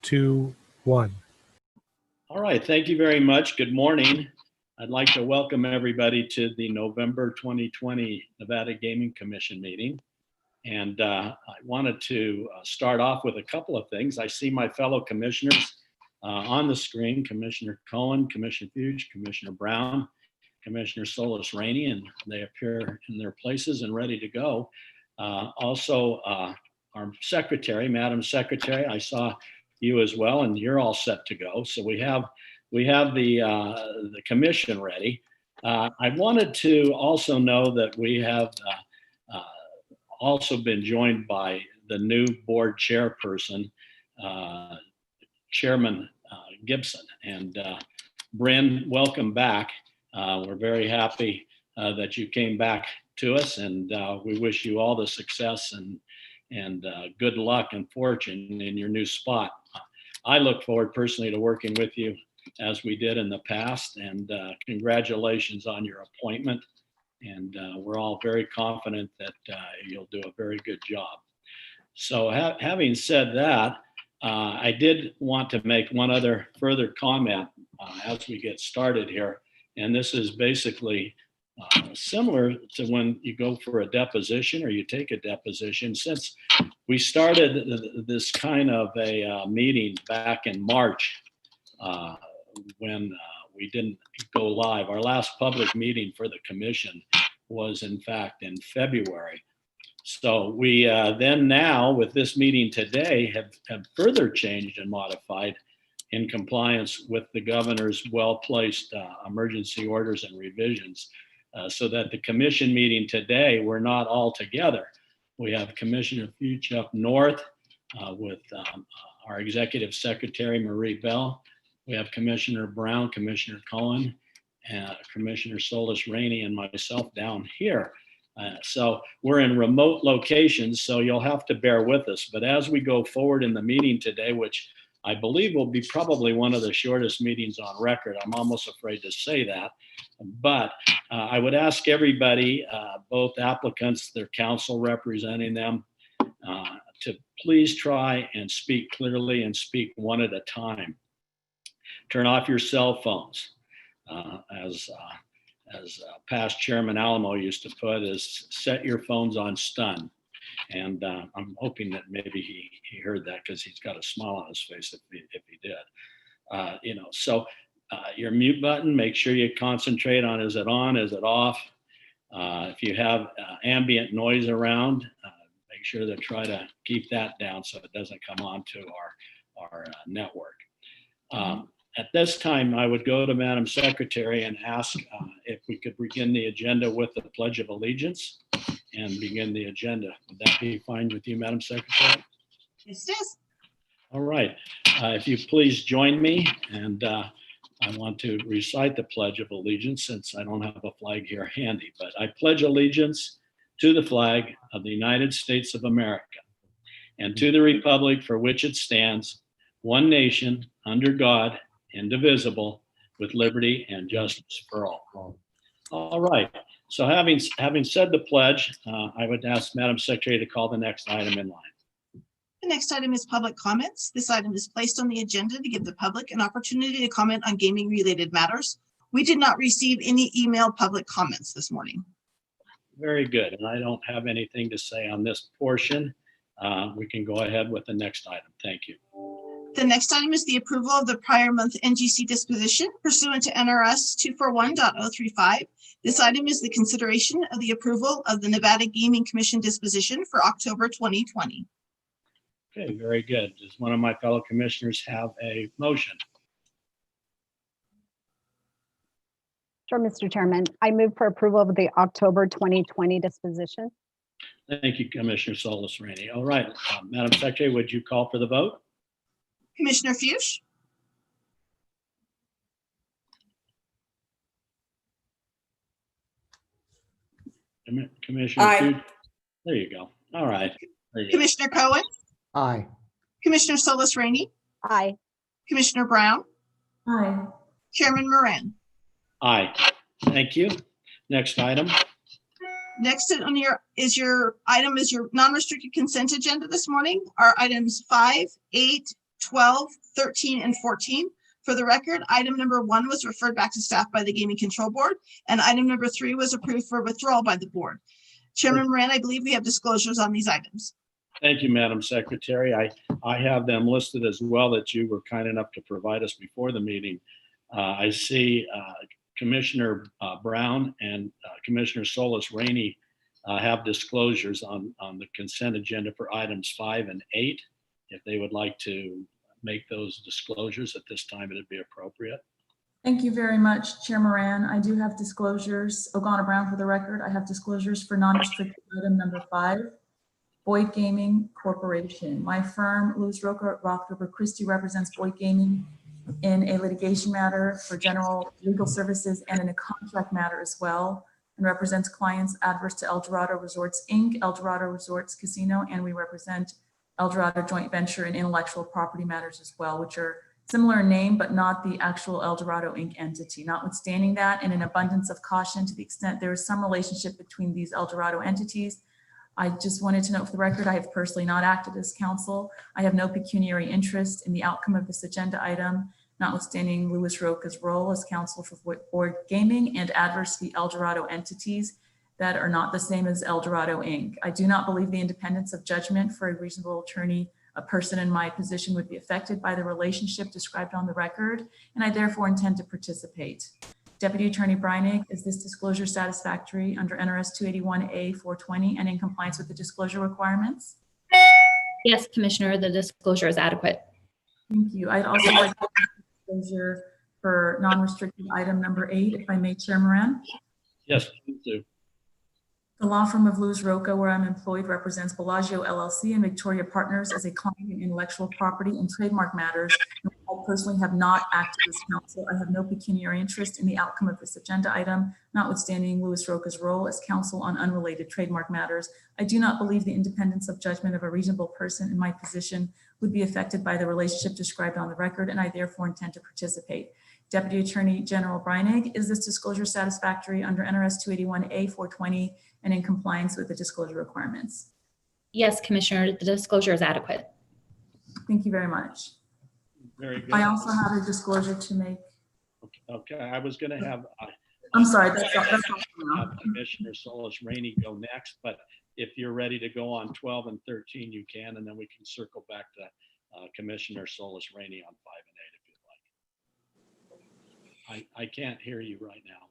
2, 1. All right, thank you very much. Good morning. I'd like to welcome everybody to the November 2020 Nevada Gaming Commission meeting. And I wanted to start off with a couple of things. I see my fellow commissioners on the screen, Commissioner Cohen, Commissioner Fuge, Commissioner Brown, Commissioner Solis Rainey, and they appear in their places and ready to go. Also, our secretary, Madam Secretary, I saw you as well, and you're all set to go. So we have the commission ready. I wanted to also know that we have also been joined by the new board chairperson, Chairman Gibson. And Bryn, welcome back. We're very happy that you came back to us, and we wish you all the success and good luck and fortune in your new spot. I look forward personally to working with you as we did in the past, and congratulations on your appointment. And we're all very confident that you'll do a very good job. So having said that, I did want to make one other further comment as we get started here. And this is basically similar to when you go for a deposition or you take a deposition. Since we started this kind of a meeting back in March when we didn't go live, our last public meeting for the commission was in fact in February. So we then now with this meeting today have further changed and modified in compliance with the governor's well-placed emergency orders and revisions, so that the commission meeting today, we're not all together. We have Commissioner Fuge up north with our executive secretary, Marie Bell. We have Commissioner Brown, Commissioner Cohen, Commissioner Solis Rainey, and myself down here. So we're in remote locations, so you'll have to bear with us. But as we go forward in the meeting today, which I believe will be probably one of the shortest meetings on record, I'm almost afraid to say that, but I would ask everybody, both applicants, their counsel representing them, to please try and speak clearly and speak one at a time. Turn off your cell phones. As past Chairman Alamo used to put, is set your phones on stun. And I'm hoping that maybe he heard that, because he's got a smile on his face if he did. So your mute button, make sure you concentrate on, is it on, is it off? If you have ambient noise around, make sure to try to keep that down so it doesn't come onto our network. At this time, I would go to Madam Secretary and ask if we could begin the agenda with the Pledge of Allegiance and begin the agenda. Would that be fine with you, Madam Secretary? Yes, it is. All right. If you please join me, and I want to recite the Pledge of Allegiance since I don't have a flag here handy, but I pledge allegiance to the flag of the United States of America and to the republic for which it stands, one nation, under God, indivisible, with liberty and justice for all. All right. So having said the pledge, I would ask Madam Secretary to call the next item in line. The next item is public comments. This item is placed on the agenda to give the public an opportunity to comment on gaming related matters. We did not receive any email public comments this morning. Very good. And I don't have anything to say on this portion. We can go ahead with the next item. Thank you. The next item is the approval of the prior month NGC disposition pursuant to NRS 241.035. This item is the consideration of the approval of the Nevada Gaming Commission disposition for October 2020. Okay, very good. Does one of my fellow commissioners have a motion? Sure, Mr. Chairman. I move for approval of the October 2020 disposition. Thank you, Commissioner Solis Rainey. All right, Madam Secretary, would you call for the vote? Commissioner Fuge, Commissioner Aye. Fuge? There you go. All right. There you go. Commissioner Cohen, Aye. Commissioner Solis Rainey, Aye. Commissioner Brown, Aye. Chairman Moran. Aye. Thank you. Next item. Next on your non-restricted consent agenda this morning are items 5, 8, 12, 13, and 14. For the record, item number 1 was referred back to staff by the Gaming Control Board, and item number 3 was approved for withdrawal by the board. Chairman Moran, I believe we have disclosures on these items. Thank you, Madam Secretary. I have them listed as well that you were kind enough to provide us before the meeting. I see Commissioner Brown and Commissioner Solis Rainey have disclosures on the consent agenda for items 5 and 8. If they would like to make those disclosures at this time, it'd be appropriate. Thank you very much, Chair Moran. I do have disclosures. O'Connor Brown, for the record, I have disclosures for non-restricted item number 5, Boyd Gaming Corporation. My firm, Lewis Roca Rotherber Christie, represents Boyd Gaming in a litigation matter for general legal services and in a contract matter as well, and represents clients adverse to El Dorado Resorts, Inc., El Dorado Resorts Casino, and we represent El Dorado Joint Venture in intellectual property matters as well, which are similar in name, but not the actual El Dorado Inc. entity. Notwithstanding that, in an abundance of caution, to the extent there is some relationship between these El Dorado entities, I just wanted to note for the record, I have personally not acted as counsel. I have no pecuniary interest in the outcome of this agenda item, notwithstanding Lewis Roca's role as counsel for Boyd Gaming and adverse to the El Dorado entities that are not the same as El Dorado Inc. I do not believe the independence of judgment for a reasonable attorney, a person in my position, would be affected by the relationship described on the record, and I therefore intend to participate. Deputy Attorney Breinig, is this disclosure satisfactory under NRS 281A-420 and in compliance with the disclosure requirements? Yes, Commissioner, the disclosure is adequate. Thank you. I'd also like to disclosure for non-restricted item number 8, if I may, Chair Moran. Yes, please do. The law firm of Lewis Roca, where I'm employed, represents Bellagio LLC and Victoria Partners as a client in intellectual property and trademark matters. I personally have not acted as counsel. I have no pecuniary interest in the outcome of this agenda item, notwithstanding Lewis Roca's role as counsel on unrelated trademark matters. I do not believe the independence of judgment of a reasonable person in my position would be affected by the relationship described on the record, and I therefore intend to participate. Deputy Attorney General Breinig, is this disclosure satisfactory under NRS 281A-420 and in compliance with the disclosure requirements? Yes, Commissioner, the disclosure is adequate. Thank you very much. Very good. I also have a disclosure to make. Okay, I was going to have I'm sorry, that's all for now. Commissioner Solis Rainey go next, but if you're ready to go on 12 and 13, you can, and then we can circle back to Commissioner Solis Rainey on 5 and 8 if you'd like. I can't hear you right now.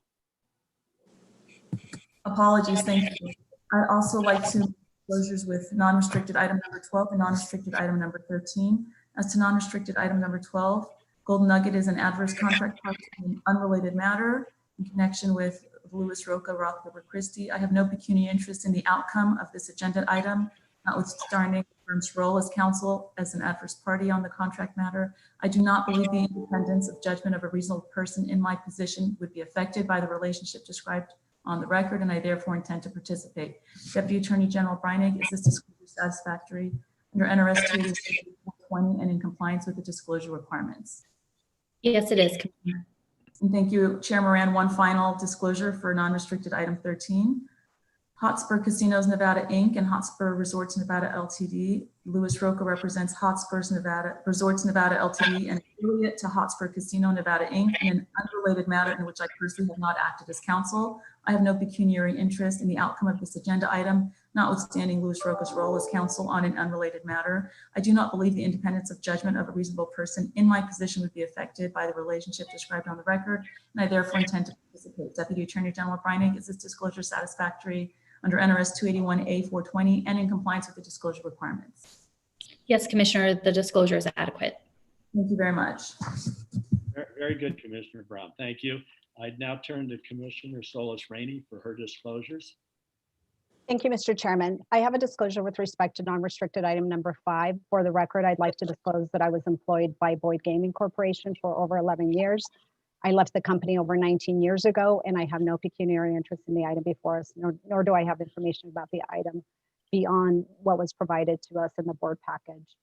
Apologies, thank you. I'd also like to make disclosures with non-restricted item number 12 and non-restricted item number 13. As to non-restricted item number 12, Golden Nugget is an adverse contract party in an unrelated matter in connection with Lewis Roca Rotherber Christie. I have no pecuniary interest in the outcome of this agenda item, notwithstanding the firm's role as counsel as an adverse party on the contract matter. I do not believe the independence of judgment of a reasonable person in my position would be affected by the relationship described on the record, and I therefore intend to participate. Deputy Attorney General Breinig, is this disclosure satisfactory under NRS 281A-420 and in compliance with the disclosure requirements? Yes, it is, Commissioner. And thank you, Chair Moran. One final disclosure for non-restricted item 13. Hotspur Casinos Nevada, Inc. and Hotspur Resorts Nevada, Ltd. Lewis Roca represents Hotspurs Nevada Resorts Nevada, Ltd. and affiliate to Hotspur Casino Nevada, Inc. in an unrelated matter in which I personally have not acted as counsel. I have no pecuniary interest in the outcome of this agenda item, notwithstanding Lewis Roca's role as counsel on an unrelated matter. I do not believe the independence of judgment of a reasonable person in my position would be affected by the relationship described on the record, and I therefore intend to participate. Deputy Attorney General Breinig, is this disclosure satisfactory under NRS 281A-420 and in compliance with the disclosure requirements? Yes, Commissioner, the disclosure is adequate. Thank you very much. Very good, Commissioner Brown. Thank you. I'd now turn to Commissioner Solis Rainey for her disclosures. Thank you, Mr. Chairman. I have a disclosure with respect to non-restricted item number 5. For the record, I'd like to disclose that I was employed by Boyd Gaming Corporation for over 11 years. I left the company over 19 years ago, and I have no pecuniary interest in the item before us, nor do I have information about the item beyond what was provided to us in the board package.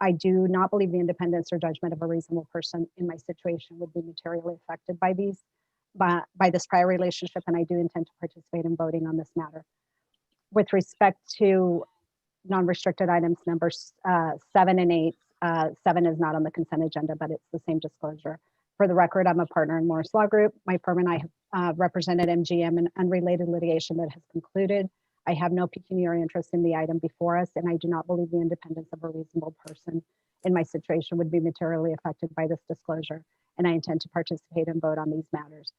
I do not believe the independence or judgment of a reasonable person in my situation would be materially affected by this prior relationship, and I do intend to participate in voting on this matter. With respect to non-restricted items numbers 7 and 8, 7 is not on the consent agenda, but it's the same disclosure. For the record, I'm a partner in Morris Law Group. My firm and I have represented MGM in unrelated litigation that has concluded. I have no pecuniary interest in the item before us, and I do not believe the independence of a reasonable person in my situation would be materially affected by this disclosure, and I intend to participate and vote on these matters.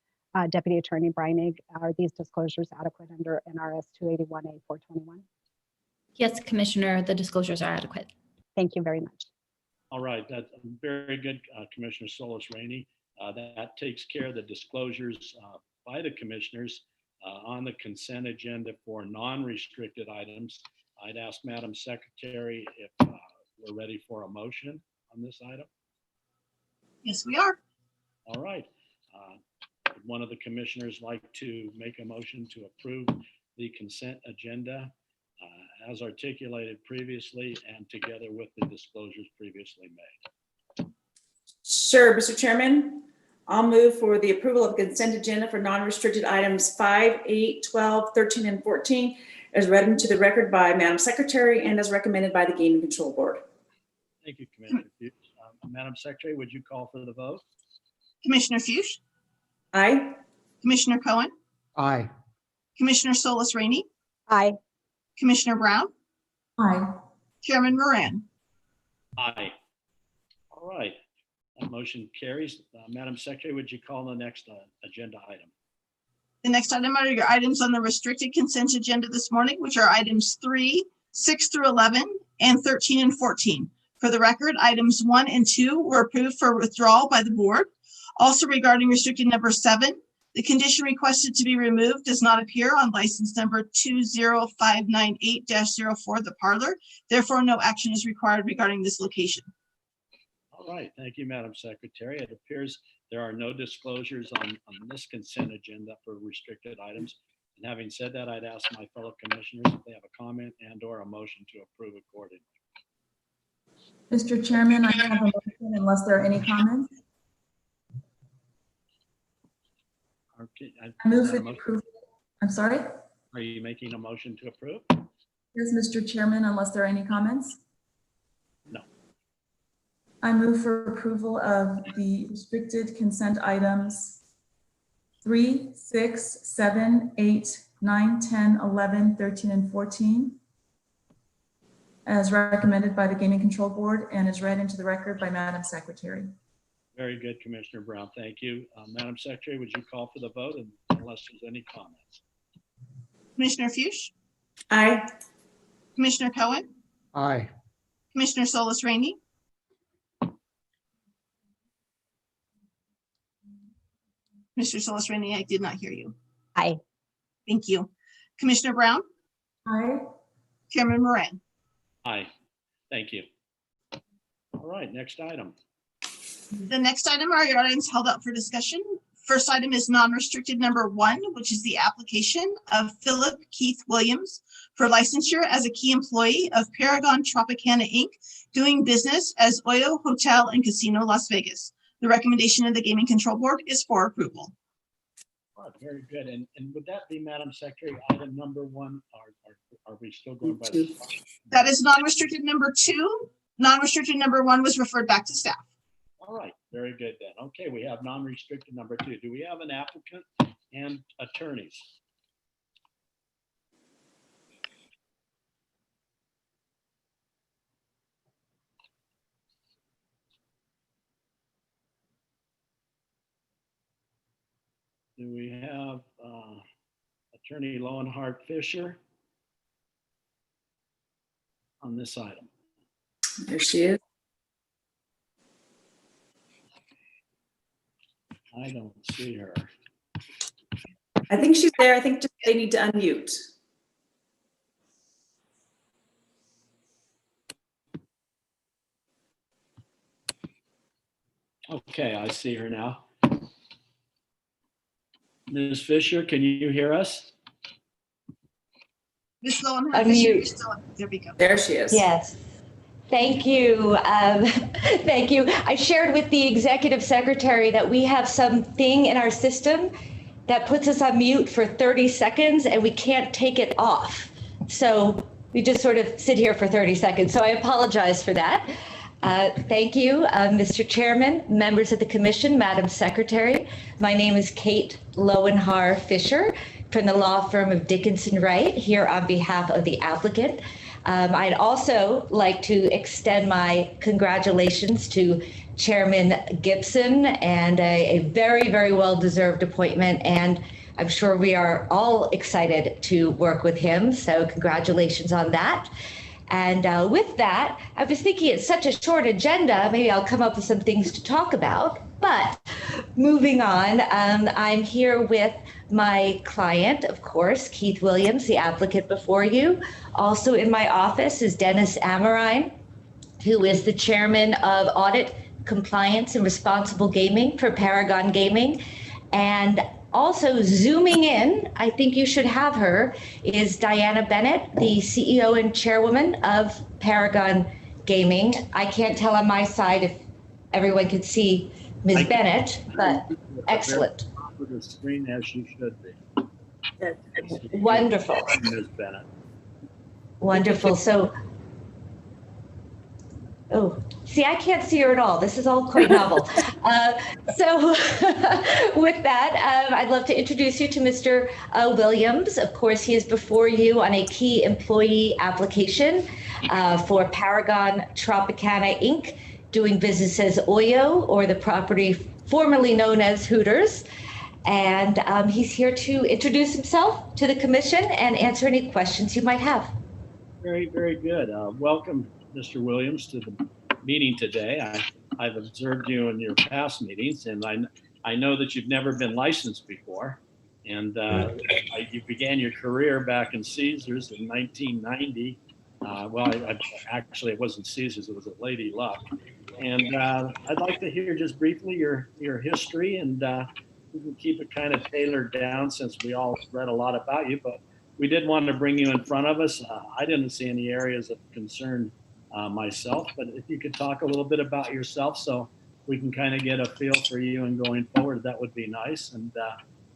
Deputy Attorney Breinig, are these disclosures adequate under NRS 281A.421? Yes, Commissioner, the disclosures are adequate. Thank you very much. All right, that's very good, Commissioner Solis Rainey. That takes care of the disclosures by the commissioners on the consent agenda for non-restricted items. I'd ask Madam Secretary if we're ready for a motion on this item. Yes, we are. All right. Would one of the commissioners like to make a motion to approve the consent agenda as articulated previously and together with the disclosures previously made? Sure, Mr. Chairman. I'll move for the approval of consent agenda for non-restricted items 5, 8, 12, 13, and 14 as read into the record by Madam Secretary and as recommended by the Gaming Control Board. Thank you, Commissioner Fuchs. Madam Secretary, would you call for the vote? Commissioner Fuchs, Aye. Commissioner Cohen, Aye. Commissioner Solis Rainey, Aye. Commissioner Brown, Aye. Chairman Moran. Aye. All right. That motion carries. Madam Secretary, would you call the next agenda item? The next item are your items on the restricted consent agenda this morning, which are items 3, 6 through 11, and 13 and 14. For the record, items 1 and 2 were approved for withdrawal by the board. Also regarding restricted number 7, the condition requested to be removed does not appear on license number 20598-04, the parlor. Therefore, no action is required regarding this location. All right. Thank you, Madam Secretary. It appears there are no disclosures on this consent agenda for restricted items. And having said that, I'd ask my fellow commissioners if they have a comment and or a motion to approve accordingly. Mr. Chairman, I have a motion unless there are any comments. Okay, I move is that for a the motion? approval. I'm sorry? Are you making a motion to approve? Yes, Mr. Chairman, unless there are any comments. No. I move for approval of the restricted consent items 3, 6, 7, 8, 9, 10, 11, 13, and 14 as recommended by the Gaming Control Board and is read into the record by Madam Secretary. Very good, Commissioner Brown. Thank you. Madam Secretary, would you call for the vote unless there's any comments? Commissioner Fuchs, Aye. Commissioner Cohen, Aye. Commissioner Solis Rainey, Mr. Solis Rainey, I did not hear you. Aye. Thank you. Commissioner Brown, Aye. Chairman Moran. Aye. Thank you. All right, next item. The next item are your items held up for discussion. First item is non-restricted number 1, which is the application of Philip Keith Williams for licensure as a key employee of Paragon Tropicana, Inc., doing business as Oyo Hotel and Casino, Las Vegas. The recommendation of the Gaming Control Board is for approval. All right, very good. And would that be, Madam Secretary, item number 1? Are we still going by the? That is non-restricted number 2. Non-restricted number 1 was referred back to staff. All right, very good then. Okay, we have non-restricted number 2. Do we have an applicant and attorneys? Do we have Attorney Lowenhart Fisher on this item? There she is. I don't see her. I think she's there. I think just they need to unmute. Okay, I see her now. Ms. Fisher, can you hear us? Ms. Lowenhart Fisher, you're Unmute. still on. There we go. There she is. Yes. Thank you. Thank you. I shared with the executive secretary that we have something in our system that puts us on mute for 30 seconds and we can't take it off. So we just sort of sit here for 30 seconds. So I apologize for that. Thank you, Mr. Chairman, members of the commission, Madam Secretary. My name is Kate Lowenhar Fisher from the law firm of Dickinson Wright, here on behalf of the applicant. I'd also like to extend my congratulations to Chairman Gibson and a very, very well-deserved appointment. And I'm sure we are all excited to work with him. So congratulations on that. And with that, I was thinking it's such a short agenda, maybe I'll come up with some things to talk about. But moving on, I'm here with my client, of course, Keith Williams, the applicant before you. Also in my office is Dennis Amorine, who is the chairman of Audit, Compliance, and Responsible Gaming for Paragon Gaming. And also zooming in, I think you should have her, is Diana Bennett, the CEO and chairwoman of Paragon Gaming. I can't tell on my side if everyone can see Ms. Bennett, but excellent. With the screen as you should be. Wonderful. Ms. Bennett. Wonderful. So, oh, see, I can't see her at all. This is all quite novel. So with that, I'd love to introduce you to Mr. Williams. Of course, he is before you on a key employee application for Paragon Tropicana, Inc., doing business as Oyo, or the property formerly known as Hooters. And he's here to introduce himself to the commission and answer any questions you might have. Very, very good. Welcome, Mr. Williams, to the meeting today. I've observed you in your past meetings, and I know that you've never been licensed before. And you began your career back in Caesars in 1990. Actually, it wasn't Caesars, it was at Lady Luck. And I'd like to hear just briefly your history, and we can keep it kind of tailored down since we all read a lot about you, but we did want to bring you in front of us. I didn't see any areas of concern myself, but if you could talk a little bit about yourself so we can kind of get a feel for you and going forward, that would be nice. And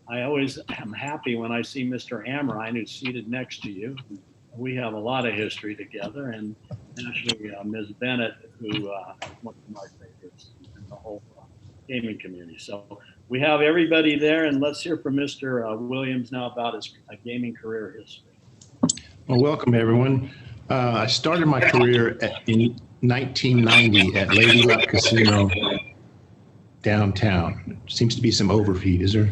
I always am happy when I see Mr. Amorine, who's seated next to you. We have a lot of history together, and actually Ms. Bennett, who is one of my favorites in the whole gaming community. So we have everybody there, and let's hear from Mr. Williams now about his gaming career history. Well, welcome everyone. I started my career in 1990 at Lady Luck Casino downtown. Seems to be some overfeed, is there?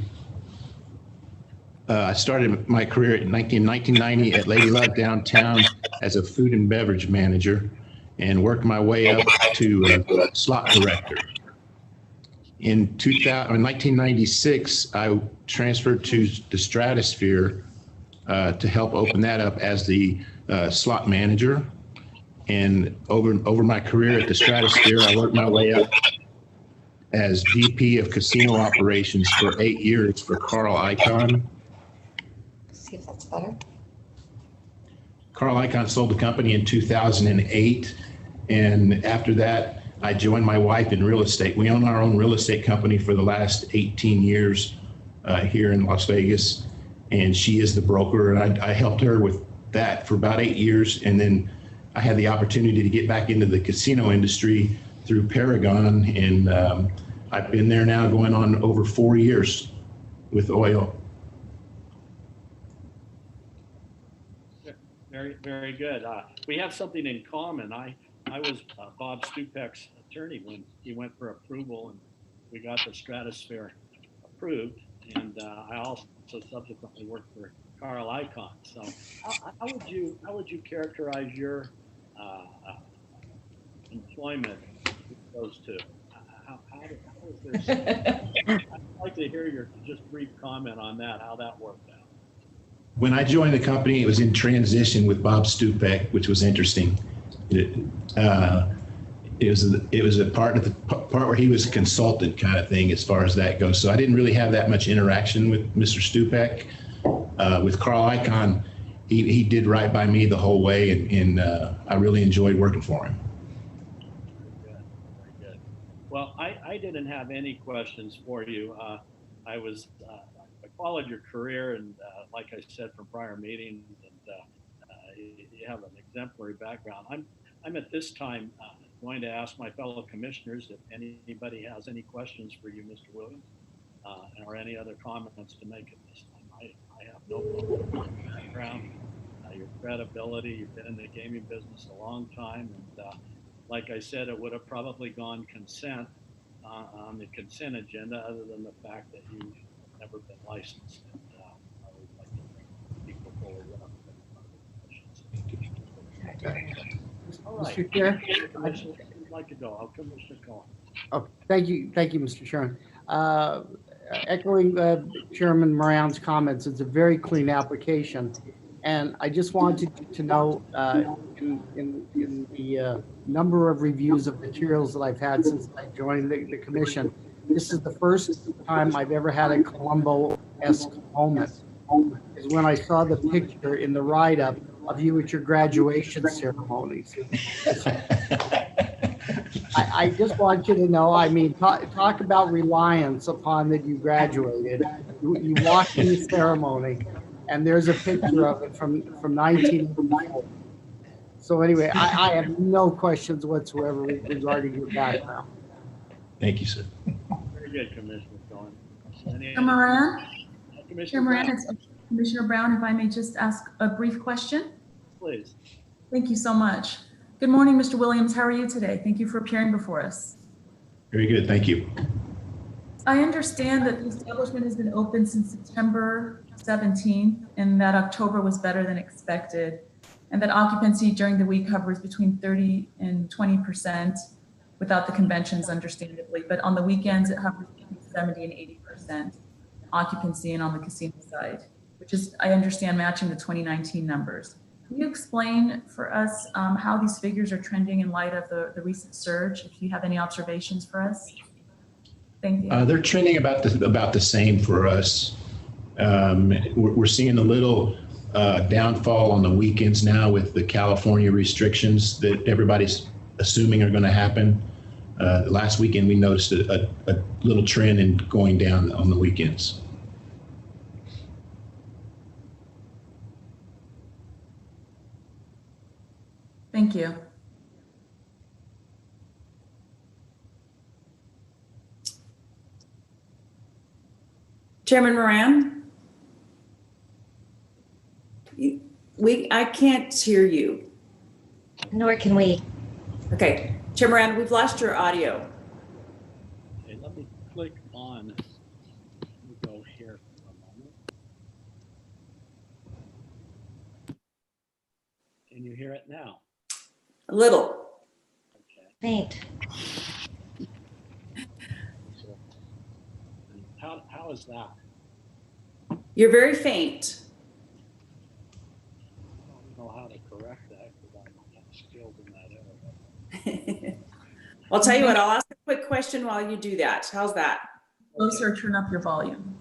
I started my career in 1990 at Lady Luck downtown as a food and beverage manager and worked my way up to slot director. In 1996, I transferred to the Stratosphere to help open that up as the slot manager. And over my career at the Stratosphere, I worked my way up as VP of Casino Operations for 8 years for Carl Icahn. See if that's better. Carl Icahn sold the company in 2008. And after that, I joined my wife in real estate. We own our own real estate company for the last 18 years here in Las Vegas. And she is the broker. And I helped her with that for about 8 years. And then I had the opportunity to get back into the casino industry through Paragon. And I've been there now going on over 4 years with Oyo. Very, very good. We have something in common. I was Bob Stupek's attorney when he went for approval, and we got the Stratosphere approved. And I also subsequently worked for Carl Icahn. So, how would you characterize your employment with those two? How was there? I'd like to hear your just brief comment on that. How that worked out. When I joined the company, it was in transition with Bob Stupek, which was interesting. It was a part where he was a consultant kind of thing as far as that goes. So I didn't really have that much interaction with Mr. Stupek. With Carl Icahn, he did right by me the whole way, and I really enjoyed working for him. Very good, very good. Well, I didn't have any questions for you. I followed your career, and like I said from prior meetings, and you have an exemplary background. I'm at this time going to ask my fellow commissioners if anybody has any questions for you, Mr. Williams, or any other comments to make at this time. I have no background, your credibility. You've been in the gaming business a long time, and like I said, it would have probably gone consent on the consent agenda, other than the fact that you've never been licensed. And I would like to bring people forward with questions. All right. Mr. Chair? Commissioner, if you'd like to go. I'll Commissioner Cohen. Oh, thank you, Mr. Chairman. Echoing Chairman Moran's comments, it's a very clean application. And I just wanted to know, in the number of reviews of materials that I've had since I joined the commission, this is the first time I've ever had a Columbo-esque moment, is when I saw the picture in the write-up of you at your graduation ceremonies. I just want you to know, I mean, talk about reliance upon that you graduated. You walked in the ceremony, and there's a picture of it from 1984. So anyway, I have no questions whatsoever regarding your background. Thank you, sir. Very good, Commissioner Cohen. Chair Moran? Chair Commissioner Moran, Brown, it's Commissioner Brown, if I may just ask a brief question? please. Thank you so much. Good morning, Mr. Williams. How are you today? Thank you for appearing before us. Very good. Thank you. I understand that the establishment has been open since September 17th, and that October was better than expected, and that occupancy during the week hovers between 30 and 20% without the conventions, understandably. But on the weekends, it hovers between 70 and 80% occupancy, and on the casino side, which is, I understand, matching the 2019 numbers. Can you explain for us how these figures are trending in light of the recent surge? If you have any observations for us? Thank you. They're trending about the same for us. We're seeing a little downfall on the weekends now with the California restrictions that everybody's assuming are going to happen. Last weekend, we noticed a little trend in going down on the weekends. Thank you. Chairman Moran? I can't hear you. Nor can we. Okay, Chair Moran, we've lost your audio. Okay, let me click on, let me go here for a moment. Can you hear it now? A little. Okay. Faint. So, how is that? You're very faint. I don't know how to correct that because I'm not skilled in that area. I'll tell you what, I'll ask a quick question while you do that. How's that? Closer, turn up your volume.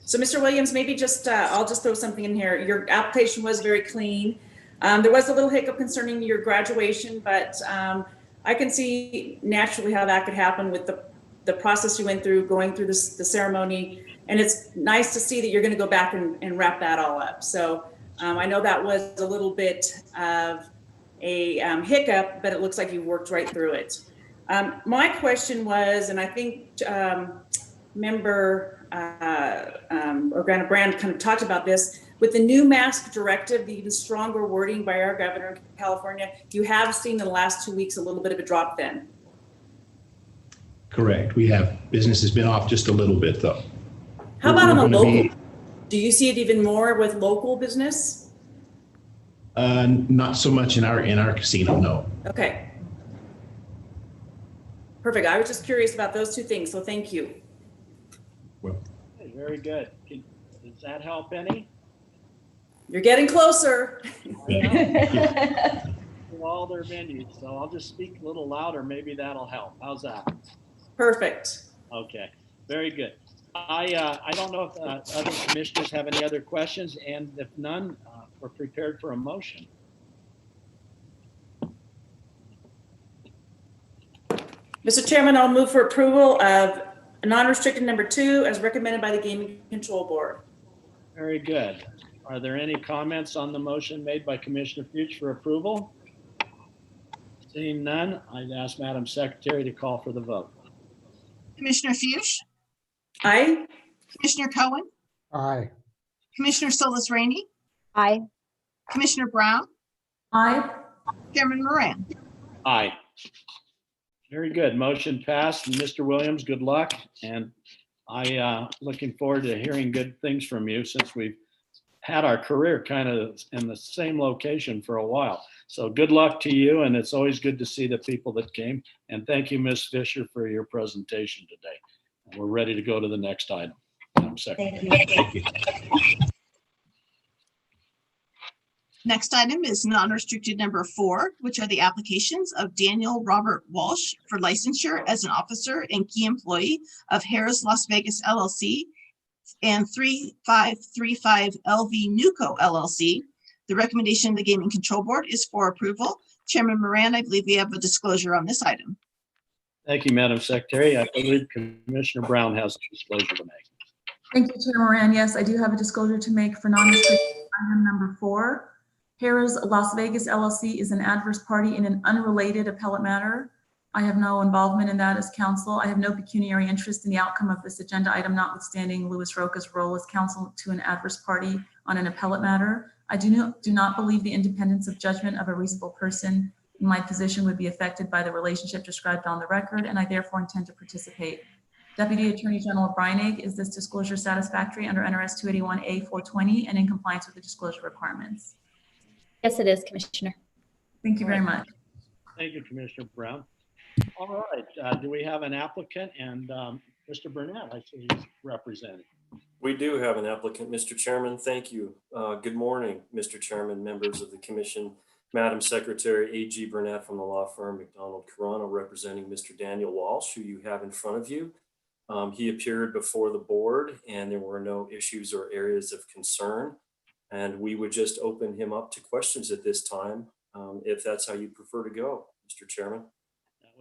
So Mr. Williams, maybe just, I'll just throw something in here. Your application was very clean. There was a little hiccup concerning your graduation, but I can see naturally how that could happen with the process you went through, going through the ceremony. And it's nice to see that you're going to go back and wrap that all up. So I know that was a little bit of a hiccup, but it looks like you worked right through it. My question was, and I think member Organa Brand kind of talked about this, with the new mask directive, the even stronger wording by our governor in California, you have seen in the last 2 weeks a little bit of a drop then. Correct. We have. Business has been off just a little bit, though. How about on the We're gonna local? Do you see it even more with local business? Not so much in our casino, no. Okay. Perfect. I was just curious about those two things, so thank you. Well, Okay, very good. Does that help any? You're getting closer. To all their venues, so I'll just speak a little louder. Maybe that'll help. How's that? Perfect. Okay, very good. I don't know if other commissioners have any other questions, and if none, we're prepared for a motion. Mr. Chairman, I'll move for approval of non-restricted number 2 as recommended by the Gaming Control Board. Very good. Are there any comments on the motion made by Commissioner Fuchs for approval? Seeing none, I'd ask Madam Secretary to call for the vote. Commissioner Fuchs, Aye. Commissioner Cohen, Aye. Commissioner Solus Rainey, Aye. Commissioner Brown, Aye. Chairman Moran. Aye. Very good. Motion passed. And Mr. Williams, good luck. And I looking forward to hearing good things from you since we've had our career kind of in the same location for a while. So good luck to you. And it's always good to see the people that came. And thank you, Ms. Fisher, for your presentation today. And we're ready to go to the next item. Madam Secretary. Thank you. Next item is non-restricted number 4, which are the applications of Daniel Robert Walsh for licensure as an officer and key employee of Harris Las Vegas LLC and 3535 LV Nuco LLC. The recommendation of the Gaming Control Board is for approval. Chairman Moran, I believe we have a disclosure on this item. Thank you, Madam Secretary. I believe Commissioner Brown has a disclosure to make. Thank you, Chair Moran. Yes, I do have a disclosure to make for non-restricted item number 4. Harrah's Las Vegas LLC is an adverse party in an unrelated appellate matter. I have no involvement in that as counsel. I have no pecuniary interest in the outcome of this agenda item, notwithstanding Louis Roca's role as counsel to an adverse party on an appellate matter. I do not believe the independence of judgment of a reasonable person in my position would be affected by the relationship described on the record, and I therefore intend to participate. Deputy Attorney General Breinig, is this disclosure satisfactory under NRS 281A-420 and in compliance with the disclosure requirements? Yes, it is, Commissioner. Thank you very much. Thank you, Commissioner Brown. All right, do we have an applicant? And Mr. Burnett, I see he's representing. We do have an applicant, Mr. Chairman. Thank you. Good morning, Mr. Chairman, members of the commission, Madam Secretary, A.G. Burnett from the law firm McDonald Carano, representing Mr. Daniel Walsh, who you have in front of you. He appeared before the board and there were no issues or areas of concern. And we would just open him up to questions at this time, if that's how you prefer to go, Mr. Chairman.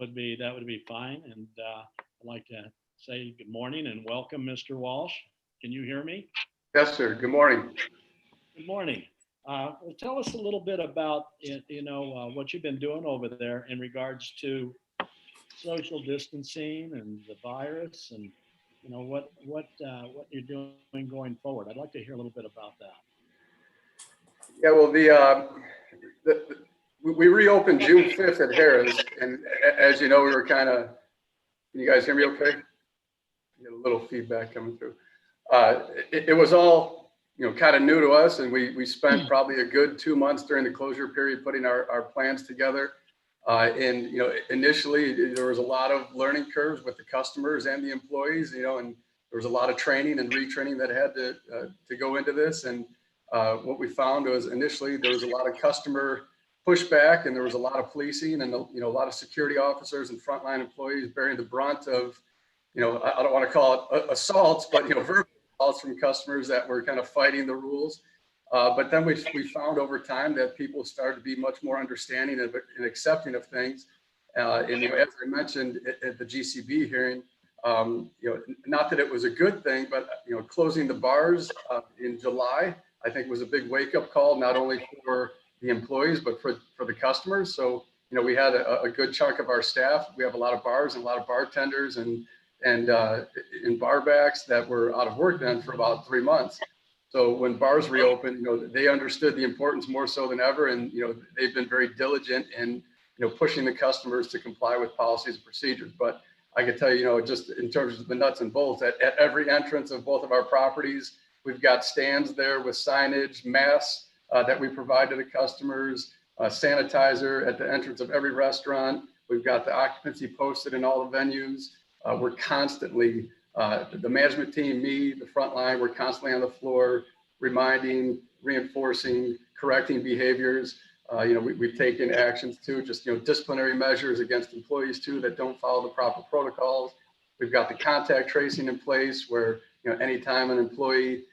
That would be fine. And I'd like to say good morning and welcome, Mr. Walsh. Can you hear me? Yes, sir. Good morning. Good morning. Well, tell us a little bit about what you've been doing over there in regards to social distancing and the virus, and what you're doing going forward. I'd like to hear a little bit about that. Yeah, well, we reopened June 5th at Harrah's, and as you know, we were kind of. Can you guys hear me? Okay. Get a little feedback coming through. It was all kind of new to us, and we spent probably a good 2 months during the closure period putting our plans together. And initially there was a lot of learning curves with the customers and the employees, and there was a lot of training and retraining that had to go into this. And what we found was initially there was a lot of customer pushback, and there was a lot of policing, and a lot of security officers and frontline employees bearing the brunt of, I don't want to call it assaults, but verbal assaults from customers that were kind of fighting the rules. But then we found over time that people started to be much more understanding and accepting of things. And as I mentioned at the GCB hearing, not that it was a good thing, but closing the bars in July, I think was a big wake-up call, not only for the employees, but for the customers. So, we had a good chunk of our staff. We have a lot of bars and a lot of bartenders and barbacks that were out of work then for about 3 months. So when bars reopened, they understood the importance more so than ever. And, they've been very diligent in, pushing the customers to comply with policies and procedures. But I can tell you, just in terms of the nuts and bolts, at every entrance of both of our properties, we've got stands there with signage, masks that we provide to the customers, sanitizer at the entrance of every restaurant. We've got the occupancy posted in all the venues. We're constantly, the management team, me, the front line, we're constantly on the floor, reminding, reinforcing, correcting behaviors. We've taken actions too, just, disciplinary measures against employees too that don't follow the proper protocols. We've got the contact tracing in place where, anytime an employee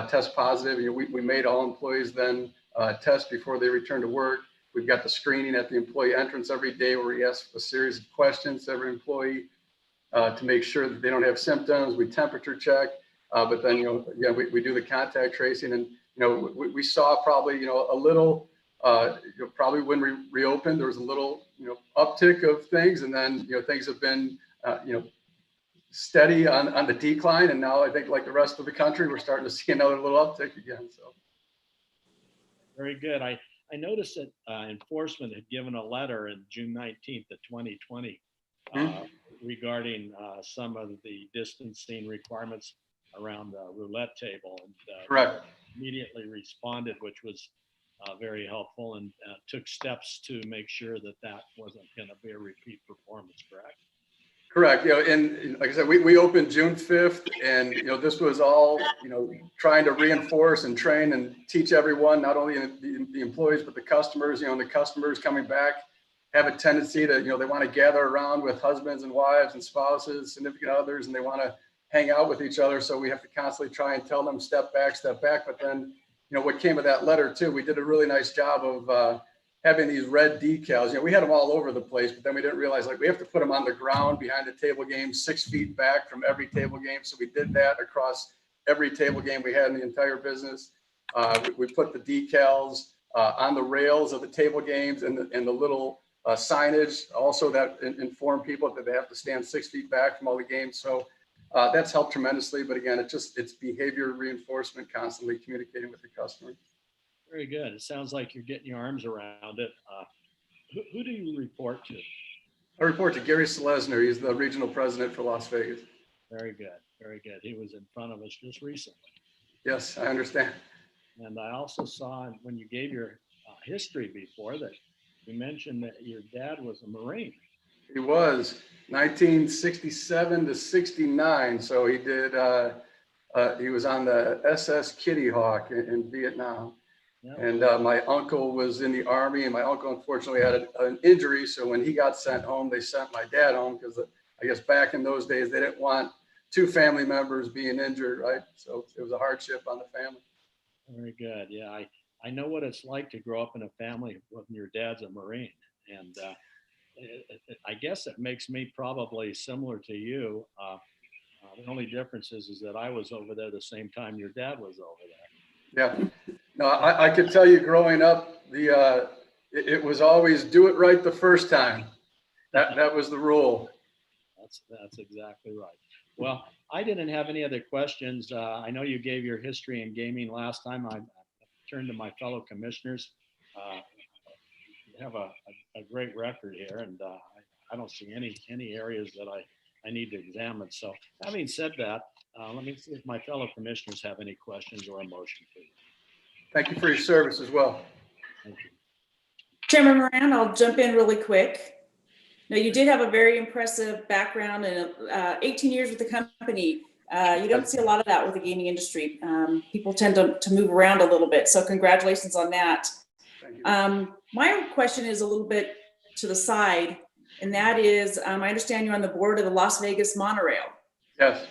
tests positive, we made all employees then test before they return to work. We've got the screening at the employee entrance every day where we ask a series of questions to every employee to make sure that they don't have symptoms. We temperature check, but then, we do the contact tracing, and, we saw probably, a little Probably when we reopened, there was a little, uptick of things, and then, things have been, steady on the decline. And now I think, like the rest of the country, we're starting to see another little uptick again. So. Very good. I noticed that enforcement had given a letter in June 19th of 2020 regarding some of the distancing requirements around the roulette table, and Correct. immediately responded, which was very helpful, and took steps to make sure that that wasn't going to be a repeat performance, correct? Correct. And like I said, we opened June 5th, and, this was all, trying to reinforce and train and teach everyone, not only the employees, but the customers. And the customers coming back have a tendency to, they want to gather around with husbands and wives and spouses, significant others, and they want to hang out with each other. So we have to constantly try and tell them step back. But then, what came of that letter too, we did a really nice job of having these red decals. We had them all over the place, but then we didn't realize, like, we have to put them on the ground behind the table game, 6 feet back from every table game. So we did that across every table game we had in the entire business. We put the decals on the rails of the table games, and the little signage also that inform people that they have to stand 6 feet back from all the games. So that's helped tremendously. But again, it's behavior reinforcement, constantly communicating with the customer. Very good. It sounds like you're getting your arms around it. Who do you report to? I report to Gary Selesner. He's the regional president for Las Vegas. Very good. Very good. He was in front of us just recently. Yes, I understand. And I also saw when you gave your history before that you mentioned that your dad was a Marine. He was 1967 to 69. So he did, he was on the SS Kitty Hawk in Vietnam. Yep. And my uncle was in the Army, and my uncle unfortunately had an injury. So when he got sent home, they sent my dad home because I guess back in those days, they didn't want 2 family members being injured, right? So it was a hardship on the family. Very good. Yeah, I know what it's like to grow up in a family when your dad's a Marine. And I guess it makes me probably similar to you. The only difference is that I was over there the same time your dad was over there. Yeah. No, I could tell you growing up, it was always do it right the first time. That was the rule. That's exactly right. Well, I didn't have any other questions. I know you gave your history in gaming last time. I turned to my fellow commissioners. You have a great record here, and I don't see any areas that I need to examine. So having said that, let me see if my fellow commissioners have any questions or a motion for you. Thank you for your service as well. Thank you. Chairman Moran, I'll jump in really quick. Now, you did have a very impressive background and 18 years with the company. You don't see a lot of that with the gaming industry. People tend to move around a little bit. So congratulations on that. Thank you. My question is a little bit to the side, and that is, I understand you're on the board of the Las Vegas Monorail. Yes.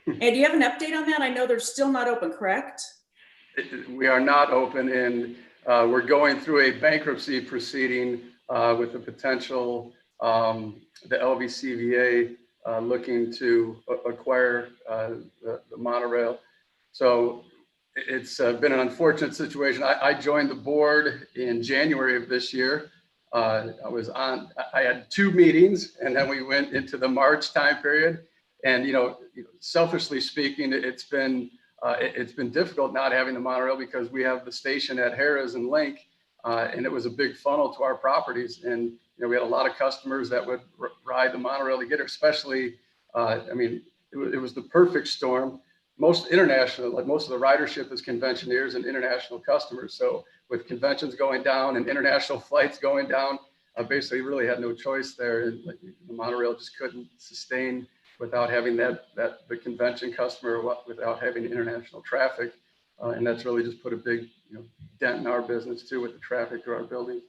And do you have an update on that? I know they're still not open, correct? We are not open, and we're going through a bankruptcy proceeding with the potential, the LVCVA looking to acquire the monorail. So it's been an unfortunate situation. I joined the board in January of this year. I had 2 meetings, and then we went into the March time period. And, selfishly speaking, it's been difficult not having the monorail because we have the station at Harrah's and Link, and it was a big funnel to our properties. And, we had a lot of customers that would ride the monorail to get her, especially, it was the perfect storm. Most international, like most of the ridership is conventioneers and international customers. So with conventions going down and international flights going down, I basically really had no choice there. And the monorail just couldn't sustain without having the convention customer, without having international traffic. And that's really just put a big dent in our business too, with the traffic to our buildings.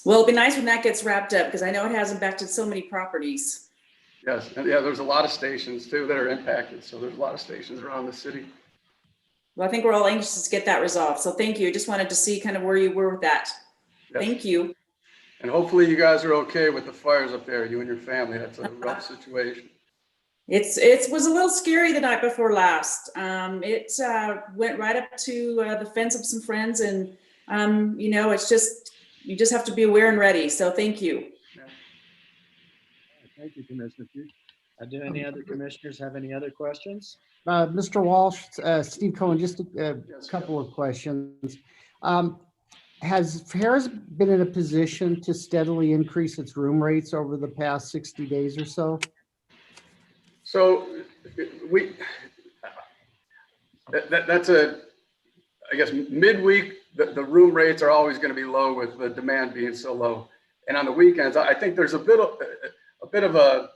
Well, it'll be nice when that gets wrapped up, because I know it has impacted so many properties. Yes, and yeah, there's a lot of stations too that are impacted. So there's a lot of stations around the city. Well, I think we're all anxious to get that resolved. So thank you. I just wanted to see kind of where you were with that. Yes. Thank you. And hopefully you guys are okay with the fires up there, you and your family. That's a rough situation. It was a little scary the night before last. It went right up to the fence of some friends, and it's just, you just have to be aware and ready. So thank you. Thank you, Commissioner Fuchs. Do any other commissioners have any other questions? Mr. Walsh, Steve Cohen, just a couple of questions. Has Harris been in a position to steadily increase its room rates over the past 60 days or so? So that's I guess midweek, the room rates are always going to be low with the demand being so low. And on the weekends, I think there's a bit of a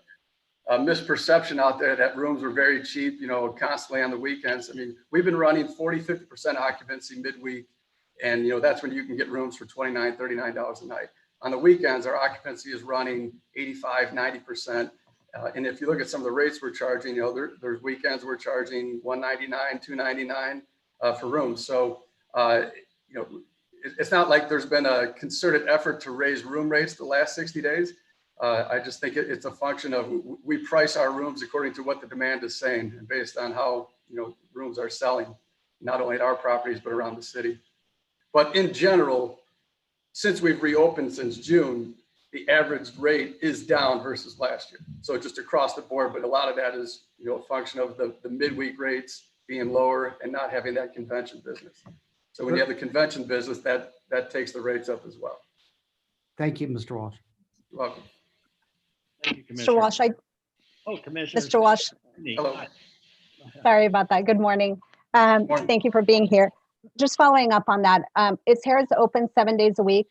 misperception out there that rooms are very cheap, constantly on the weekends. I mean, we've been running 40-50% occupancy midweek, and that's when you can get rooms for $29, $39 a night. On the weekends, our occupancy is running 85-90%. And if you look at some of the rates we're charging, there's weekends we're charging $199, $299 for rooms. So it's not like there's been a concerted effort to raise room rates the last 60 days. I just think it's a function of we price our rooms according to what the demand is saying, and based on how rooms are selling, not only at our properties but around the city. But in general, since we've reopened since June, the average rate is down versus last year. So just across the board, but a lot of that is a function of the midweek rates being lower and not having that convention business. So when you have the convention business, that takes the rates up as well. Thank you, Mr. Walsh. You're welcome. Thank you, Mr. Commissioner. Walsh, Commissioner. Mr. Walsh, Hello. sorry about that. Good morning. Morning. Thank you for being here. Just following up on that, is Harris open 7 days a week?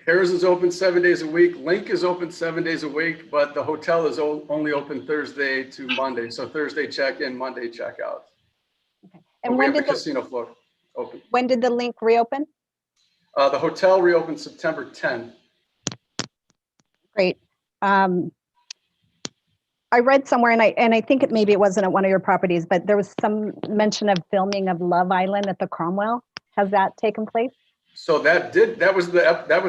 Harris is open 7 days a week. Link is open 7 days a week, but the hotel is only open Thursday to Monday. So Thursday check-in, Monday check-out. Okay. And we have the casino floor open. When did the Link reopen? The hotel reopened September 10th. Great. I read somewhere, and I think maybe it wasn't at one of your properties, but there was some mention of filming of Love Island at the Cromwell. Has that taken place? So that was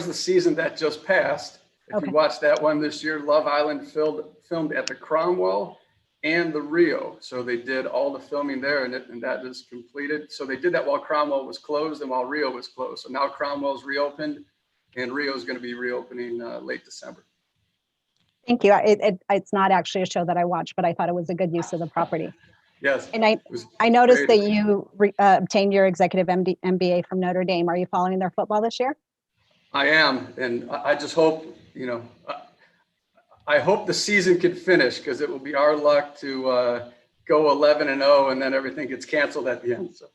the season that just passed. If you watched that one this year, Love Island filmed at the Cromwell and the Rio. So they did all the filming there, and that is completed. So they did that while Cromwell was closed and while Rio was closed. So now Cromwell's reopened, and Rio is going to be reopening late December. Thank you. It's not actually a show that I watch, but I thought it was a good use of the property. Yes. And I noticed that you obtained your executive MBA from Notre Dame. Are you following their football this year? I am, and I just hope, I hope the season can finish, because it will be our luck to go 11-0, and then everything gets canceled at the end. So.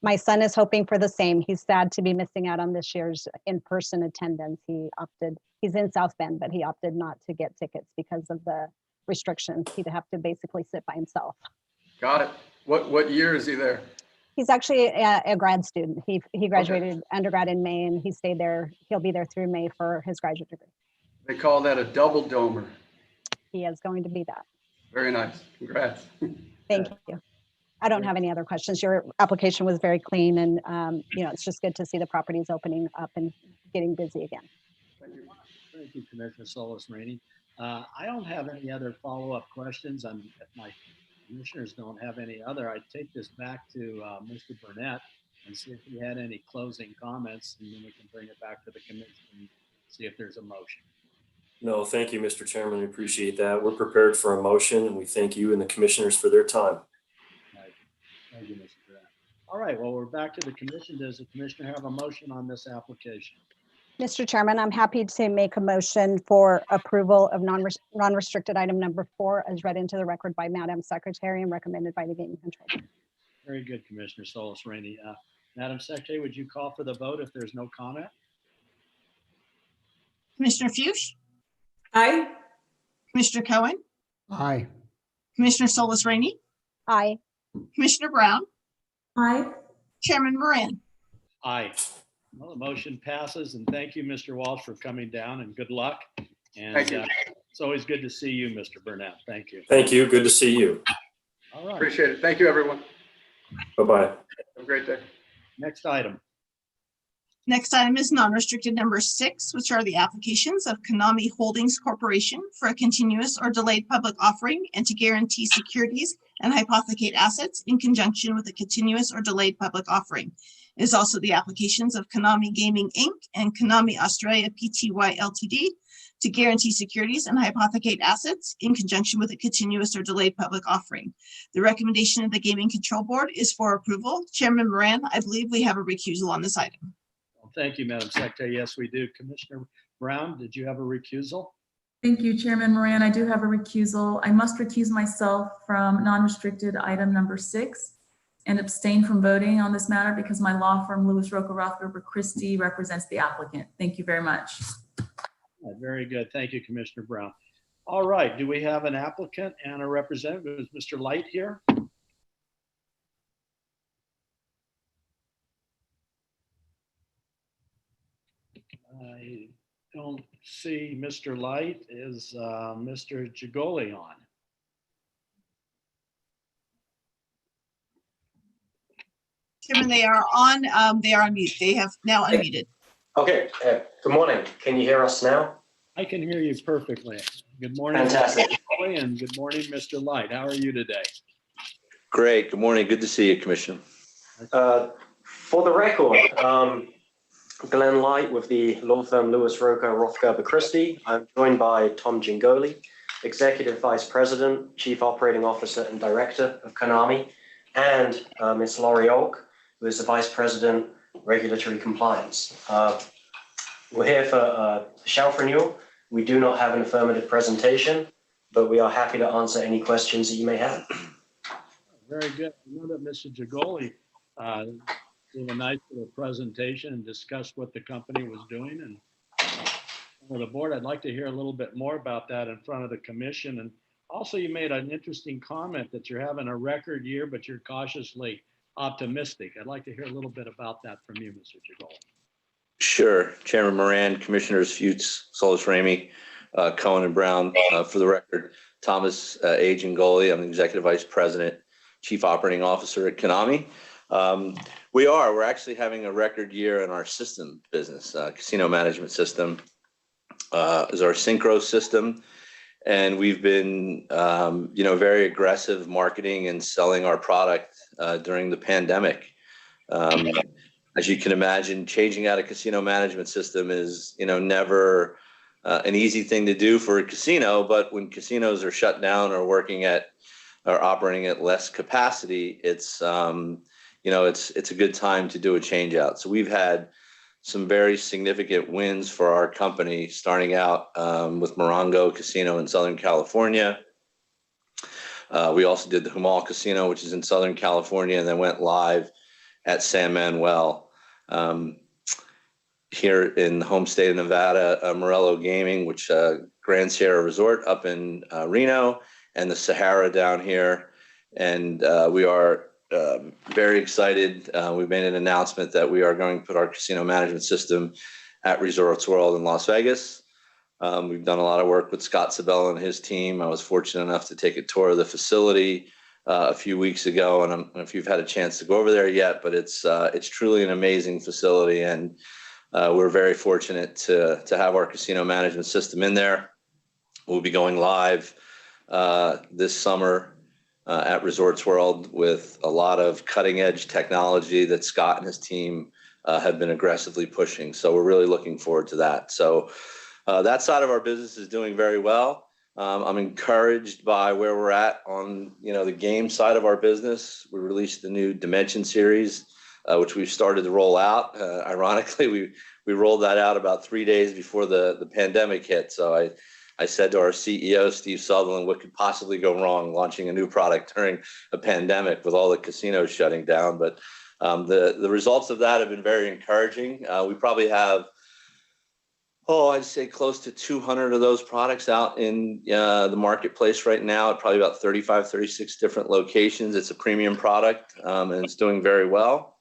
My son is hoping for the same. He's sad to be missing out on this year's in-person attendance. He's in South Bend, but he opted not to get tickets because of the restrictions. He'd have to basically sit by himself. Got it. What year is he there? He's actually a grad student. He graduated undergrad in May, and he stayed there. He'll be there through May for his graduate degree. They call that a double domer. He is going to be that. Very nice. Congrats. Thank you. I don't have any other questions. Your application was very clean, and it's just good to see the properties opening up and getting busy again. Thank you, Commissioner Solis Rainey. I don't have any other follow-up questions. My commissioners don't have any other. I'd take this back to Mr. Burnett and see if he had any closing comments, and then we can bring it back to the commission and see if there's a motion. No, thank you, Mr. Chairman. We appreciate that. We're prepared for a motion, and we thank you and the commissioners for their time. Thank you, Mr. Burnett. All right, well, we're back to the commission. Does the commissioner have a motion on this application? Mr. Chairman, I'm happy to make a motion for approval of non-restricted item number 4 as read into the record by Madam Secretary and recommended by the Gaming Control. Very good, Commissioner Solis Rainey. Madam Secretary, would you call for the vote if there's no comment? Commissioner Fuchs, Aye. Commissioner Cohen, Aye. Commissioner Solis Rainey, Aye. Commissioner Brown, Aye. Chairman Moran. Aye. Well, the motion passes, and thank you, Mr. Walsh, for coming down, and good luck. And Thank you. It's always good to see you, Mr. Burnett. Thank you. Thank you. Good to see you. All right, Appreciate it. Thank you, everyone. Bye-bye. Have a great day. next item. Next item is non-restricted number 6, which are the applications of Konami Holdings Corporation for a continuous or delayed public offering and to guarantee securities and hypothecate assets in conjunction with a continuous or delayed public offering. It is also the applications of Konami Gaming Inc. and Konami Australia Pty Ltd. to guarantee securities and hypothecate assets in conjunction with a continuous or delayed public offering. The recommendation of the Gaming Control Board is for approval. Chairman Moran, I believe we have a recusal on this item. Well, thank you, Madam Secretary. Yes, we do. Commissioner Brown, did you have a recusal? Thank you, Chairman Moran. I do have a recusal. I must recuse myself from non-restricted item number 6 and abstain from voting on this matter because my law firm, Lewis Roca Rothgerber Christie, represents the applicant. Thank you very much. Very good. Thank you, Commissioner Brown. All right. Do we have an applicant and a representative? Is Mr. Light here? I don't see Mr. Light. Is Mr. Jagoli on? Chairman, they are on mute. They have now unmuted. Okay, good morning. Can you hear us now? I can hear you perfectly. Good morning. Fantastic. Mr. Jagoli, and good morning, Mr. Light. How are you today? Great. Good morning. Good to see you, Commissioner. For the record, Glenn Light with the law firm Lewis Roca Rothgerber Christie. I'm joined by Tom Gingoli, Executive Vice President, Chief Operating Officer, and Director of Konami, and Ms. Laurie Oak, who is the Vice President, Regulatory Compliance. We're here for shelf renewal. We do not have an affirmative presentation, but we are happy to answer any questions that you may have. Very good. I know that Mr. Jagoli gave a nice little presentation and discussed what the company was doing. And for the board, I'd like to hear a little bit more about that in front of the commission. And also, you made an interesting comment that you're having a record year, but you're cautiously optimistic. I'd like to hear a little bit about that from you, Mr. Jagoli. Sure. Chairman Moran, Commissioners Fuchs, Solis Ramey, Cohen and Brown. For the record, Thomas A. Gingoli. I'm the Executive Vice President, Chief Operating Officer at Konami. We're actually having a record year in our system business. Casino management system is our Synchro system. And we've been, very aggressive marketing and selling our product during the pandemic. As you can imagine, changing out a casino management system is, never an easy thing to do for a casino. But when casinos are shut down or operating at less capacity, it's a good time to do a change out. So we've had some very significant wins for our company, starting out with Morongo Casino in Southern California. We also did the Humal Casino, which is in Southern California, and then went live at San Manuel. Here in the home state of Nevada, Morello Gaming, which Grand Sierra Resort up in Reno, and the Sahara down here. And we are very excited. We made an announcement that we are going to put our casino management system at Resorts World in Las Vegas. We've done a lot of work with Scott Sabella and his team. I was fortunate enough to take a tour of the facility a few weeks ago, and I don't know if you've had a chance to go over there yet, but it's truly an amazing facility, and we're very fortunate to have our casino management system in there. We'll be going live this summer at Resorts World with a lot of cutting edge technology that Scott and his team have been aggressively pushing. So we're really looking forward to that. So that side of our business is doing very well. I'm encouraged by where we're at on, the game side of our business. We released the new Dimension series, which we've started to roll out. Ironically, we rolled that out about 3 days before the pandemic hit. So I said to our CEO, Steve Sutherland, what could possibly go wrong launching a new product during a pandemic with all the casinos shutting down? But the results of that have been very encouraging. We probably have, I'd say close to 200 of those products out in the marketplace right now at probably about 35, 36 different locations. It's a premium product and it's doing very well.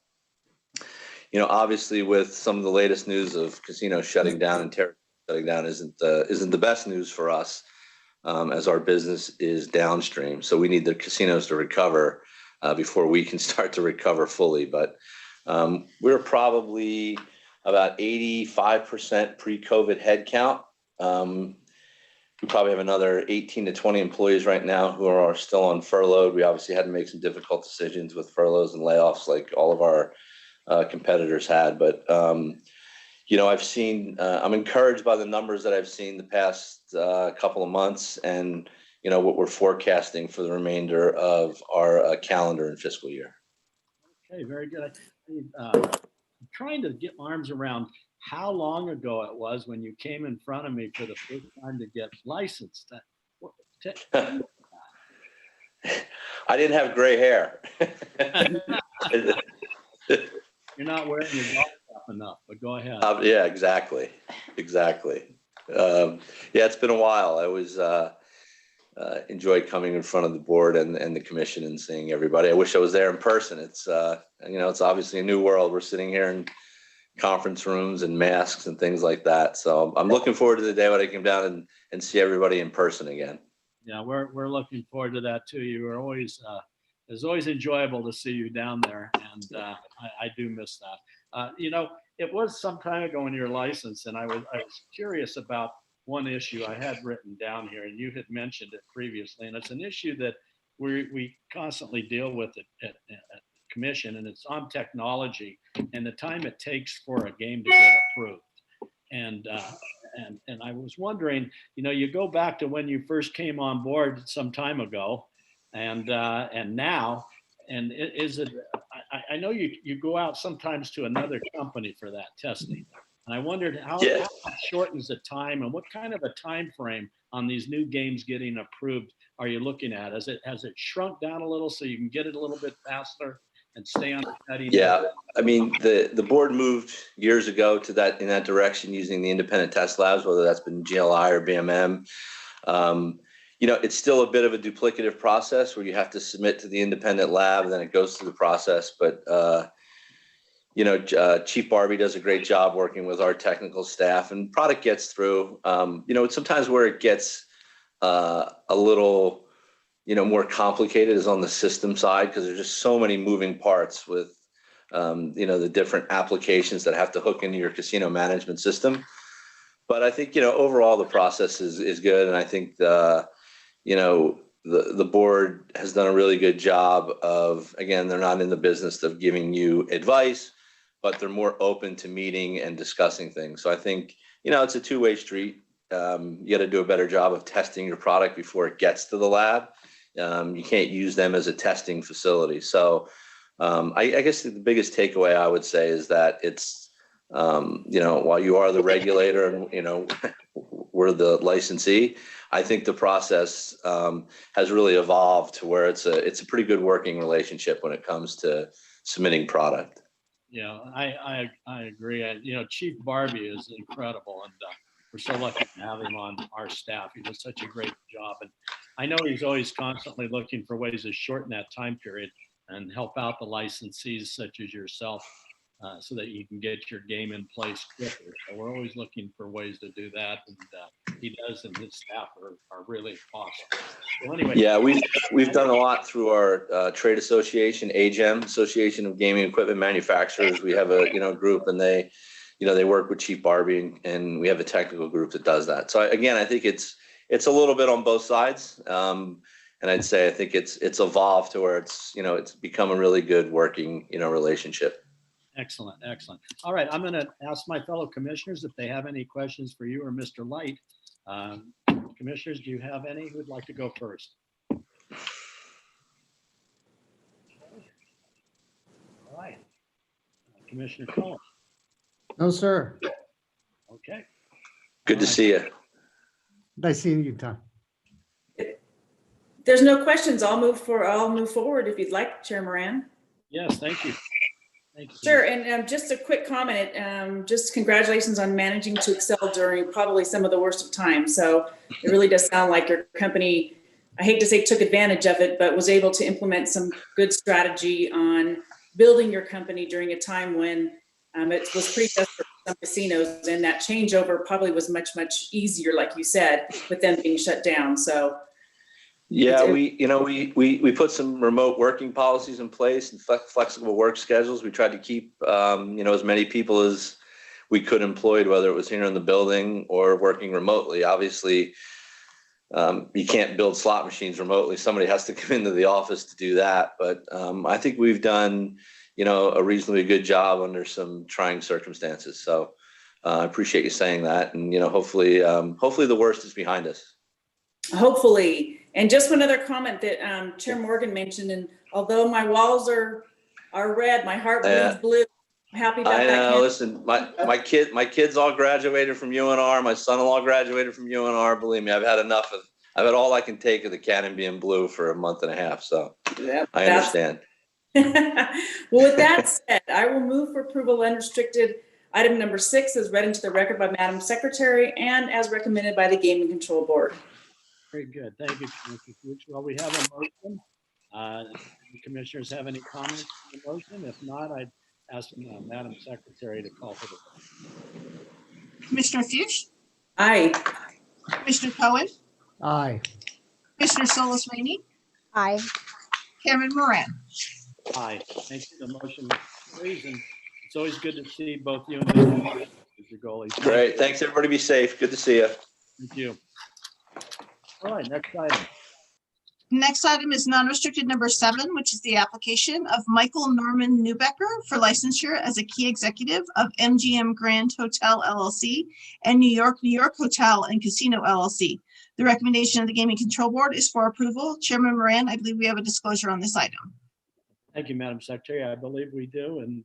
Obviously with some of the latest news of casinos shutting down and territory shutting down isn't the best news for us as our business is downstream. So we need the casinos to recover before we can start to recover fully. But we're probably about 85% pre-COVID headcount. We probably have another 18 to 20 employees right now who are still on furlough. We obviously had to make some difficult decisions with furloughs and layoffs like all of our competitors had. But, I'm encouraged by the numbers that I've seen the past couple of months and, what we're forecasting for the remainder of our calendar and fiscal year. Okay, very good. I'm trying to get my arms around how long ago it was when you came in front of me for the first time to get licensed. I didn't have gray hair. You're not wearing your golf cap enough, but go ahead. Yeah, exactly. It's been a while. I always enjoyed coming in front of the board and the commission and seeing everybody. I wish I was there in person. It's obviously a new world. We're sitting here in conference rooms and masks and things like that. So I'm looking forward to the day when I come down and see everybody in person again. Yeah, we're looking forward to that too. You are always, it's always enjoyable to see you down there, and I do miss that. It was some time ago when you were licensed, and I was curious about one issue I had written down here, and you had mentioned it previously, and it's an issue that we constantly deal with at commission, and it's on technology and the time it takes for a game to get approved. And I was wondering, you go back to when you first came on board some time ago, and now, and is it? I know you go out sometimes to another company for that testing, and I wondered how it shortens the time, and what kind of a time frame on these new games getting approved are you looking at? Has it shrunk down a little so you can get it a little bit faster and stay on the cutting edge? Yeah, I mean, the board moved years ago in that direction using the independent test labs, whether that's been GLI or BMM. It's still a bit of a duplicative process where you have to submit to the independent lab, and then it goes through the process. But, Chief Barbie does a great job working with our technical staff, and product gets through. Sometimes where it gets a little more complicated is on the system side, because there's just so many moving parts with, the different applications that have to hook into your casino management system. But I think, overall the process is good. And I think the board has done a really good job of, again, they're not in the business of giving you advice, but they're more open to meeting and discussing things. So I think, it's a two-way street. You got to do a better job of testing your product before it gets to the lab. You can't use them as a testing facility. So I guess the biggest takeaway I would say is that it's, while you are the regulator and, we're the licensee, I think the process has really evolved to where it's a pretty good working relationship when it comes to submitting product. Yeah, I agree. Chief Barbie is incredible, and we're so lucky to have him on our staff. He does such a great job, and I know he's always constantly looking for ways to shorten that time period and help out the licensees such as yourself, so that you can get your game in place quicker. So we're always looking for ways to do that, and he does, and his staff are really awesome. So anyway, yeah, we've done a lot through our trade association, AGEM, Association of Gaming Equipment Manufacturers. We have a group, and they work with Chief Barbie, and we have a technical group that does that. So again, I think it's a little bit on both sides. And I'd say I think it's evolved to where it's become a really good working, relationship. Excellent. All right, I'm going to ask my fellow commissioners if they have any questions for you or Mr. Light. Commissioners, do you have any who would like to go first? All right. Commissioner Cohen. No, sir. Okay. Good to see you. Nice seeing you, Tom. There's no questions. I'll move forward if you'd like, Chair Moran. Yes, thank you. Sure, and just a quick comment, just congratulations on managing to excel during probably some of the worst of times. So it really does sound like your company, I hate to say took advantage of it, but was able to implement some good strategy on building your company during a time when it was pretty desperate for some casinos, and that changeover probably was much, much easier, like you said, with them being shut down. So yeah, we put some remote working policies in place and flexible work schedules. We tried to keep, as many people as we could employ, whether it was here in the building or working remotely. Obviously, you can't build slot machines remotely. Somebody has to come into the office to do that. But I think we've done, a reasonably good job under some trying circumstances. So I appreciate you saying that. And, hopefully the worst is behind us. Hopefully. And just one other comment that Chair Morgan mentioned, and although my walls are red, my heart bleeds blue. I'm happy about I that. know. Listen, my kids all graduated from UNR. My son-in-law graduated from UNR. Believe me, I've had all I can take of the Cannon being blue for a month and a half. So I understand. Well, with that said, I will move for approval of unrestricted item number 6 as read into the record by Madam Secretary and as recommended by the Gaming Control Board. Very good. Thank you, Commissioner Fuchs. Well, we have a motion. Do commissioners have any comments on the motion? If not, I'd ask Madam Secretary to call for the vote. Commissioner Fuchs, Aye. Commissioner Cohen, Aye. Commissioner Solis Rainey, Aye. Chairman Moran. Aye. Thank you. The motion carries, and it's always good to see both you and Mr. Goalie. Great. Thanks, everybody. Be safe. Good to see you. Thank you. All right, next item. Next item is non-restricted number 7, which is the application of Michael Norman Newbecker for licensure as a key executive of MGM Grand Hotel LLC and New York Hotel and Casino LLC. The recommendation of the Gaming Control Board is for approval. Chairman Moran, I believe we have a disclosure on this item. Thank you, Madam Secretary. I believe we do, and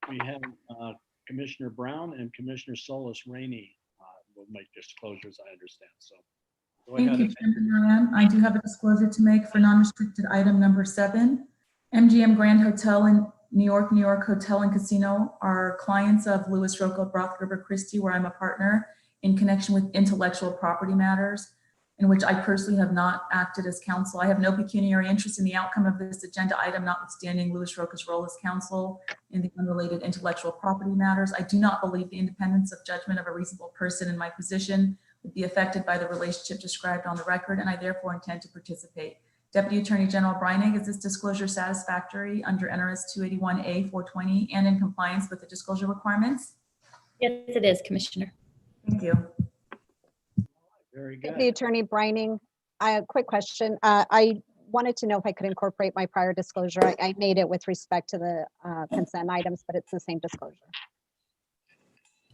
we have Commissioner Brown and Commissioner Solis Rainey will make disclosures, I understand. So go Thank ahead. you, Chairman Moran. I do have a disclosure to make for non-restricted item number 7. MGM Grand Hotel and New York Hotel and Casino are clients of Louis Rocca Broth River Christie, where I'm a partner, in connection with intellectual property matters in which I personally have not acted as counsel. I have no pecuniary interest in the outcome of this agenda item, notwithstanding Louis Rocca's role as counsel in the unrelated intellectual property matters. I do not believe the independence of judgment of a reasonable person in my position would be affected by the relationship described on the record, and I therefore intend to participate. Deputy Attorney General Breining, is this disclosure satisfactory under NRS 281A-420 and in compliance with the disclosure requirements? Yes, it is, Commissioner. Thank you. Very good. The Attorney Breining, a quick question. I wanted to know if I could incorporate my prior disclosure. I made it with respect to the consent items, but it's the same disclosure.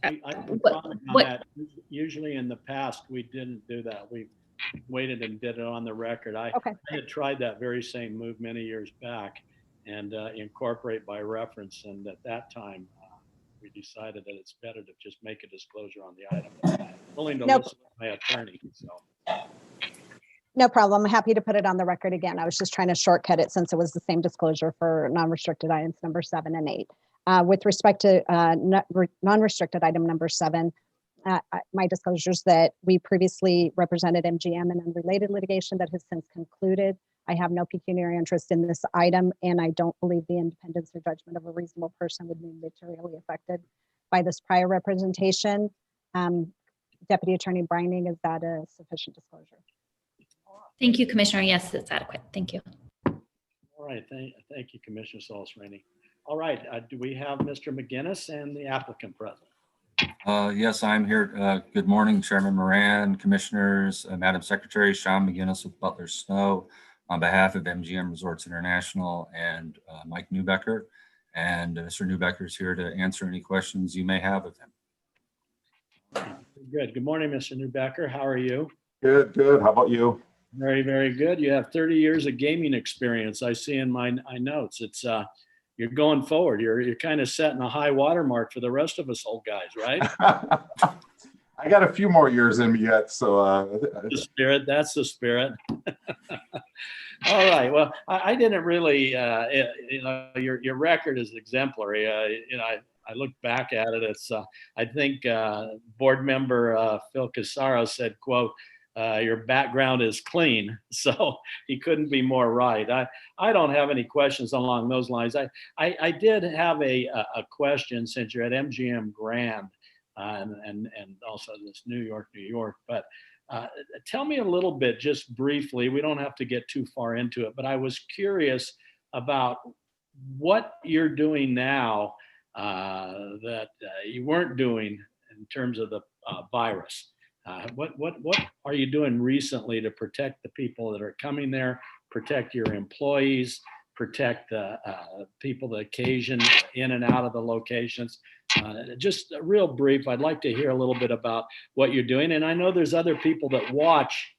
I can comment on that. Usually in the past, we didn't do that. We waited and did it on the record. I had tried that very same move many years back and incorporate by reference. And at that time, we decided that it's better to just make a disclosure on the item. I'm willing to listen to my attorney. So. No problem. I'm happy to put it on the record again. I was just trying to shortcut it since it was the same disclosure for non-restricted items number 7 and 8. With respect to non-restricted item number 7, my disclosures that we previously represented MGM in unrelated litigation that has since concluded. I have no pecuniary interest in this item, and I don't believe the independence or judgment of a reasonable person would be materially affected by this prior representation. Deputy Attorney Breining, is that a sufficient disclosure? Thank you, Commissioner. Yes, it's adequate. Thank you. All right. Thank you, Commissioner Solis Rainey. All right. Do we have Mr. McGinnis and the applicant present? Yes, I'm here. Good morning, Chairman Moran, Commissioners, Madam Secretary, Sean McGinnis with Butler Snow on behalf of MGM Resorts International and Mike Newbecker. And Mr. Newbecker is here to answer any questions you may have of him. Good. Good morning, Mr. Newbecker. How are you? Good, good. How about you? Very, very good. You have 30 years of gaming experience. I see in my notes. It's you're going forward. You're kind of setting a high watermark for the rest of us old guys, right? I got a few more years in me yet, so the spirit. That's the spirit. All right. Well, I didn't really. Your record is exemplary. I look back at it. It's. I think board member Phil Casaro said, "quote Your background is clean," so he couldn't be more right. I don't have any questions along those lines. I did have a question since you're at MGM Grand and also this New York. But tell me a little bit, just briefly. We don't have to get too far into it, but I was curious about what you're doing now that you weren't doing in terms of the virus? What are you doing recently to protect the people that are coming there, protect your employees, protect the people that occasion in and out of the locations? Just a real brief. I'd like to hear a little bit about what you're doing. And I know there's other people that watch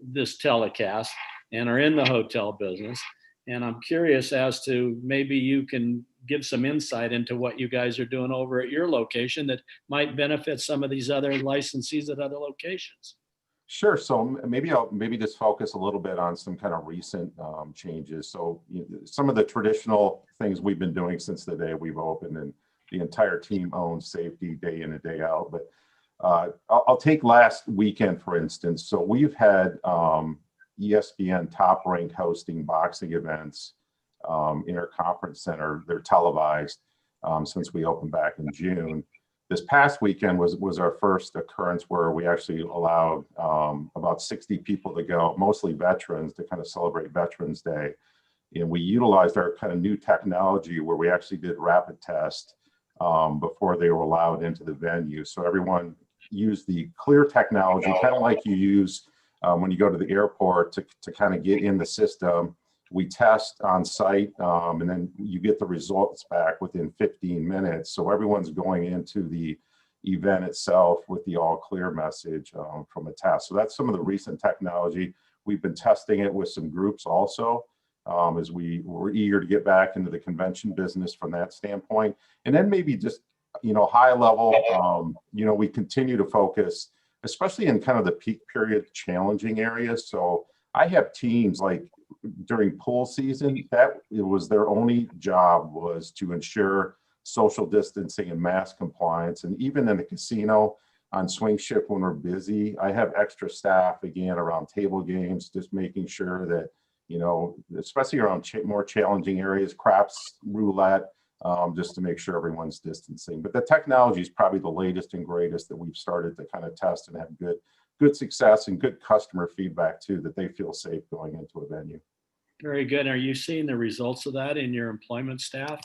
this telecast and are in the hotel business. And I'm curious as to maybe you can give some insight into what you guys are doing over at your location that might benefit some of these other licensees at other locations. Sure. So maybe I'll just focus a little bit on some kind of recent changes. So some of the traditional things we've been doing since the day we've opened, and the entire team owns safety day in and day out. But I'll take last weekend, for instance. So we've had ESPN top ranked hosting boxing events in our conference center. They're televised since we opened back in June. This past weekend was our first occurrence where we actually allowed about 60 people to go, mostly veterans, to kind of celebrate Veterans Day. And we utilized our kind of new technology where we actually did rapid test before they were allowed into the venue. So everyone used the Clear technology, kind of like you use when you go to the airport to kind of get in the system. We test on site, and then you get the results back within 15 minutes. So everyone's going into the event itself with the all clear message from a test. So that's some of the recent technology. We've been testing it with some groups also, as we're eager to get back into the convention business from that standpoint. And then maybe just, high level, we continue to focus, especially in kind of the peak period challenging areas. So I have teams like during pool season, that it was their only job was to ensure social distancing and mask compliance. And even in the casino on swing shift when we're busy, I have extra staff again around table games, just making sure that, especially around more challenging areas, craps, roulette, just to make sure everyone's distancing. But the technology is probably the latest and greatest that we've started to kind of test and have good success and good customer feedback too, that they feel safe going into a venue. Very good. Are you seeing the results of that in your employment staff?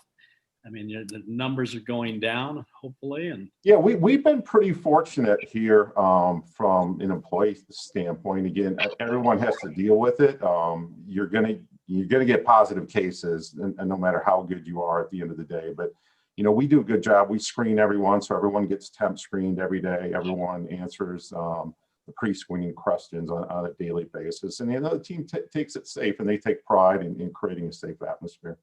I mean, the numbers are going down, hopefully. And yeah, we've been pretty fortunate here from an employee standpoint. Again, everyone has to deal with it. You're gonna get positive cases, and no matter how good you are at the end of the day. But we do a good job. We screen everyone, so everyone gets temp screened every day. Everyone answers the pre-screening questions on a daily basis. And the team takes it safe, and they take pride in creating a safe atmosphere.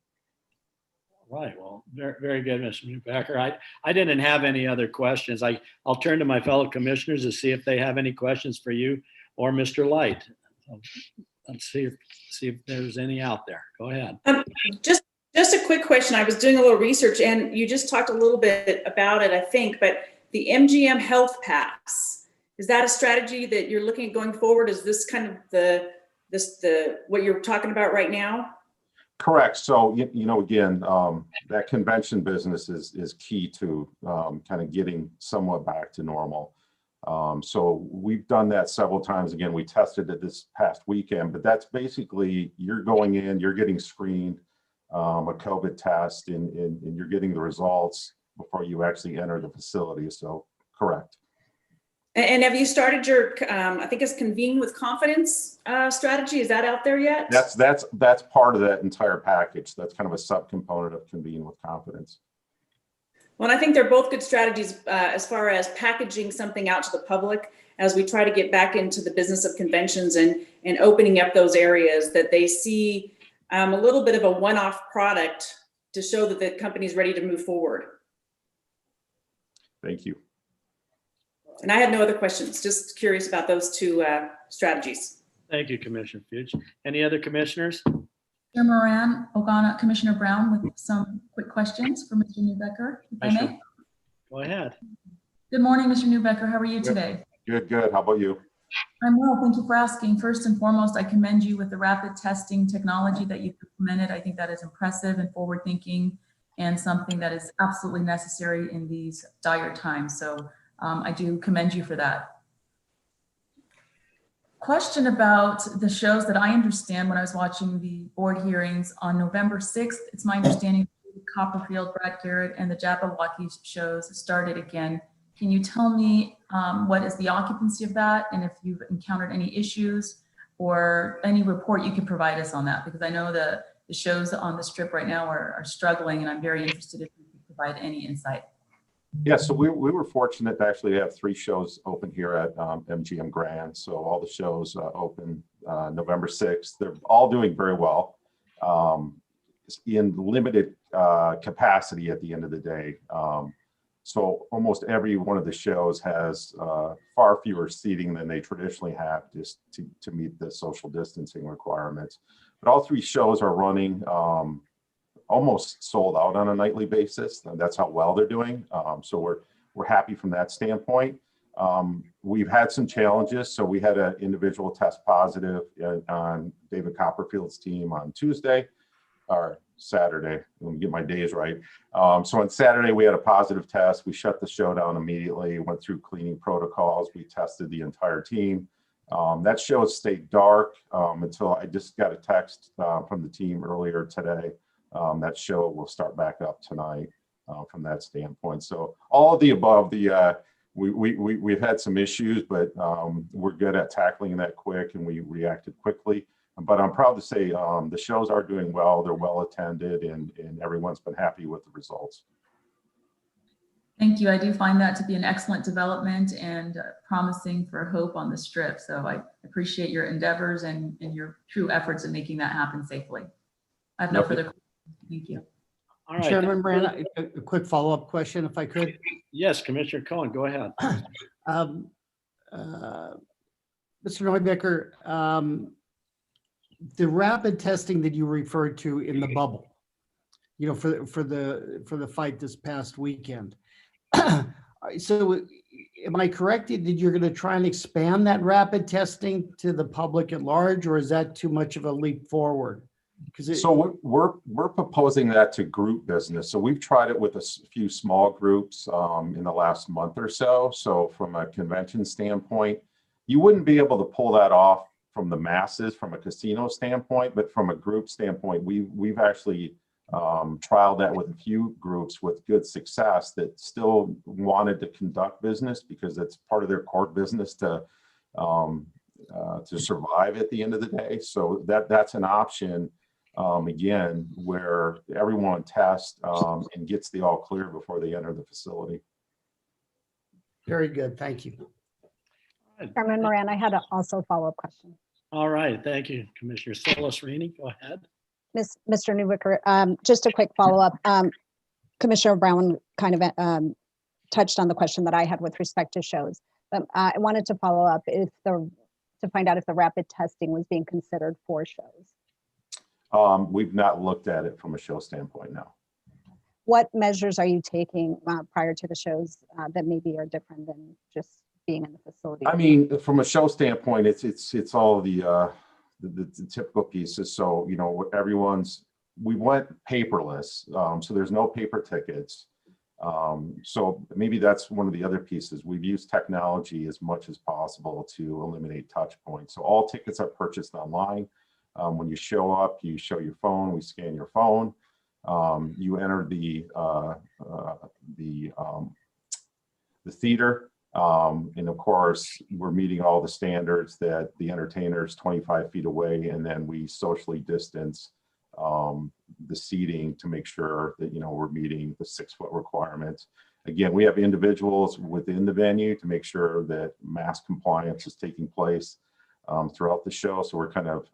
Right. Well, very, very good, Mr. Newbecker. I didn't have any other questions. I'll turn to my fellow commissioners to see if they have any questions for you or Mr. Light. Let's see if there's any out there. Go ahead. Just a quick question. I was doing a little research, and you just talked a little bit about it, I think, but the MGM Health Pass, is that a strategy that you're looking at going forward? Is this kind of the what you're talking about right now? Correct. So, again, that convention business is key to kind of getting somewhat back to normal. So we've done that several times. Again, we tested it this past weekend, but that's basically you're going in, you're getting screened, a COVID test, and you're getting the results before you actually enter the facility. So correct. And have you started your, I think it's Convene with Confidence strategy? Is that out there yet? That's part of that entire package. That's kind of a subcomponent of Convene with Confidence. Well, I think they're both good strategies as far as packaging something out to the public as we try to get back into the business of conventions and opening up those areas that they see a little bit of a one-off product to show that the company's ready to move forward. Thank you. And I have no other questions, just curious about those two strategies. Thank you, Commissioner Fuchs. Any other commissioners? Chair Moran, Ogana, Commissioner Brown with some quick questions for Mr. Newbecker, if I may. Go ahead. Good morning, Mr. Newbecker. How are you today? Good. How about you? I'm well, thank you for asking. First and foremost, I commend you with the rapid testing technology that you've implemented. I think that is impressive and forward-thinking and something that is absolutely necessary in these dire times. So I do commend you for that. Question about the shows that I understand when I was watching the board hearings on November 6th. It's my understanding the Copperfield, Brad Garrett, and the Jabberwocky shows started again. Can you tell me what is the occupancy of that, and if you've encountered any issues or any report you can provide us on that? Because I know the shows on the Strip right now are struggling, and I'm very interested if you can provide any insight. Yeah, so we were fortunate to actually have 3 shows open here at MGM Grand. So all the shows open November 6th. They're all doing very well in limited capacity at the end of the day. So almost every one of the shows has far fewer seating than they traditionally have, just to meet the social distancing requirements. But all 3 shows are running almost sold out on a nightly basis. And that's how well they're doing. So we're happy from that standpoint. We've had some challenges. So we had an individual test positive on David Copperfield's team on Tuesday or Saturday. Let me get my days right. So on Saturday, we had a positive test. We shut the show down immediately, went through cleaning protocols. We tested the entire team. That show stayed dark until I just got a text from the team earlier today. That show will start back up tonight from that standpoint. So all of the above, we've had some issues, but we're good at tackling that quick, and we reacted quickly. But I'm proud to say the shows are doing well. They're well attended, and everyone's been happy with the results. Thank you. I do find that to be an excellent development and promising for hope on the Strip. So I appreciate your endeavors and your true efforts in making that happen safely. I have no further questions. Thank you. All right. Chairman Brand, a quick follow-up question, if I could. Yes, Commissioner Cohen, go ahead. Mr. Neubecker, the rapid testing that you referred to in the bubble, you know, for the fight this past weekend. So am I correct that you're going to try and expand that rapid testing to the public at large, or is that too much of a leap forward? So we're proposing that to group business. So we've tried it with a few small groups in the last month or so. So from a convention standpoint, you wouldn't be able to pull that off from the masses from a casino standpoint, but from a group standpoint, we've actually trialed that with a few groups with good success that still wanted to conduct business because it's part of their core business to survive at the end of the day. So that's an option. Again, where everyone tests and gets the all clear before they enter the facility. Very good. Thank you. Chairman Moran, I had also a follow-up question. All right. Thank you, Commissioner Silas-Rini. Go ahead. Mr. Neubecker, just a quick follow-up. Commissioner Brown kind of touched on the question that I had with respect to shows. I wanted to follow up to find out if the rapid testing was being considered for shows. We've not looked at it from a show standpoint now. What measures are you taking prior to the shows that maybe are different than just being in the facility? I mean, from a show standpoint, it's all the typical pieces. So, you know, we went paperless. So there's no paper tickets. So maybe that's one of the other pieces. We've used technology as much as possible to eliminate touch points. So all tickets are purchased online. When you show up, you show your phone, we scan your phone. You enter the theater. And of course, we're meeting all the standards that the entertainer's 25 feet away, and then we socially distance the seating to make sure that, you know, we're meeting the 6-foot requirements. Again, we have individuals within the venue to make sure that mask compliance is taking place throughout the show. So we're kind of,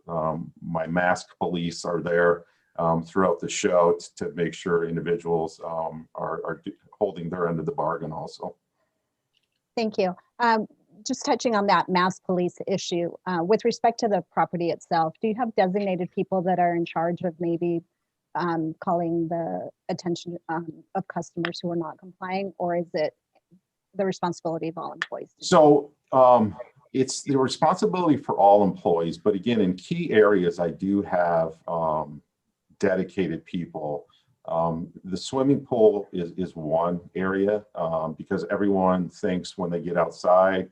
my mask police are there throughout the show to make sure individuals are holding their end of the bargain also. Thank you. Just touching on that mask police issue, with respect to the property itself, do you have designated people that are in charge of maybe calling the attention of customers who are not complying, or is it the responsibility of all employees? So it's the responsibility for all employees, but again, in key areas, I do have dedicated people. The swimming pool is one area because everyone thinks when they get outside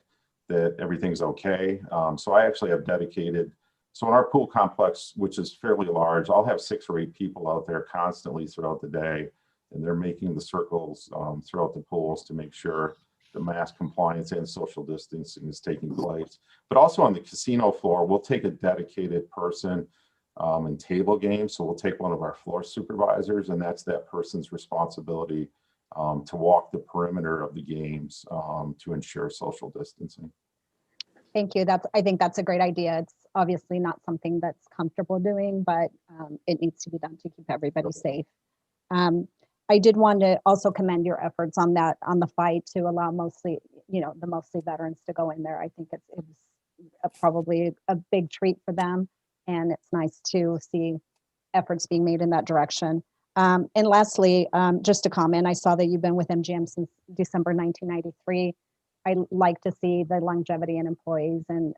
that everything's okay. So I actually have dedicated So in our pool complex, which is fairly large, I'll have 6 or 8 people out there constantly throughout the day, and they're making the circles throughout the pools to make sure the mask compliance and social distancing is taking place. But also on the casino floor, we'll take a dedicated person in table games. So we'll take one of our floor supervisors, and that's that person's responsibility to walk the perimeter of the games to ensure social distancing. Thank you. I think that's a great idea. It's obviously not something that's comfortable doing, but it needs to be done to keep everybody safe. I did want to also commend your efforts on the fight to allow mostly veterans to go in there. I think it was probably a big treat for them, and it's nice to see efforts being made in that direction. And lastly, just a comment, I saw that you've been with MGM since December 1993. I like to see the longevity in employees, and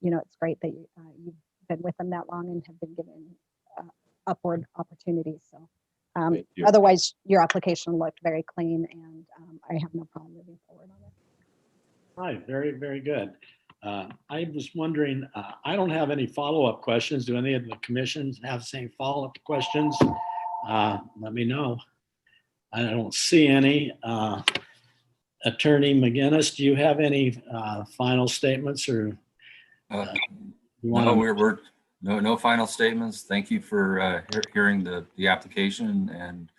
it's great that you've been with them that long and have been given upward opportunities. So otherwise, your application looked very clean, and I have no problem moving forward on it. Right, very, very good. I was wondering, I don't have any follow-up questions. Do any of the commissions have the same follow-up questions? Let me know. I don't see any. Attorney McGinnis, do you have any final statements, or no final statements. Thank you for hearing the application, and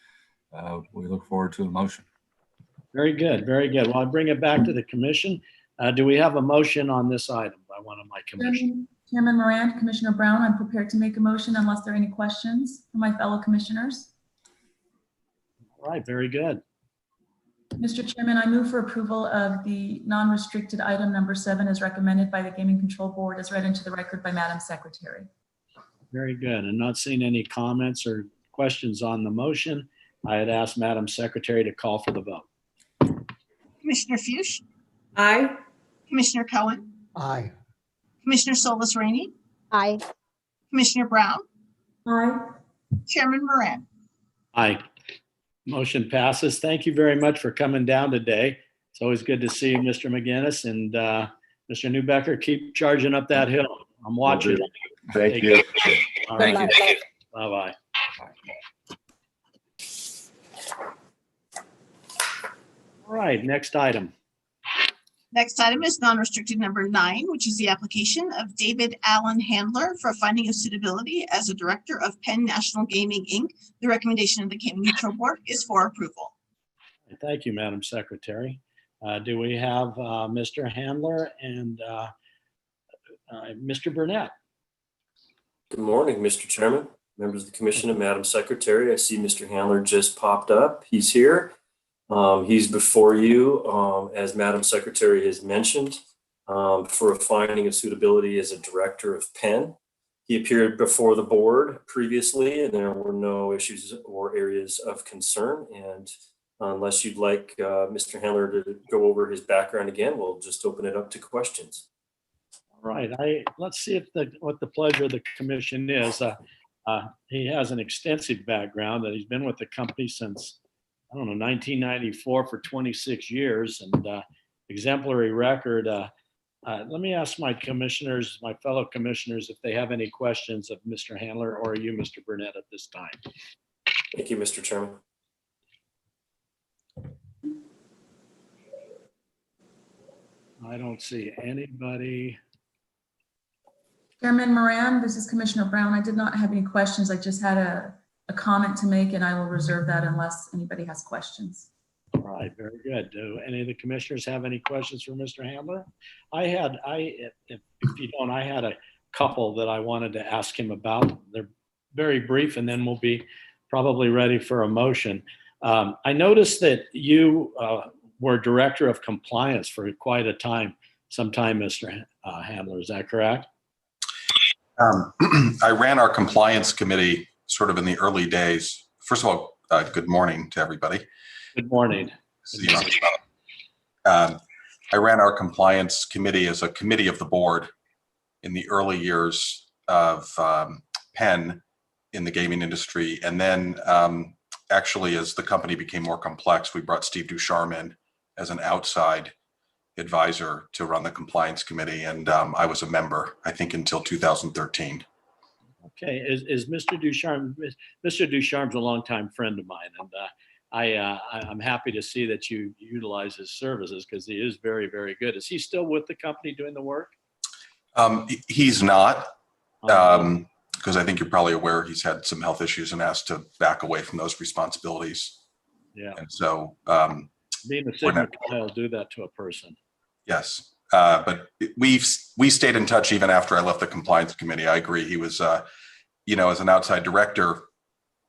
we look forward to a motion. Very good, very good. Well, I bring it back to the commission. Do we have a motion on this item by one of my commissioners? Chairman Moran, Commissioner Brown, I'm prepared to make a motion unless there are any questions from my fellow commissioners. All right, very good. Mr. Chairman, I move for approval of the non-restricted item number 7 as recommended by the Gaming Control Board, as read into the record by Madam Secretary. Very good. And not seeing any comments or questions on the motion, I had asked Madam Secretary to call for the vote. Commissioner Fuchs, Aye. Commissioner Cohen, Aye. Commissioner Solis Rainey, Aye. Commissioner Brown, Aye. Chairman Moran. Aye. Motion passes. Thank you very much for coming down today. It's always good to see you, Mr. McGinnis, and Mr. Newbecker. Keep charging up that hill. I'm watching. Thank you. All right. Thank you. Bye-bye. All right, next item. Next item is non-restricted number 9, which is the application of David Allen Handler for a finding of suitability as a director of Penn National Gaming, Inc. The recommendation of the Gaming Control Board is for approval. Thank you, Madam Secretary. Do we have Mr. Handler and Mr. Burnett? Good morning, Mr. Chairman, members of the commission, and Madam Secretary. I see Mr. Handler just popped up. He's here. He's before you, as Madam Secretary has mentioned, for a finding of suitability as a director of Penn. He appeared before the board previously, and there were no issues or areas of concern. And unless you'd like Mr. Handler to go over his background again, we'll just open it up to questions. All right, let's see if what the pleasure of the commission is. He has an extensive background that he's been with the company since, 1994 for 26 years, and exemplary record. Let me ask my commissioners, my fellow commissioners, if they have any questions of Mr. Handler or you, Mr. Burnett, at this time. Thank you, Mr. Chairman. I don't see anybody. Chairman Moran, this is Commissioner Brown. I did not have any questions. I just had a comment to make, and I will reserve that unless anybody has questions. All right, very good. Do any of the commissioners have any questions for Mr. Handler? If you don't, I had a couple that I wanted to ask him about. They're very brief, and then we'll be probably ready for a motion. I noticed that you were director of compliance for quite a time, sometime, Mr. Handler. Is that correct? I ran our compliance committee sort of in the early days. First of all, good morning to everybody. Good morning. I ran our compliance committee as a committee of the board in the early years of Penn in the gaming industry. And then actually, as the company became more complex, we brought Steve Ducharme in as an outside advisor to run the compliance committee, and I was a member, I think, until 2013. Okay, is Mr. Ducharme? Mr. Ducharme's a longtime friend of mine, and I'm happy to see that you utilize his services because he is very, very good. Is he still with the company doing the work? He's not, because I think you're probably aware he's had some health issues and asked to back away from those responsibilities. Yeah. And so, being a Sigma Chi will do that to a person. yes, but we stayed in touch even after I left the compliance committee. I agree. He was, as an outside director,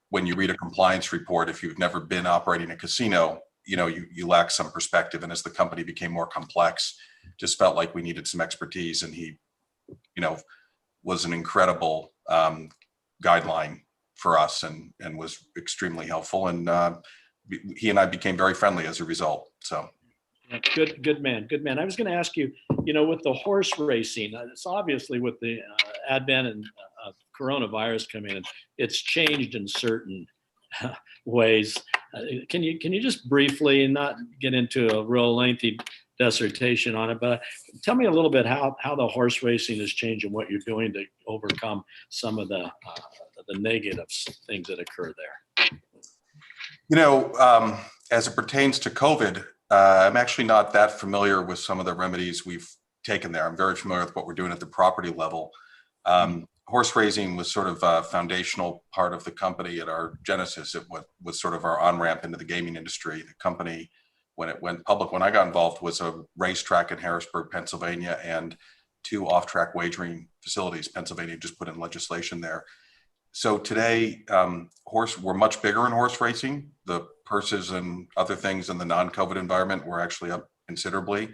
when you read a compliance report, if you've never been operating a casino, you lack some perspective. And as the company became more complex, just felt like we needed some expertise. And he, was an incredible guideline for us and was extremely helpful. And he and I became very friendly as a result. So. Good man. I was going to ask you, with the horse racing, it's obviously with the advent and coronavirus coming in, it's changed in certain ways. Can you just briefly, not get into a real lengthy dissertation on it, but tell me a little bit how the horse racing has changed and what you're doing to overcome some of the negative things that occur there. As it pertains to COVID, I'm actually not that familiar with some of the remedies we've taken there. I'm very familiar with what we're doing at the property level. Horse racing was sort of a foundational part of the company at our genesis. It was sort of our on-ramp into the gaming industry. The company, when it went public, when I got involved, was a racetrack in Harrisburg, Pennsylvania, and 2 off-track wagering facilities. Pennsylvania just put in legislation there. So today, we're much bigger in horse racing. The purses and other things in the non-COVID environment were actually up considerably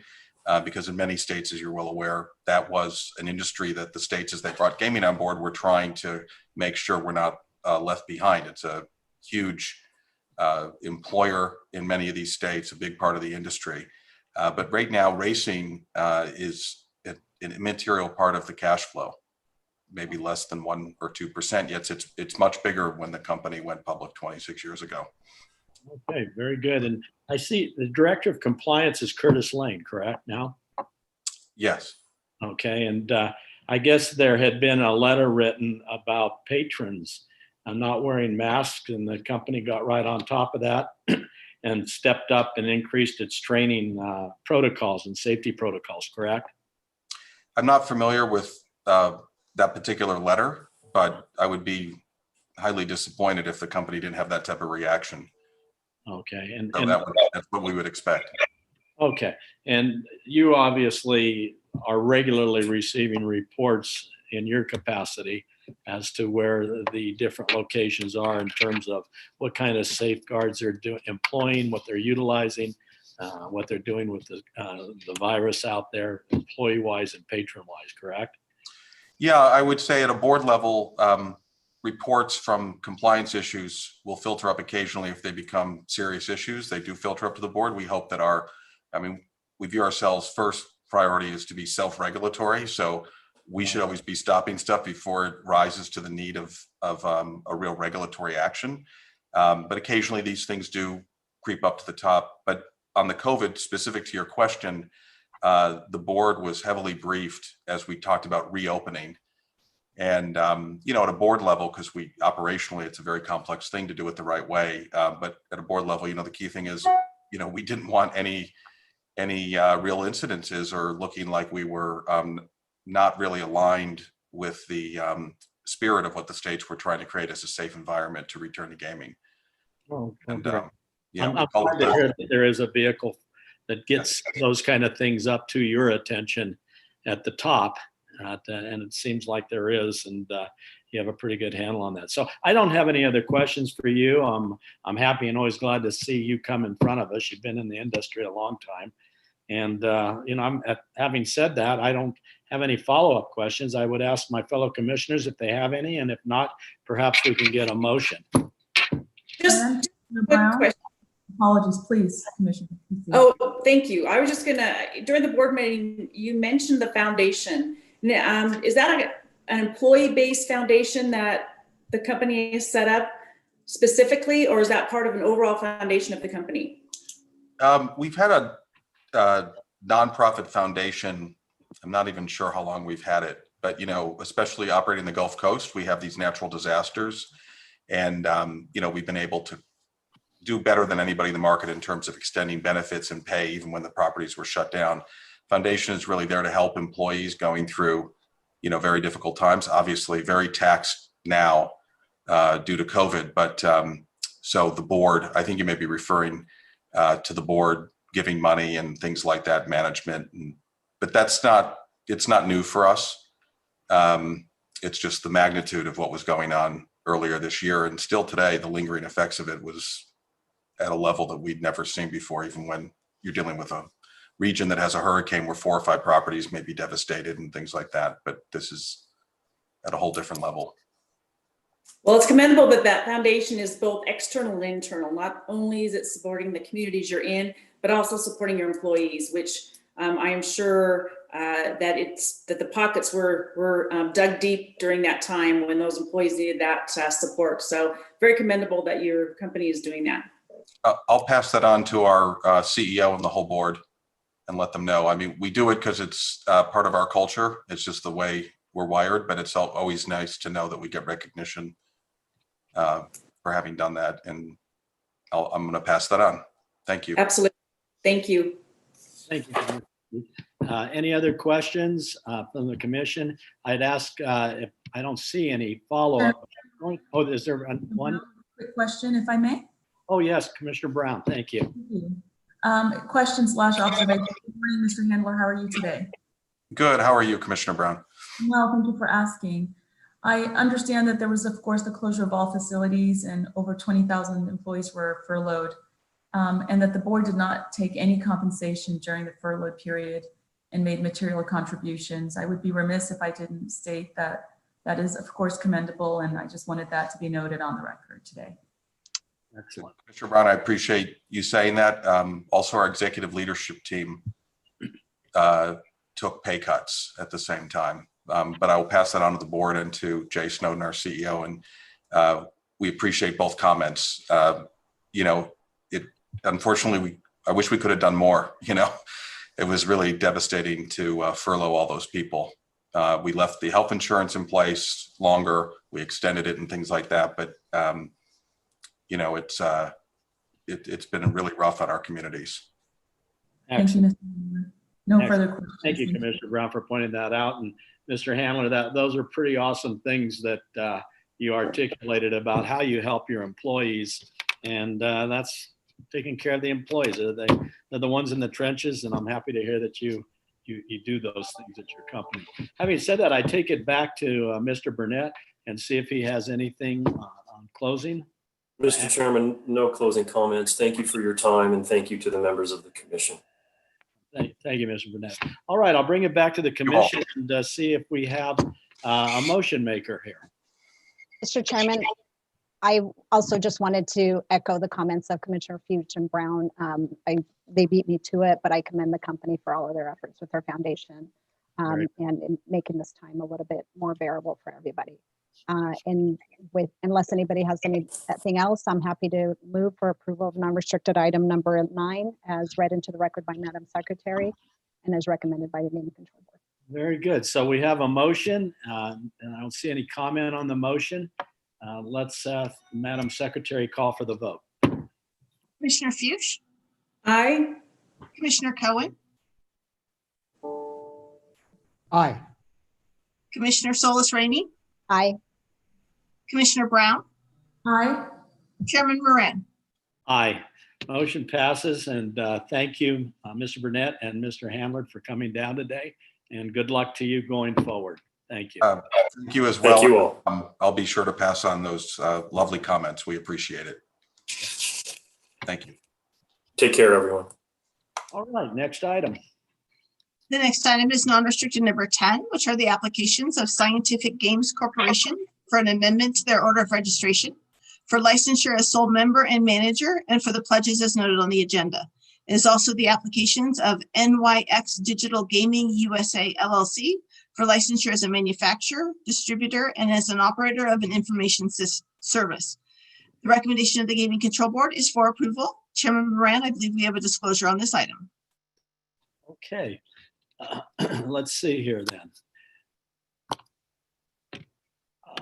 because in many states, as you're well aware, that was an industry that the states, as they brought gaming on board, were trying to make sure we're not left behind. It's a huge employer in many of these states, a big part of the industry. But right now, racing is an immaterial part of the cash flow. Maybe less than 1 or 2%. Yet it's much bigger when the company went public 26 years ago. Okay, very good. And I see the director of compliance is Curtis Lane, correct now? Yes. Okay, and I guess there had been a letter written about patrons not wearing masks, and the company got right on top of that and stepped up and increased its training protocols and safety protocols, correct? I'm not familiar with that particular letter, but I would be highly disappointed if the company didn't have that type of reaction. Okay, and that's what we would expect. Okay, and you obviously are regularly receiving reports in your capacity as to where the different locations are in terms of what kind of safeguards they're employing, what they're utilizing, what they're doing with the virus out there, employee-wise and patron-wise, correct? Yeah, I would say at a board level, reports from compliance issues will filter up occasionally if they become serious issues. They do filter up to the board. We hope that we view ourselves first priority is to be self-regulatory. So we should always be stopping stuff before it rises to the need of a real regulatory action. But occasionally these things do creep up to the top. But on the COVID, specific to your question, the board was heavily briefed as we talked about reopening. And, at a board level, because operationally, it's a very complex thing to do it the right way. But at a board level, the key thing is, we didn't want any real incidences or looking like we were not really aligned with the spirit of what the states were trying to create as a safe environment to return to gaming. Oh, and I'm glad to hear that there is a vehicle that gets those kind of things up to your attention at the top. And it seems like there is, and you have a pretty good handle on that. So I don't have any other questions for you. I'm happy and always glad to see you come in front of us. You've been in the industry a long time. And, having said that, I don't have any follow-up questions. I would ask my fellow commissioners if they have any, and if not, perhaps we can get a motion. Just a quick question. Apologies, please, Commissioner. Oh, thank you. I was just during the board meeting, you mentioned the foundation. Is that an employee-based foundation that the company is set up specifically, or is that part of an overall foundation of the company? We've had a nonprofit foundation, I'm not even sure how long we've had it, but, you know, especially operating the Gulf Coast, we have these natural disasters. And, you know, we've been able to do better than anybody in the market in terms of extending benefits and pay, even when the properties were shut down. Foundation is really there to help employees going through, you know, very difficult times, obviously very taxed now due to COVID. But so the board, I think you may be referring to the board giving money and things like that, management. But it's not new for us. It's just the magnitude of what was going on earlier this year. And still today, the lingering effects of it was at a level that we'd never seen before, even when you're dealing with a region that has a hurricane where 4 or 5 properties may be devastated and things like that. But this is at a whole different level. Well, it's commendable that that foundation is both external and internal. Not only is it supporting the communities you're in, but also supporting your employees, which I am sure that the pockets were dug deep during that time when those employees needed that support. So very commendable that your company is doing that. I'll pass that on to our CEO and the whole board and let them know. I mean, we do it because it's part of our culture. It's just the way we're wired, but it's always nice to know that we get recognition for having done that. And I'm going to pass that on. Thank you. Absolutely. Thank you. Thank you. Any other questions from the commission? I'd ask if I don't see any follow-up. Oh, is there one? Quick question, if I may? Oh, yes, Commissioner Brown. Thank you. Question/observation. Good morning, Mr. Handler. How are you today? Good. How are you, Commissioner Brown? Well, thank you for asking. I understand that there was, of course, the closure of all facilities and over 20,000 employees were furloughed, and that the board did not take any compensation during the furlough period and made material contributions. I would be remiss if I didn't state that that is, of course, commendable, and I just wanted that to be noted on the record today. Excellent. Commissioner Brown, I appreciate you saying that. Also, our executive leadership team took pay cuts at the same time. But I will pass that on to the board and to Jay Snowden, our CEO, and we appreciate both comments. You know, unfortunately, I wish we could have done more. You know, it was really devastating to furlough all those people. We left the health insurance in place longer. We extended it and things like that. But you know, it's been really rough on our communities. Thank you, Mr. Handler. No further questions. Thank you, Commissioner Brown, for pointing that out. And Mr. Handler, those are pretty awesome things that you articulated about how you help your employees. And that's taking care of the employees. They're the ones in the trenches, and I'm happy to hear that you do those things at your company. Having said that, I take it back to Mr. Burnett and see if he has anything on closing. Mr. Chairman, no closing comments. Thank you for your time, and thank you to the members of the commission. Thank you, Mr. Burnett. All right, I'll bring it back to the commission and see if we have a motion maker here. Mr. Chairman, I also just wanted to echo the comments of Commissioner Fuchs and Brown. They beat me to it, but I commend the company for all of their efforts with their foundation and in making this time a little bit more bearable for everybody. Unless anybody has anything else, I'm happy to move for approval of non-restricted item number 9 as read into the record by Madam Secretary and as recommended by the Gaming Control Board. Very good. So we have a motion and I don't see any comment on the motion. Let's, Madam Secretary, call for the vote. Commissioner Fuchs? Aye. Commissioner Cohen? Aye. Commissioner Solis Ramey? Aye. Commissioner Brown? Aye. Chairman Moran? Aye. Motion passes, and thank you, Mr. Burnett and Mr. Handler, for coming down today, and good luck to you going forward. Thank you. Thank you as well. Thank you all. I'll be sure to pass on those lovely comments. We appreciate it. Thank you. Take care, everyone. All right, next item. The next item is non-restricted number 10, which are the applications of Scientific Games Corporation for an amendment to their order of registration, for licensure as sole member and manager, and for the pledges as noted on the agenda. It is also the applications of NYX Digital Gaming USA LLC for licensure as a manufacturer, distributor, and as an operator of an information service. The recommendation of the Gaming Control Board is for approval. Chairman Moran, I believe we have a disclosure on this item. Okay. Let's see here then.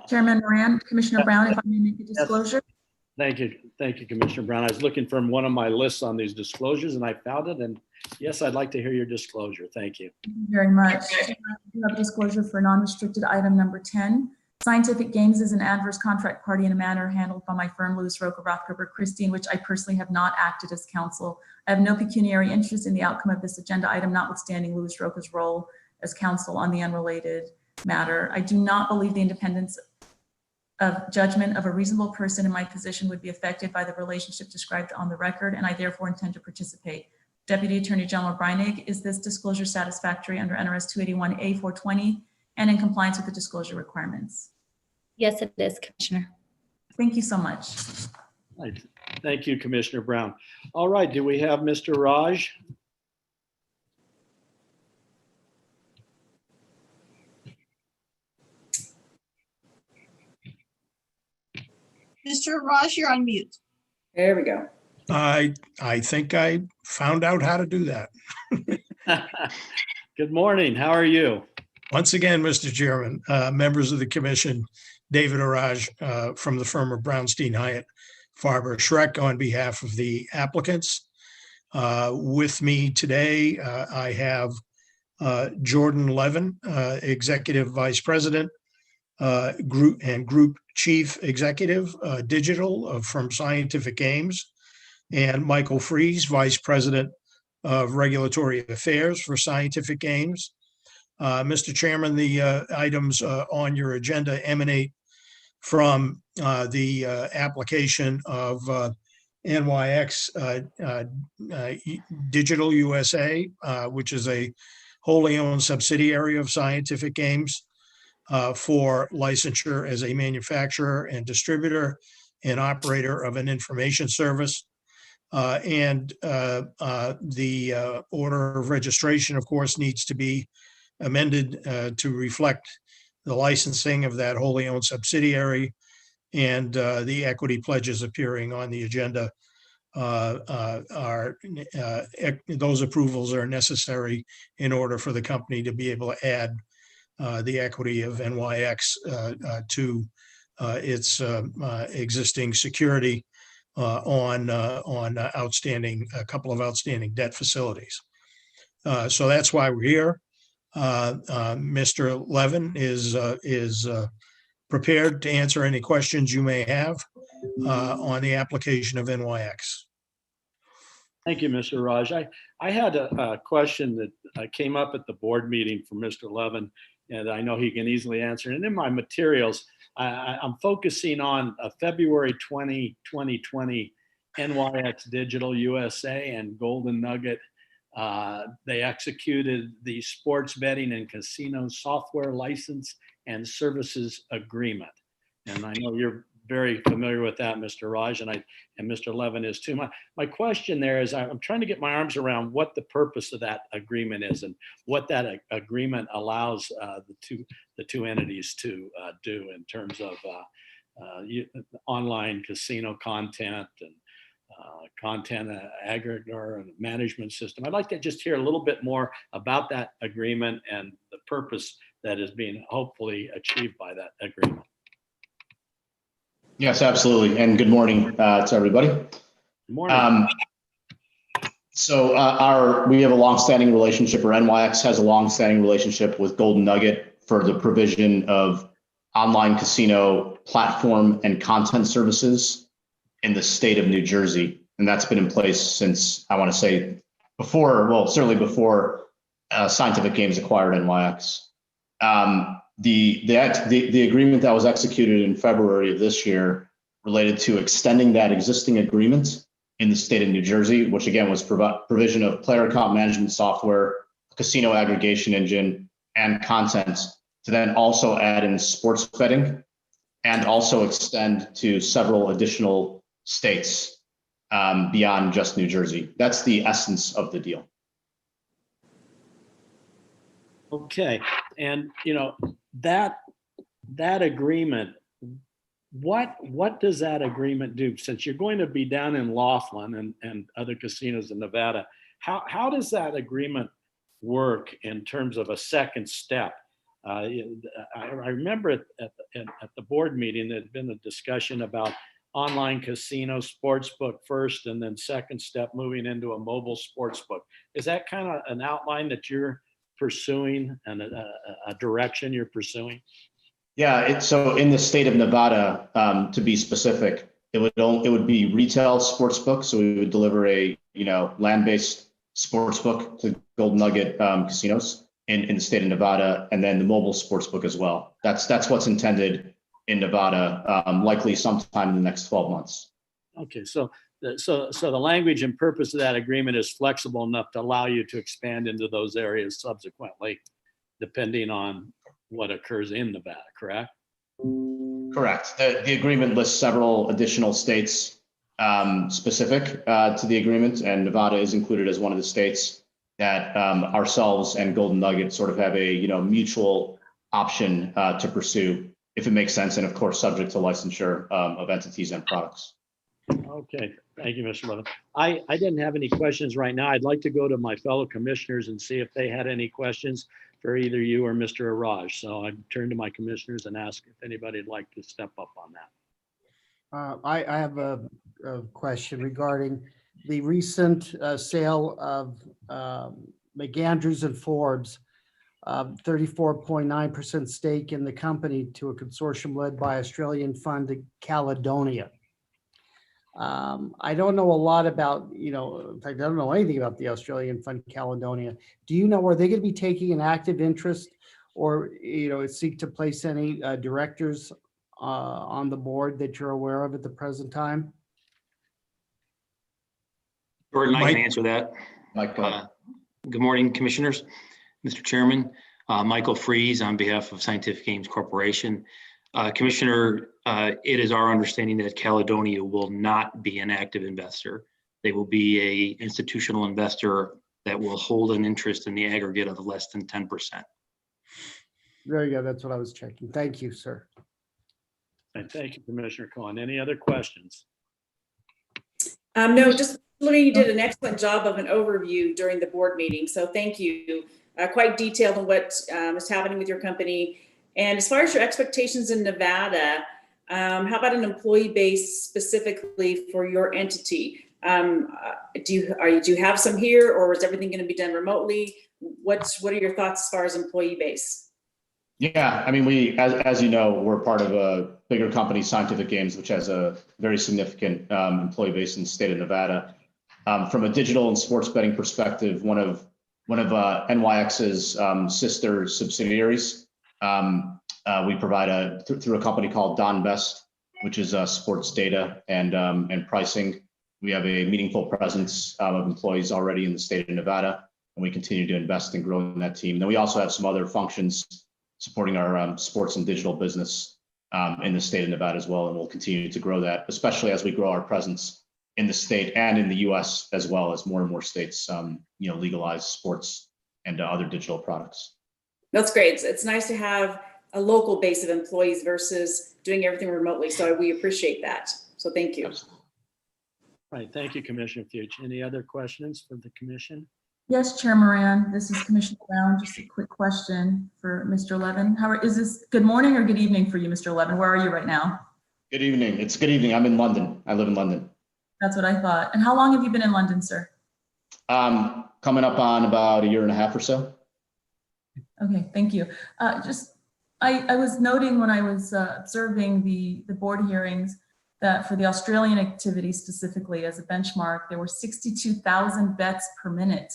Chairman Moran, Commissioner Brown, if I may make a disclosure. Thank you, Commissioner Brown. I was looking for one of my lists on these disclosures and I found it. And yes, I'd like to hear your disclosure. Thank you. Thank you very much. I do have a disclosure for non-restricted item number 10. Scientific Games is an adverse contract party in a manner handled by my firm, Lewis Roca Rothgerber Christie, in which I personally have not acted as counsel. I have no pecuniary interest in the outcome of this agenda item, notwithstanding Lewis Roca's role as counsel on the unrelated matter. I do not believe the independence of judgment of a reasonable person in my position would be affected by the relationship described on the record, and I therefore intend to participate. Deputy Attorney General Breinig, is this disclosure satisfactory under NRS 281A420 and in compliance with the disclosure requirements? Yes, it is, Commissioner. Thank you so much. Right. Thank you, Commissioner Brown. All right, do we have Mr. Raj? Mr. Raj, you're on mute. There we go. I think I found out how to do that. Good morning. How are you? Once again, Mr. Chairman, members of the commission, David Araj from the firm of Brownstein Hyatt Farber Schreck on behalf of the applicants. With me today, I have Jordan Levin, Executive Vice President, Group Chief Executive, Digital from Scientific Games, and Michael Fries, Vice President of Regulatory Affairs for Scientific Games. Mr. Chairman, the items on your agenda emanate from the application of NYX Digital USA, which is a wholly owned subsidiary of Scientific Games, for licensure as a manufacturer and distributor and operator of an information service. And the order of registration, of course, needs to be amended to reflect the licensing of that wholly owned subsidiary, and the equity pledges appearing on the agenda those approvals are necessary in order for the company to be able to add the equity of NYX to its existing security on a couple of outstanding debt facilities. So that's why we're here. Mr. Levin is prepared to answer any questions you may have on the application of NYX. Thank you, Mr. Raj. I had a question that came up at the board meeting for Mr. Levin, and I know he can easily answer. And in my materials, I'm focusing on February 20, 2020 NYX Digital USA and Golden Nugget. They executed the sports betting and casino software license and services agreement. And I know you're very familiar with that, Mr. Raj, and Mr. Levin is too. My question there is, I'm trying to get my arms around what the purpose of that agreement is and what that agreement allows the two entities to do in terms of online casino content and content aggregator and management system. I'd like to just hear a little bit more about that agreement and the purpose that is being hopefully achieved by that agreement. Yes, absolutely. And good morning to everybody. Good morning. We have a longstanding relationship, or NYX has a longstanding relationship with Golden Nugget for the provision of online casino platform and content services in the state of New Jersey. And that's been in place since, I want to say, certainly before Scientific Games acquired NYX. The agreement that was executed in February of this year related to extending that existing agreement in the state of New Jersey, which again was provision of player account management software, casino aggregation engine, and content, to then also add in sports betting and also extend to several additional states beyond just New Jersey. That's the essence of the deal. Okay, and that agreement, what does that agreement do? Since you're going to be down in Laughlin and other casinos in Nevada, how does that agreement work in terms of a second step. I remember at the board meeting, there'd been a discussion about online casino sportsbook first, and then second step moving into a mobile sportsbook. Is that kind of an outline that you're pursuing and a direction you're pursuing? Yeah, so in the state of Nevada, to be specific, it would be retail sportsbook. So we would deliver a land-based sportsbook to Golden Nugget casinos in the state of Nevada, and then the mobile sportsbook as well. That's what's intended in Nevada, likely sometime in the next 12 months. Okay, so the language and purpose of that agreement is flexible enough to allow you to expand into those areas subsequently, depending on what occurs in Nevada, correct? Correct. The agreement lists several additional states specific to the agreement, and Nevada is included as one of the states that ourselves and Golden Nugget sort of have a mutual option to pursue if it makes sense, and of course subject to licensure of entities and products. Okay, thank you, Mr. Levin. I didn't have any questions right now. I'd like to go to my fellow commissioners and see if they had any questions for either you or Mr. Araj. So I turn to my commissioners and ask if anybody'd like to step up on that. I have a question regarding the recent sale of McAndrews and Forbes, 34.9% stake in the company to a consortium led by Australian fund Caledonia. I don't know a lot about, in fact, I don't know anything about the Australian fund Caledonia. Do you know, are they going to be taking an active interest or, seek to place any directors on the board that you're aware of at the present time? Gordon, I can answer that. Good morning, commissioners. Mr. Chairman, Michael Freeze on behalf of Scientific Games Corporation. Commissioner, it is our understanding that Caledonia will not be an active investor. They will be an institutional investor that will hold an interest in the aggregate of less than 10%. Very good. That's what I was checking. Thank you, sir. And thank you, Commissioner Cohen. Any other questions? No, just Louis, you did an excellent job of an overview during the board meeting. So thank you. Quite detailed on what is happening with your company. And as far as your expectations in Nevada, how about an employee base specifically for your entity? Do you have some here, or is everything going to be done remotely? What are your thoughts as far as employee base? Yeah, I mean, we, as you know, we're part of a bigger company, Scientific Games, which has a very significant employee base in the state of Nevada. From a digital and sports betting perspective, one of NYX's sister subsidiaries, we provide through a company called DonBest, which is sports data and pricing. We have a meaningful presence of employees already in the state of Nevada, and we continue to invest in growing that team. Then we also have some other functions supporting our sports and digital business in the state of Nevada as well, and we'll continue to grow that, especially as we grow our presence in the state and in the U.S. as well, as more and more states, legalize sports and other digital products. That's great. It's nice to have a local base of employees versus doing everything remotely. So we appreciate that. So thank you. All right. Thank you, Commissioner Fuchs. Any other questions for the commission? Yes, Chair Moran, this is Commissioner Brown. Just a quick question for Mr. Levin. Is this good morning or good evening for you, Mr. Levin? Where are you right now? Good evening. It's good evening. I'm in London. I live in London. That's what I thought. And how long have you been in London, sir? Coming up on about a year and a half or so. Okay, thank you. I was noting when I was observing the board hearings that for the Australian activity specifically as a benchmark, there were 62,000 bets per minute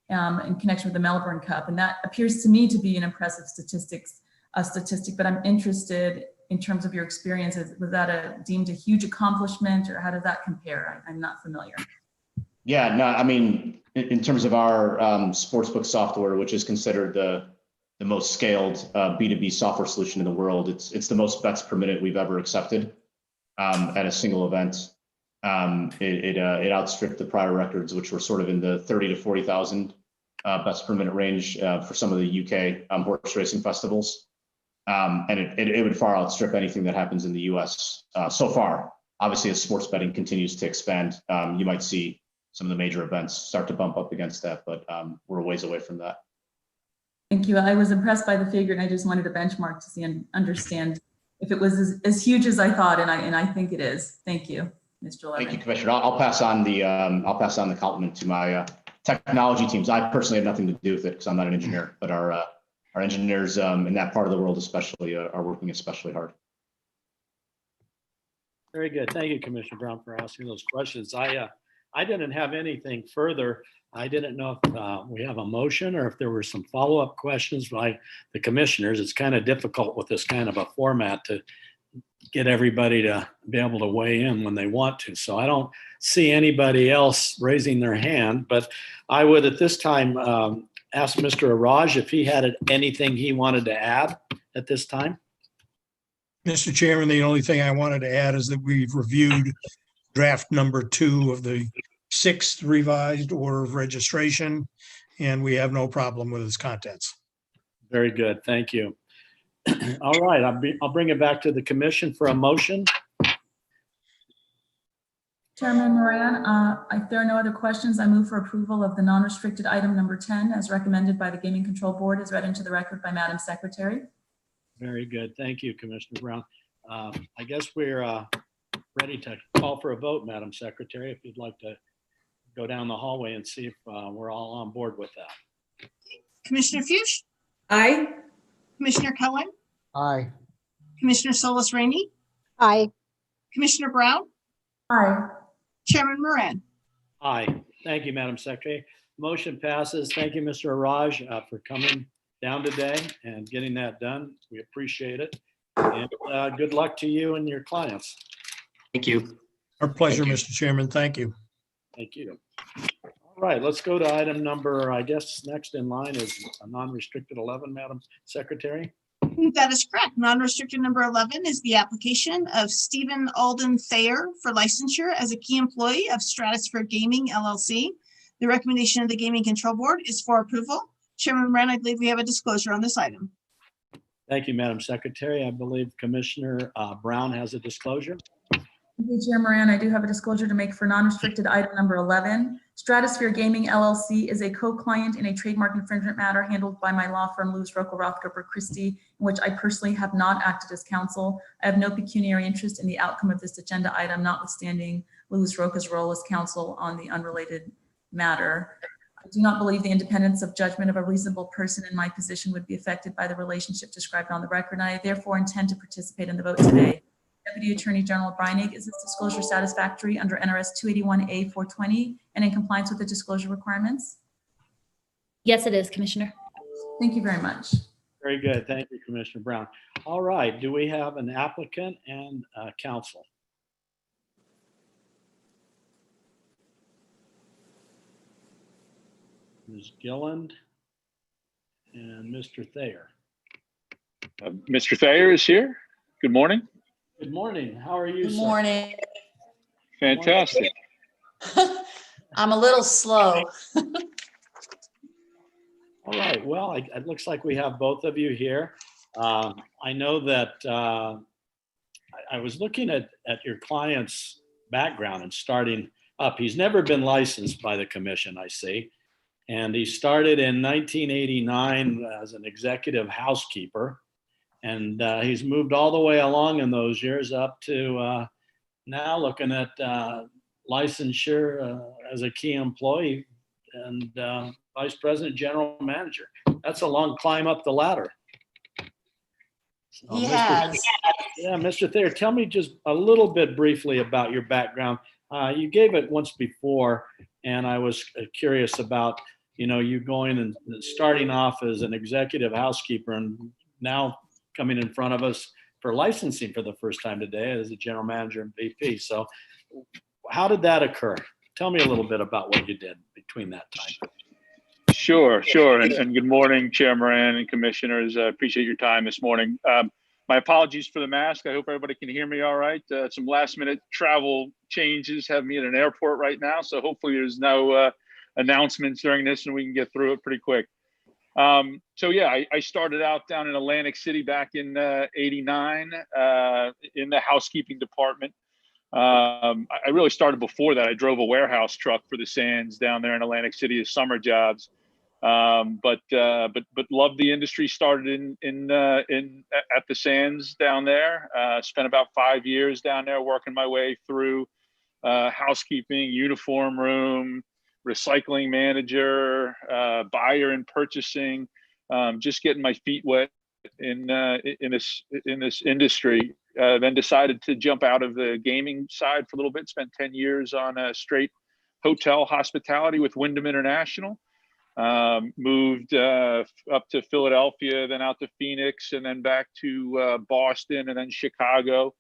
in connection with the Melbourne Cup. And that appears to me to be an impressive statistic, but I'm interested in terms of your experiences. Was that deemed a huge accomplishment, or how does that compare? I'm not familiar. Yeah, no, I mean, in terms of our sportsbook software, which is considered the most scaled B2B software solution in the world, it's the most bets per minute we've ever accepted at a single event. It outstripped the prior records, which were sort of in the 30 to 40,000 bets per minute range for some of the UK horse racing festivals. And it would far outstrip anything that happens in the US so far. Obviously, as sports betting continues to expand, you might see some of the major events start to bump up against that, but we're a ways away from that. Thank you. I was impressed by the figure and I just wanted a benchmark to see and understand if it was as huge as I thought, and I think it is. Thank you, Mr. Levin. Thank you, Commissioner. I'll pass on the compliment to my technology teams. I personally have nothing to do with it because I'm not an engineer, but our engineers in that part of the world especially are working especially hard. Very good. Thank you, Commissioner Brown, for asking those questions. I didn't have anything further. I didn't know if we have a motion or if there were some follow-up questions by the commissioners. It's kind of difficult with this kind of a format to get everybody to be able to weigh in when they want to. So I don't see anybody else raising their hand, but I would at this time ask Mr. Araj if he had anything he wanted to add at this time. Mr. Chairman, the only thing I wanted to add is that we've reviewed draft number 2 of the 6th revised order of registration, and we have no problem with its contents. Very good. Thank you. All right, I'll bring it back to the commission for a motion. Chairman Moran, if there are no other questions, I move for approval of the non-restricted item number 10 as recommended by the Gaming Control Board as read into the record by Madam Secretary. Very good. Thank you, Commissioner Brown. I guess we're ready to call for a vote, Madam Secretary, if you'd like to go down the hallway and see if we're all on board with that. Commissioner Fuchs, Aye. Commissioner Cohen, Aye. Commissioner Solus Rainey, Aye. Commissioner Brown, Aye. Chairman Moran. Aye. Thank you, Madam Secretary. Motion passes. Thank you, Mr. Araj, for coming down today and getting that done. We appreciate it. And good luck to you and your clients. Thank you. Our pleasure, Mr. Chairman. Thank you. Thank you. All right, let's go to item number, I guess, next in line is a non-restricted 11, Madam Secretary. That is correct. Non-restricted number 11 is the application of Stephen Alden Thayer for licensure as a key employee of Stratosphere Gaming LLC. The recommendation of the Gaming Control Board is for approval. Chairman Moran, I believe we have a disclosure on this item. Thank you, Madam Secretary. I believe Commissioner Brown has a disclosure. Thank you, Chair Moran. I do have a disclosure to make for non-restricted item number 11. Stratosphere Gaming LLC is a co-client in a trademark infringement matter handled by my law firm, Lewis, Roca, Rothkoper, Christie, in which I personally have not acted as counsel. I have no pecuniary interest in the outcome of this agenda item, notwithstanding Lewis, Roca's role as counsel on the unrelated matter. I do not believe the independence of judgment of a reasonable person in my position would be affected by the relationship described on the record, and I therefore intend to participate in the vote today. Deputy Attorney General Breinig, is this disclosure satisfactory under NRS 281A 420 and in compliance with the disclosure requirements? Yes, it is, Commissioner. Thank you very much. Very good. Thank you, Commissioner Brown. All right, do we have an applicant and counsel? Ms. Gilland and Mr. Thayer. Mr. Thayer is here. Good morning. Good morning. How are you, Good sir? morning. Fantastic. I'm a little slow. All right. Well, it looks like we have both of you here. I know that I was looking at your client's background and starting up. He's never been licensed by the commission, I see. And he started in 1989 as an executive housekeeper. And he's moved all the way along in those years up to now looking at licensure as a key employee and vice president, general manager. That's a long climb up the ladder. So, He has. Yeah, Mr. Thayer, tell me just a little bit briefly about your background. You gave it once before, and I was curious about, you going and starting off as an executive housekeeper and now coming in front of us for licensing for the first time today as a general manager and VP. So how did that occur? Tell me a little bit about what you did between that time. Sure. And good morning, Chair Moran and commissioners. I appreciate your time this morning. My apologies for the mask. I hope everybody can hear me all right. Some last minute travel changes have me at an airport right now. So hopefully there's no announcements during this and we can get through it pretty quick. So yeah, I started out down in Atlantic City back in '89 in the housekeeping department. I really started before that. I drove a warehouse truck for the Sands down there in Atlantic City as summer jobs. But loved the industry. Started at the Sands down there. Spent about 5 years down there working my way through housekeeping, uniform room, recycling manager, buyer and purchasing. Just getting my feet wet in this industry. Then decided to jump out of the gaming side for a little bit. Spent 10 years on a straight hotel hospitality with Wyndham International. Moved up to Philadelphia, then out to Phoenix, and then back to Boston, and then Chicago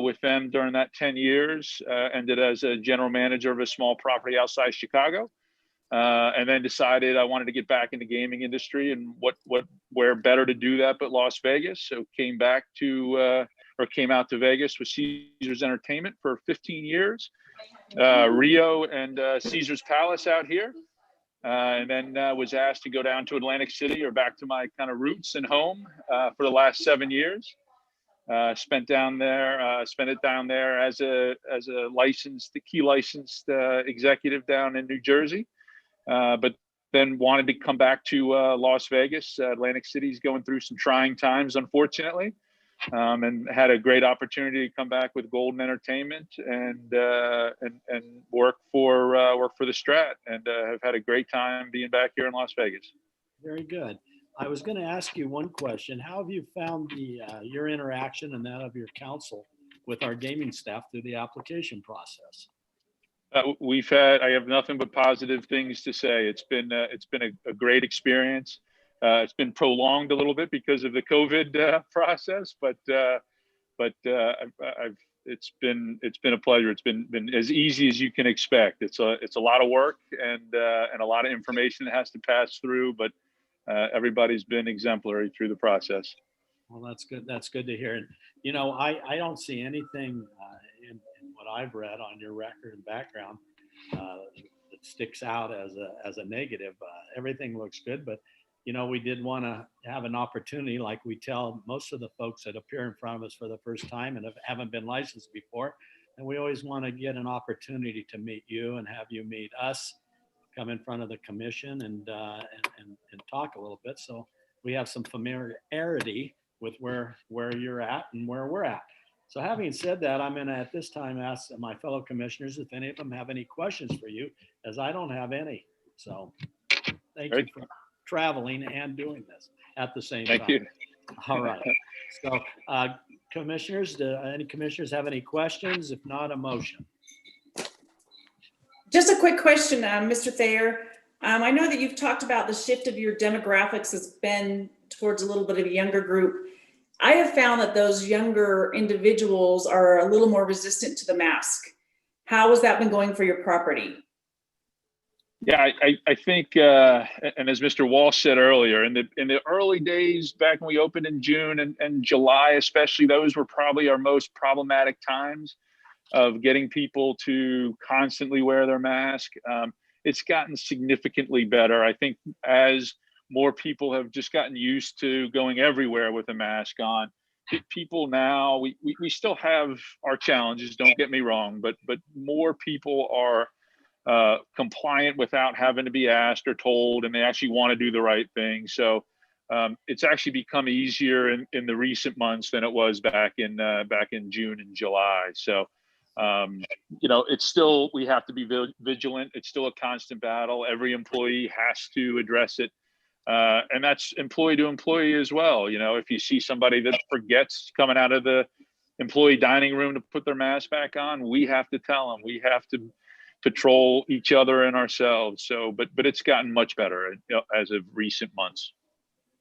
with them during that 10 years. Ended as a general manager of a small property outside Chicago, and then decided I wanted to get back in the gaming industry, and where better to do that but Las Vegas. So came out to Vegas with Caesars Entertainment for 15 years, Rio and Caesars Palace out here. And then was asked to go down to Atlantic City, or back to my kind of roots and home, for the last 7 years. Spent it down there as a key licensed executive down in New Jersey. But then wanted to come back to Las Vegas. Atlantic City's going through some trying times, unfortunately. And had a great opportunity to come back with Golden Entertainment and work for the Strat, and have had a great time being back here in Las Vegas. Very good. I was going to ask you one question. How have you found your interaction and that of your council with our gaming staff through the application process? I have nothing but positive things to say. It's been a great experience. It's been prolonged a little bit because of the COVID process, but it's been a pleasure. It's been as easy as you can expect. It's a lot of work and a lot of information that has to pass through, but everybody's been exemplary through the process. Well, that's good. That's good to hear. And I don't see anything in what I've read on your record and background that sticks out as a negative. Everything looks good, but we did want to have an opportunity, like we tell most of the folks that appear in front of us for the first time and haven't been licensed before. And we always want to get an opportunity to meet you and have you meet us, come in front of the commission and talk a little bit. So we have some familiarity with where you're at and where we're at. So having said that, I'm going to at this time ask my fellow commissioners if any of them have any questions for you, as I don't have any. So thank you for traveling and doing this at the same time. Thank you. All right. So commissioners, do any commissioners have any questions? If not, a motion. Just a quick question, Mr. Thayer. I know that you've talked about the shift of your demographics has been towards a little bit of a younger group. I have found that those younger individuals are a little more resistant to the mask. How has that been going for your property? Yeah, I think, and as Mr. Walsh said earlier, in the early days back when we opened in June and July, especially, those were probably our most problematic times of getting people to constantly wear their mask. It's gotten significantly better. I think as more people have just gotten used to going everywhere with a mask on, people now, we still have our challenges, don't get me wrong, but more people are compliant without having to be asked or told, and they actually want to do the right thing. So it's actually become easier in the recent months than it was back in June and July. So it's still, we have to be vigilant. It's still a constant battle. Every employee has to address it. And that's employee to employee as well. If you see somebody that forgets coming out of the employee dining room to put their mask back on, we have to tell them. We have to patrol each other and ourselves. So, but it's gotten much better as of recent months.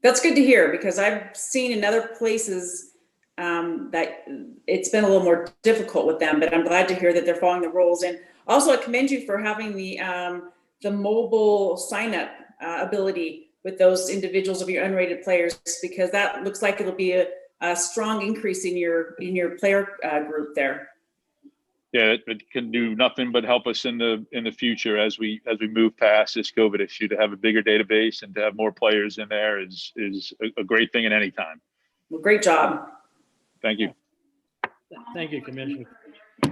That's good to hear, because I've seen in other places that it's been a little more difficult with them, but I'm glad to hear that they're following the rules. And also I commend you for having the mobile sign up ability with those individuals of your unrated players, because that looks like it'll be a strong increase in your player group there. Yeah, it can do nothing but help us in the future as we move past this COVID issue. To have a bigger database and to have more players in there is a great thing at any time. Well, great job. Thank you. Thank you, Commissioner.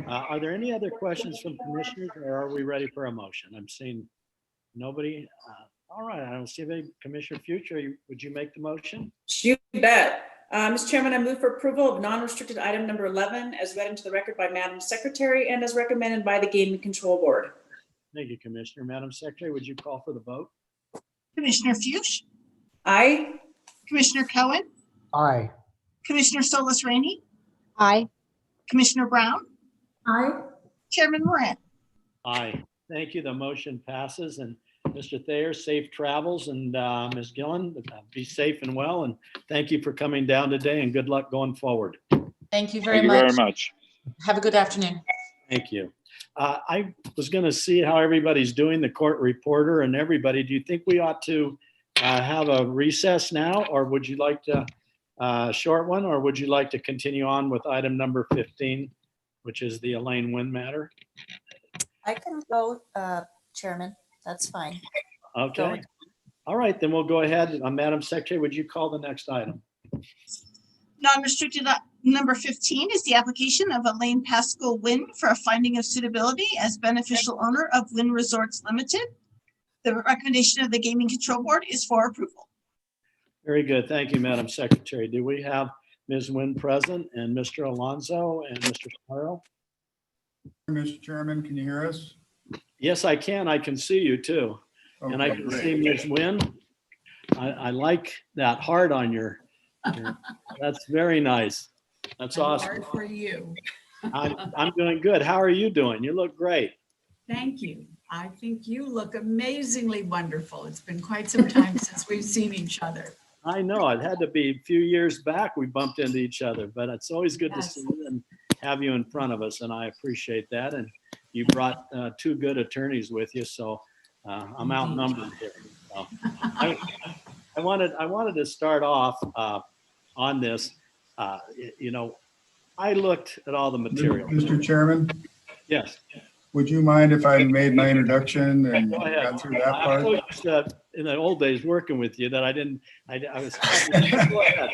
Are there any other questions from commissioners, or are we ready for a motion? I'm seeing nobody. All right, I don't see any. Commissioner Future, would you make the motion? You bet. Mr. Chairman, I move for approval of non-restricted item number 11 as read into the record by Madam Secretary and as recommended by the Gaming Control Board. Thank you, Commissioner. Madam Secretary, would you call for the vote? Commissioner Fuchs, Aye. Commissioner Cohen, Aye. Commissioner Solus Rainey, Aye. Commissioner Brown, Aye. Chairman Moran. Aye. Thank you. The motion passes. And Mr. Thayer, safe travels. And Ms. Gillen, be safe and well. And thank you for coming down today and good luck going forward. Thank you very Thank you much. very much. Have a good afternoon. Thank you. I was going to see how everybody's doing, the court reporter and everybody. Do you think we ought to have a recess now, or would you like to short one, or would you like to continue on with item number 15, which is the Elaine Wynn matter? I can go, Chairman. That's fine. Okay. All right, then we'll go ahead. Madam Secretary, would you call the next item? Non-restricted number 15 is the application of Elaine Pascal Wynn for a finding of suitability as beneficial owner of Wynn Resorts Limited. The recommendation of the Gaming Control Board is for approval. Very good. Thank you, Madam Secretary. Do we have Ms. Wynn present and Mr. Alonso and Mr. Farrell? Mr. Chairman, can you hear us? Yes, I can. I can see you too. And I Okay, can great. see Ms. Wynn. I like that heart on your, that's very nice. That's awesome. Hard for you. I'm doing good. How are you doing? You look great. Thank you. I think you look amazingly wonderful. It's been quite some time since we've seen each other. I know it had to be a few years back we bumped into each other, but it's always good to Yes. see you and have you in front of us, and I appreciate that. And you brought two good attorneys with you, so I'm outnumbered here. So, I wanted to start off on this. You know, I looked at all the material. Mr. Chairman, Yes. would you mind if I made my introduction and Go ahead. got through that I part? was in the old days working with you that I was. Go ahead.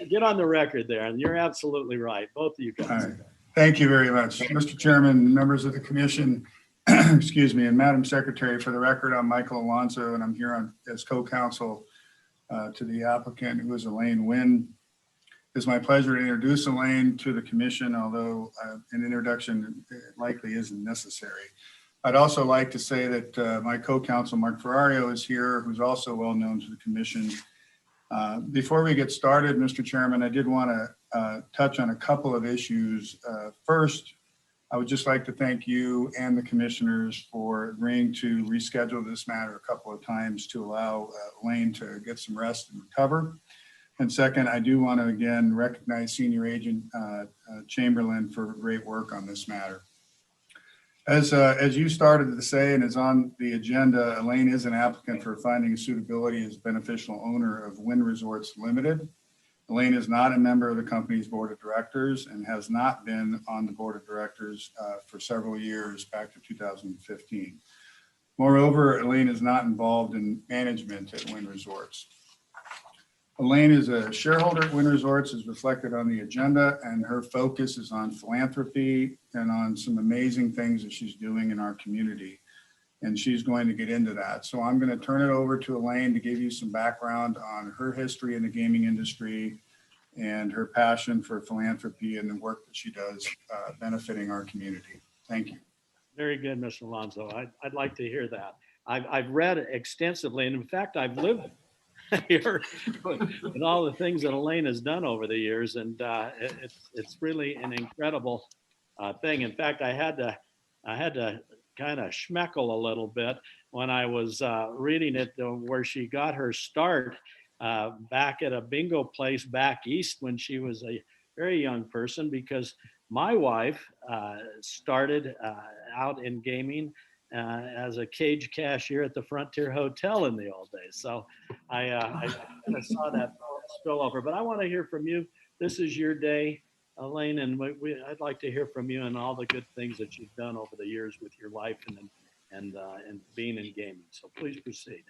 Get on the record there, and you're absolutely right, both of you All guys. right. Thank you very much. Mr. Chairman, members of the commission, excuse me, and Madam Secretary, for the record, I'm Michael Alonso, and I'm here as co-counsel to the applicant, who is Elaine Wynn. It's my pleasure to introduce Elaine to the commission, although an introduction likely isn't necessary. I'd also like to say that my co-counsel, Mark Ferrario, is here, who's also well known to the commission. Before we get started, Mr. Chairman, I did want to touch on a couple of issues. First, I would just like to thank you and the commissioners for agreeing to reschedule this matter a couple of times to allow Elaine to get some rest and recover. And second, I do want to again recognize Senior Agent Chamberlain for great work on this matter. As you started to say and is on the agenda, Elaine is an applicant for finding suitability as beneficial owner of Wynn Resorts Limited. Elaine is not a member of the company's board of directors and has not been on the board of directors for several years, back to 2015. Moreover, Elaine is not involved in management at Wynn Resorts. Elaine is a shareholder at Wynn Resorts, as reflected on the agenda, and her focus is on philanthropy and on some amazing things that she's doing in our community. And she's going to get into that. So I'm going to turn it over to Elaine to give you some background on her history in the gaming industry and her passion for philanthropy and the work that she does benefiting our community. Thank you. Very good, Mr. Alonso. I'd like to hear that. I've read extensively, and in fact, I've lived here and all the things that Elaine has done over the years, and it's really an incredible thing. In fact, I had to kind of schmeckle a little bit when I was reading it, where she got her start back at a bingo place back east when she was a very young person, because my wife started out in gaming as a cage cashier at the Frontier Hotel in the old days. So I kind of saw that spill over. But I want to hear from you. This is your day, Elaine, and I'd like to hear from you and all the good things that you've done over the years with your life and being in gaming. So please proceed.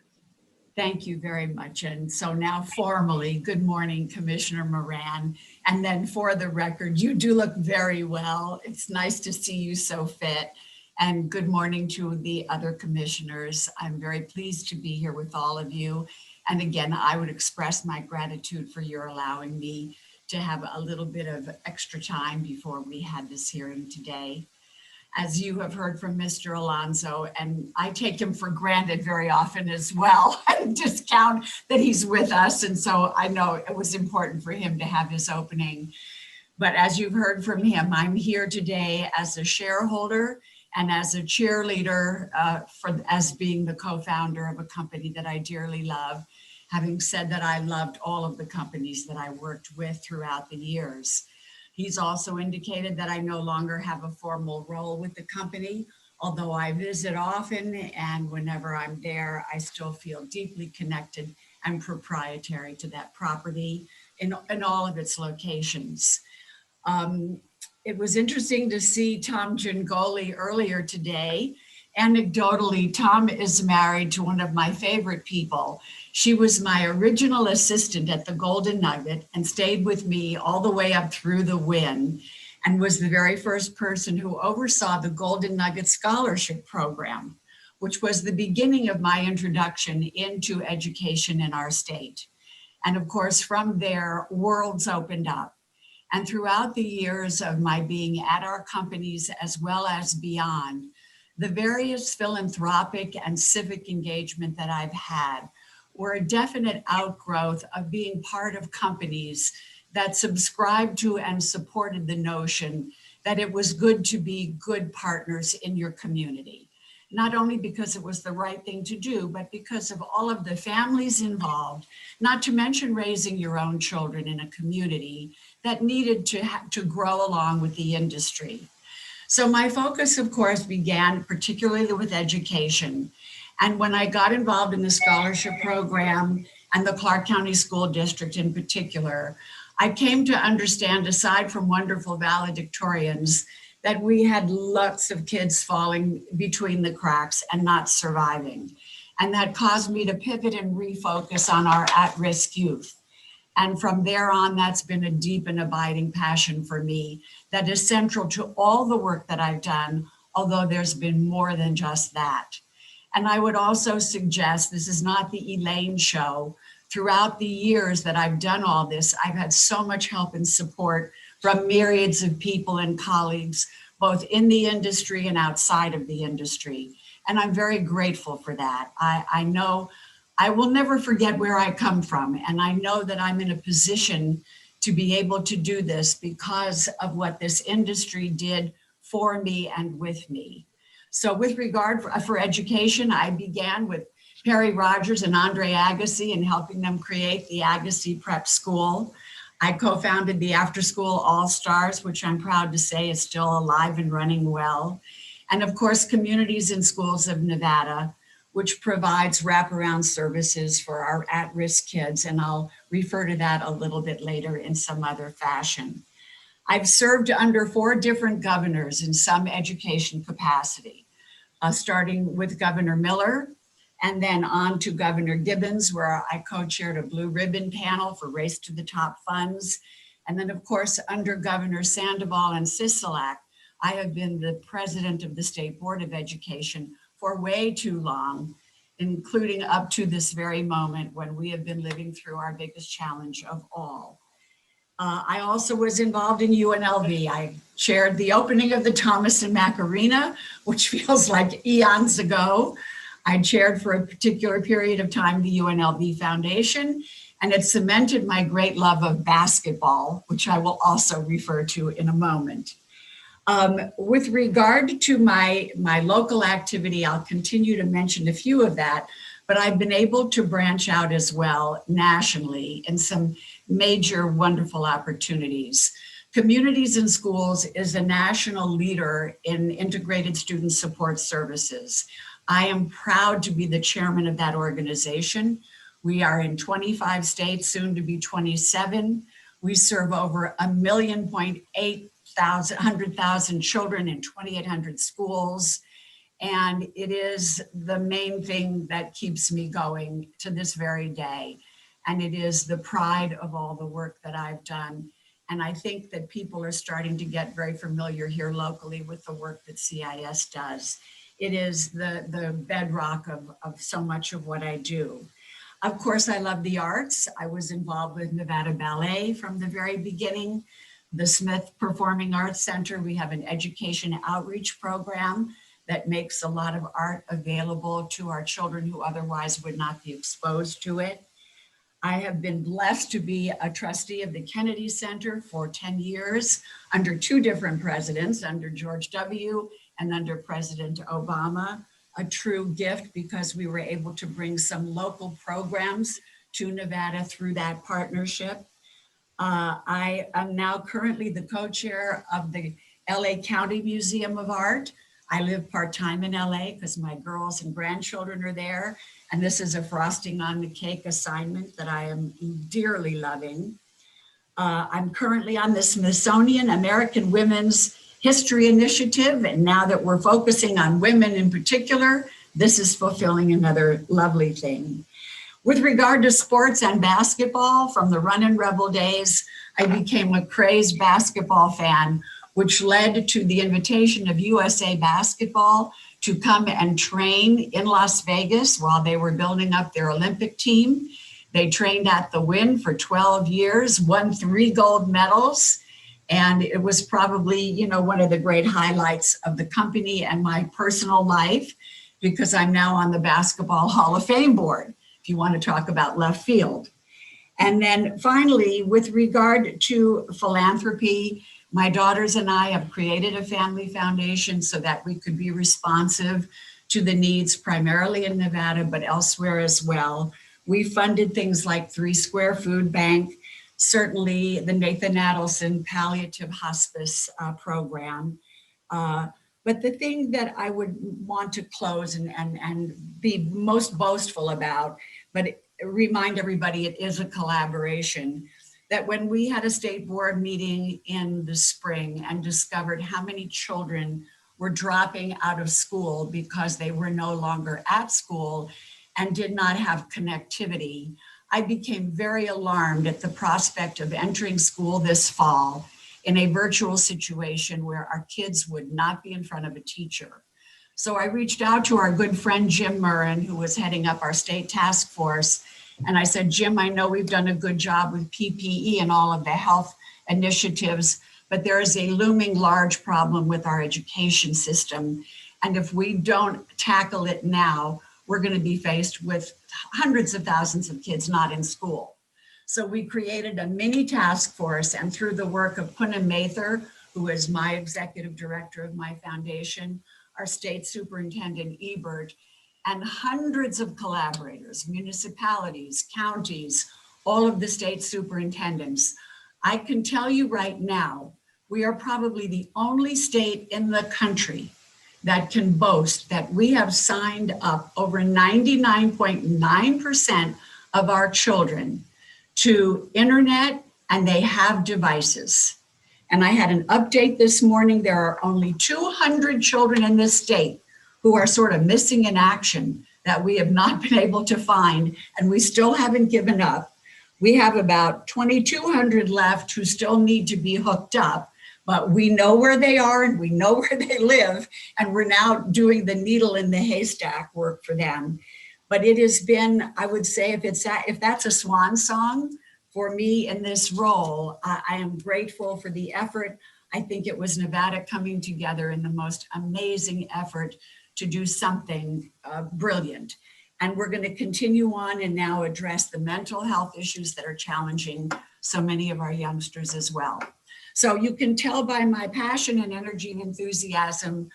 Thank you very much. And so now formally, good morning, Commissioner Moran. And then for the record, you do look very well. It's nice to see you so fit. And good morning to the other commissioners. I'm very pleased to be here with all of you. And again, I would express my gratitude for your allowing me to have a little bit of extra time before we had this hearing today. As you have heard from Mr. Alonso, and I take him for granted very often as well, I discount that he's with us. And so I know it was important for him to have his opening. But as you've heard from him, I'm here today as a shareholder and as a cheerleader as being the co-founder of a company that I dearly love, having said that I loved all of the companies that I worked with throughout the years. He's also indicated that I no longer have a formal role with the company, although I visit often, and whenever I'm there, I still feel deeply connected and proprietary to that property in all of its locations. It was interesting to see Tom Gingoli earlier today. Anecdotally, Tom is married to one of my favorite people. She was my original assistant at the Golden Nugget and stayed with me all the way up through the Win, and was the very first person who oversaw the Golden Nugget Scholarship Program, which was the beginning of my introduction into education in our state. And of course, from there, worlds opened up. And throughout the years of my being at our companies as well as beyond, the various philanthropic and civic engagement that I've had were a definite outgrowth of being part of companies that subscribed to and supported the notion that it was good to be good partners in your community. Not only because it was the right thing to do, but because of all of the families involved, not to mention raising your own children in a community that needed to grow along with the industry. So my focus, of course, began particularly with education. And when I got involved in the scholarship program and the Clark County School District in particular, I came to understand, aside from wonderful valedictorians, that we had lots of kids falling between the cracks and not surviving. And that caused me to pivot and refocus on our at-risk youth. And from there on, that's been a deep and abiding passion for me that is central to all the work that I've done, although there's been more than just that. And I would also suggest, this is not the Elaine show. Throughout the years that I've done all this, I've had so much help and support from myriads of people and colleagues, both in the industry and outside of the industry. And I'm very grateful for that. I know I will never forget where I come from. And I know that I'm in a position to be able to do this because of what this industry did for me and with me. So with regard for education, I began with Perry Rogers and Andre Agassi and helping them create the Agassi Prep School. I co-founded the After School All Stars, which I'm proud to say is still alive and running well. And of course, Communities in Schools of Nevada, which provides wraparound services for our at-risk kids. And I'll refer to that a little bit later in some other fashion. I've served under 4 different governors in some education capacity, starting with Governor Miller, and then on to Governor Gibbons, where I co-chaired a blue ribbon panel for Race to the Top funds. And then of course, under Governor Sandoval and Sisolak, I have been the president of the State Board of Education for way too long, including up to this very moment when we have been living through our biggest challenge of all. I also was involved in UNLV. I chaired the opening of the Thomas and Mack Arena, which feels like eons ago. I chaired for a particular period of time the UNLV Foundation, and it cemented my great love of basketball, which I will also refer to in a moment. With regard to my local activity, I'll continue to mention a few of that, but I've been able to branch out as well nationally in some major wonderful opportunities. Communities in Schools is a national leader in integrated student support services. I am proud to be the chairman of that organization. We are in 25 states, soon to be 27. We serve over 1,800,000 children in 2,800 schools. And it is the main thing that keeps me going to this very day. And it is the pride of all the work that I've done. And I think that people are starting to get very familiar here locally with the work that CIS does. It is the bedrock of so much of what I do. Of course, I love the arts. I was involved with Nevada Ballet from the very beginning. The Smith Performing Arts Center, we have an education outreach program that makes a lot of art available to our children who otherwise would not be exposed to it. I have been blessed to be a trustee of the Kennedy Center for 10 years under 2 different presidents, under George W. and under President Obama. A true gift because we were able to bring some local programs to Nevada through that partnership. I am now currently the co-chair of the LA County Museum of Art. I live part-time in LA because my girls and grandchildren are there. And this is a frosting on the cake assignment that I am dearly loving. I'm currently on the Smithsonian American Women's History Initiative. And now that we're focusing on women in particular, this is fulfilling another lovely thing. With regard to sports and basketball, from the Runnin' Rebel days, I became a crazed basketball fan, which led to the invitation of USA Basketball to come and train in Las Vegas while they were building up their Olympic team. They trained at the Wynn for 12 years, won 3 gold medals. And it was probably, you know, one of the great highlights of the company and my personal life, because I'm now on the Basketball Hall of Fame board, if you want to talk about left field. And then finally, with regard to philanthropy, my daughters and I have created a family foundation so that we could be responsive to the needs primarily in Nevada, but elsewhere as well. We funded things like 3 Square Food Bank, certainly the Nathan Adelson Palliative Hospice program. But the thing that I would want to close and be most boastful about, but remind everybody it is a collaboration, that when we had a state board meeting in the spring and discovered how many children were dropping out of school because they were no longer at school and did not have connectivity, I became very alarmed at the prospect of entering school this fall in a virtual situation where our kids would not be in front of a teacher. So I reached out to our good friend, Jim Murrin, who was heading up our state task force. And I said, Jim, I know we've done a good job with PPE and all of the health initiatives, but there is a looming large problem with our education system. And if we don't tackle it now, we're going to be faced with hundreds of thousands of kids not in school. So we created a mini task force, and through the work of Poonam Mather, who is my executive director of my foundation, our state superintendent Ebert, and hundreds of collaborators, municipalities, counties, all of the state superintendents. I can tell you right now, we are probably the only state in the country that can boast that we have signed up over 99.9% of our children to internet, and they have devices. And I had an update this morning. There are only 200 children in this state who are sort of missing in action that we have not been able to find, and we still haven't given up. We have about 2,200 left who still need to be hooked up, but we know where they are and we know where they live, and we're now doing the needle in the haystack work for them. But it has been, I would say, if that's a swan song for me in this role, I am grateful for the effort. I think it was Nevada coming together in the most amazing effort to do something brilliant. And we're going to continue on and now address the mental health issues that are challenging so many of our youngsters as well. So you can tell by my passion and energy and enthusiasm,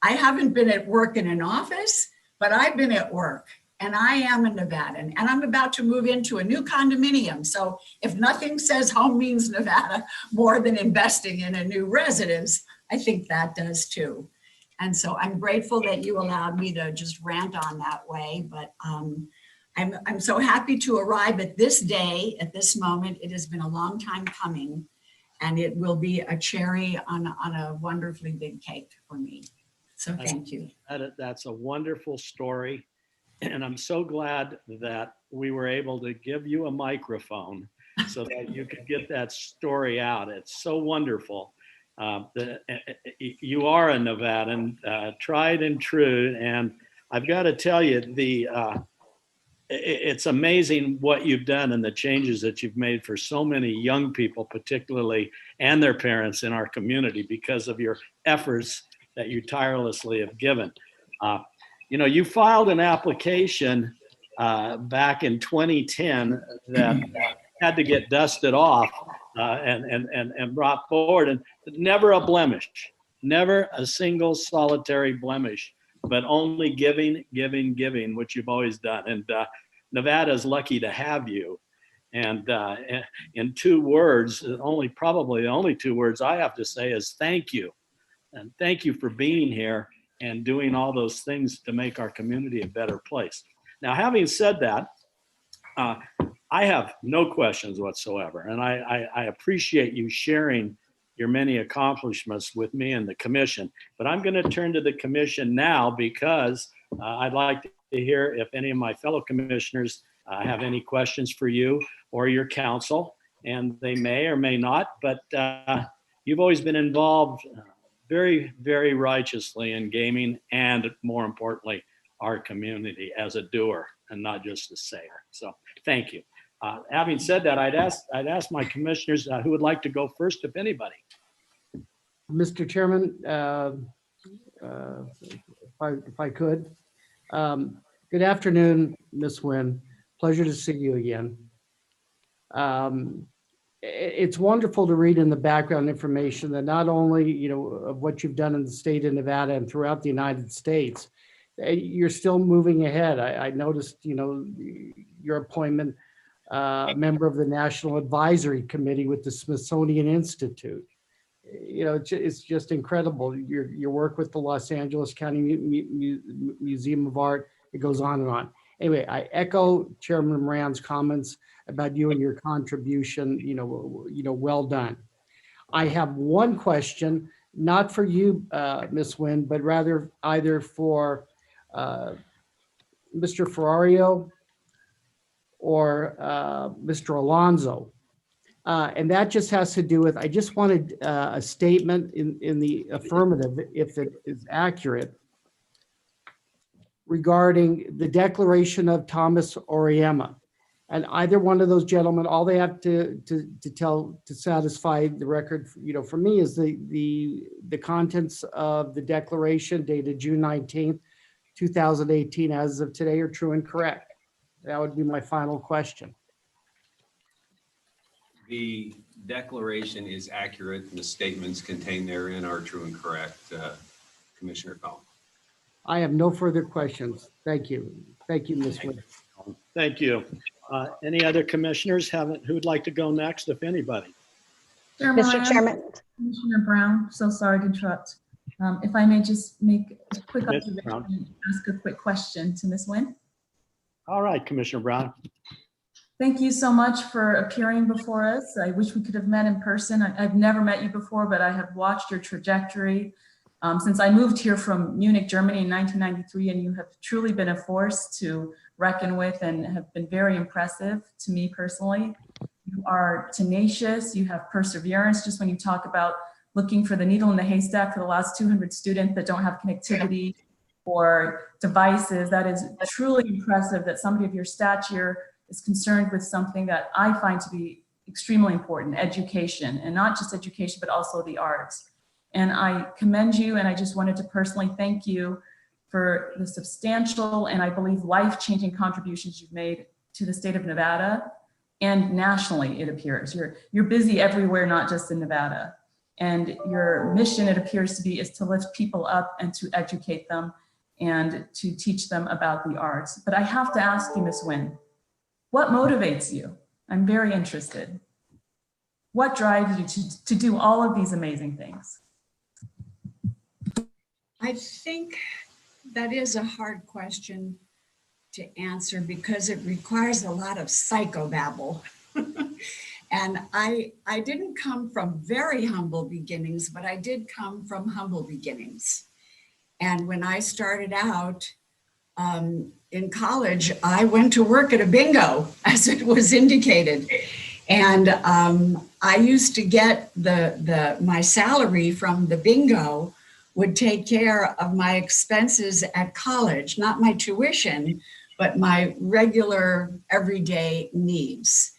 I haven't been at work in an office, but I've been at work. And I am a Nevadan, and I'm about to move into a new condominium. So if nothing says home means Nevada more than investing in a new residence, I think that does too. And so I'm grateful that you allowed me to just rant on that way, but I'm so happy to arrive at this day, at this moment. It has been a long time coming, and it will be a cherry on a wonderfully big cake for me. So thank you. That's a wonderful story. And I'm so glad that we were able to give you a microphone so that you could get that story out. It's so wonderful. You are a Nevadan, tried and true. And I've got to tell you, it's amazing what you've done and the changes that you've made for so many young people, particularly, and their parents in our community because of your efforts that you tirelessly have given. You filed an application back in 2010 that had to get dusted off and brought forward, and never a blemish, never a single solitary blemish, but only giving, which you've always done. And Nevada is lucky to have you. And in 2 words, probably the only 2 words I have to say is thank you. And thank you for being here and doing all those things to make our community a better place. Now, having said that, I have no questions whatsoever. And I appreciate you sharing your many accomplishments with me and the commission. But I'm going to turn to the commission now because I'd like to hear if any of my fellow commissioners have any questions for you or your council. And they may or may not, but you've always been involved very, very righteously in gaming and, more importantly, our community as a doer and not just a sayer. So thank you. Having said that, I'd ask my commissioners who would like to go first, if anybody. Mr. Chairman, if I could. Good afternoon, Ms. Nguyen. Pleasure to see you again. It's wonderful to read in the background information that not only, of what you've done in the state of Nevada and throughout the United States, you're still moving ahead. I noticed, your appointment, member of the National Advisory Committee with the Smithsonian Institute. It's just incredible. Your work with the Los Angeles County Museum of Art, it goes on and on. Anyway, I echo Chairman Moran's comments about you and your contribution, well done. I have one question, not for you, Ms. Nguyen, but rather either for Mr. Ferrario or Mr. Alonso. And that just has to do with, I just wanted a statement in the affirmative, if it is accurate, regarding the declaration of Thomas Oriema. And either one of those gentlemen, all they have to tell to satisfy the record, for me, is the contents of the declaration dated June 19th, 2018, as of today, are true and correct. That would be my final question. The declaration is accurate, and the statements contained therein are true and correct, Commissioner Collins. I have no further questions. Thank you. Thank you, Ms. Nguyen. Thank you. Any other commissioners who'd like to go next, if anybody? Mr. Chairman. Commissioner Brown, so sorry to interrupt. If I may just make a quick observation and ask a quick question to Ms. Nguyen. All right, Commissioner Brown. Thank you so much for appearing before us. I wish we could have met in person. I've never met you before, but I have watched your trajectory since I moved here from Munich, Germany in 1993, and you have truly been a force to reckon with and have been very impressive to me personally. You are tenacious, you have perseverance. Just when you talk about looking for the needle in the haystack for the last 200 students that don't have connectivity or devices, that is truly impressive that somebody of your stature is concerned with something that I find to be extremely important, education, and not just education, but also the arts. And I commend you, and I just wanted to personally thank you for the substantial and I believe life-changing contributions you've made to the state of Nevada and nationally, it appears. You're busy everywhere, not just in Nevada. And your mission, it appears to be, is to lift people up and to educate them and to teach them about the arts. But I have to ask you, Ms. Nguyen, what motivates you? I'm very interested. What drives you to do all of these amazing things? I think that is a hard question to answer because it requires a lot of psychobabble. And I didn't come from very humble beginnings, but I did come from humble beginnings. And when I started out in college, I went to work at a bingo, as it was indicated. And I used to get my salary from the bingo would take care of my expenses at college, not my tuition, but my regular everyday needs.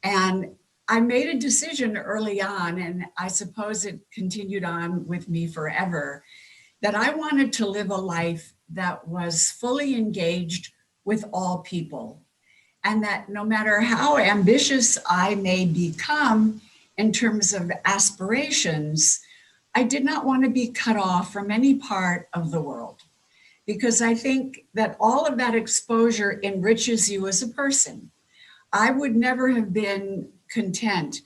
And I made a decision early on, and I suppose it continued on with me forever, that I wanted to live a life that was fully engaged with all people. And that no matter how ambitious I may become in terms of aspirations, I did not want to be cut off from any part of the world, because I think that all of that exposure enriches you as a person. I would never have been content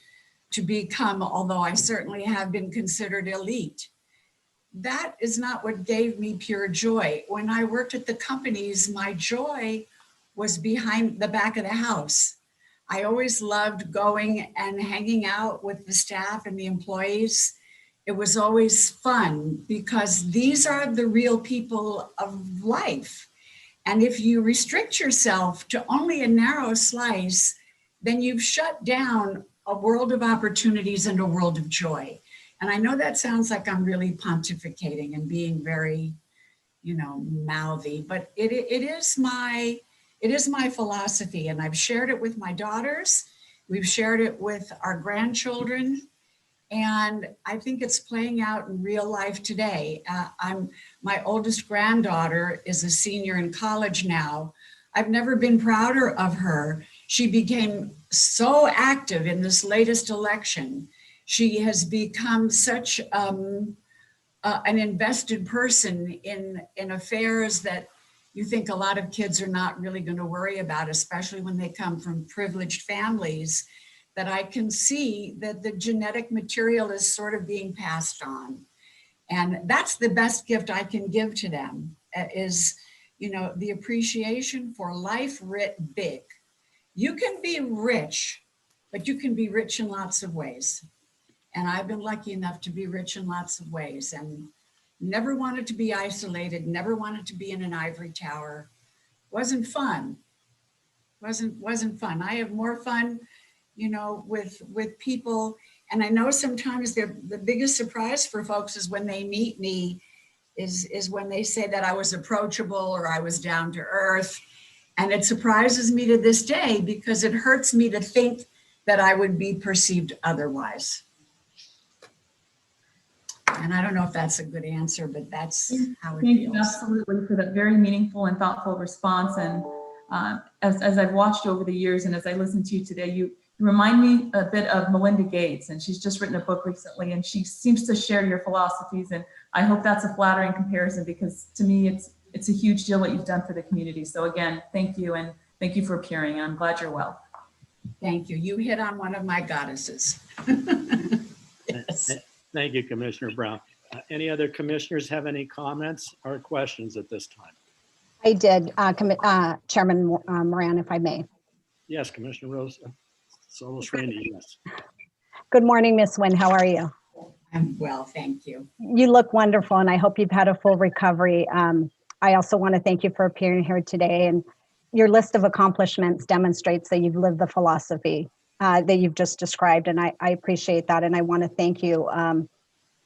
to become, although I certainly have been considered elite. That is not what gave me pure joy. When I worked at the companies, my joy was behind the back of the house. I always loved going and hanging out with the staff and the employees. It was always fun because these are the real people of life. And if you restrict yourself to only a narrow slice, then you've shut down a world of opportunities and a world of joy. And I know that sounds like I'm really pontificating and being very, mouthy, but it is my philosophy, and I've shared it with my daughters. We've shared it with our grandchildren. And I think it's playing out in real life today. My oldest granddaughter is a senior in college now. I've never been prouder of her. She became so active in this latest election. She has become such an invested person in affairs that you think a lot of kids are not really going to worry about, especially when they come from privileged families, that I can see that the genetic material is sort of being passed on. And that's the best gift I can give to them is, the appreciation for life writ big. You can be rich, but you can be rich in lots of ways. And I've been lucky enough to be rich in lots of ways and never wanted to be isolated, never wanted to be in an ivory tower. Wasn't fun. Wasn't fun. I have more fun with people. And I know sometimes the biggest surprise for folks is when they meet me is when they say that I was approachable or I was down to earth. And it surprises me to this day because it hurts me to think that I would be perceived otherwise. And I don't know if that's a good answer, but that's how it Thank feels. you absolutely for that very meaningful and thoughtful response. And as I've watched over the years and as I listen to you today, you remind me a bit of Melinda Gates, and she's just written a book recently, and she seems to share your philosophies. And I hope that's a flattering comparison because to me, it's a huge deal what you've done for the community. So again, thank you, and thank you for appearing. I'm glad you're well. Thank you. You hit on one of my goddesses. Yes. Thank you, Commissioner Brown. Any other commissioners have any comments or questions at this time? I did, Chairman Moran, if I may. Yes, Commissioner Rose. Solis Randy, yes. Good morning, Ms. Nguyen. How are you? I'm well, thank you. You look wonderful, and I hope you've had a full recovery. I also want to thank you for appearing here today, and your list of accomplishments demonstrates that you've lived the philosophy that you've just described, and I appreciate that, and I want to thank you,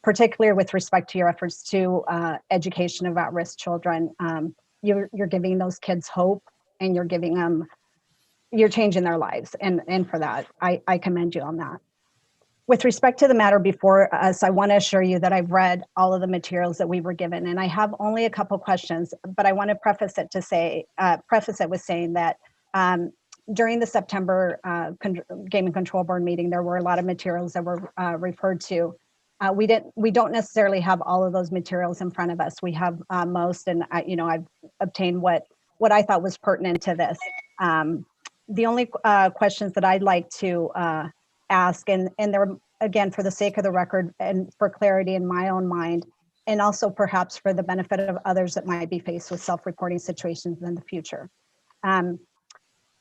particularly with respect to your efforts to education of at-risk children. You're giving those kids hope, and you're giving them, you're changing their lives, and for that, I commend you on that. With respect to the matter before us, I want to assure you that I've read all of the materials that we were given, and I have only a couple questions, but I want to preface it with saying that during the September Gaming Control Board meeting, there were a lot of materials that were referred to. We don't necessarily have all of those materials in front of us. We have most, and I've obtained what I thought was pertinent to this. The only questions that I'd like to ask, and they're, again, for the sake of the record and for clarity in my own mind, and also perhaps for the benefit of others that might be faced with self-reporting situations in the future.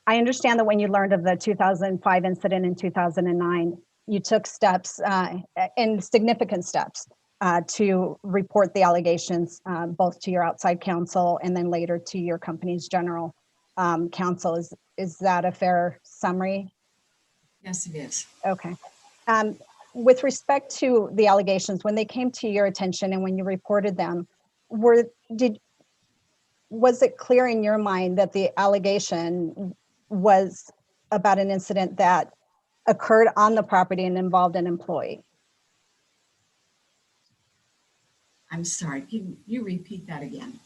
I understand that when you learned of the 2005 incident in 2009, you took steps and significant steps to report the allegations, both to your outside counsel and then later to your company's general counsel. Is that a fair summary? Yes, it is. Okay. With respect to the allegations, when they came to your attention and when you reported them, was it clear in your mind that the allegation was about an incident that occurred on the property and involved an employee? I'm sorry, can you repeat that again?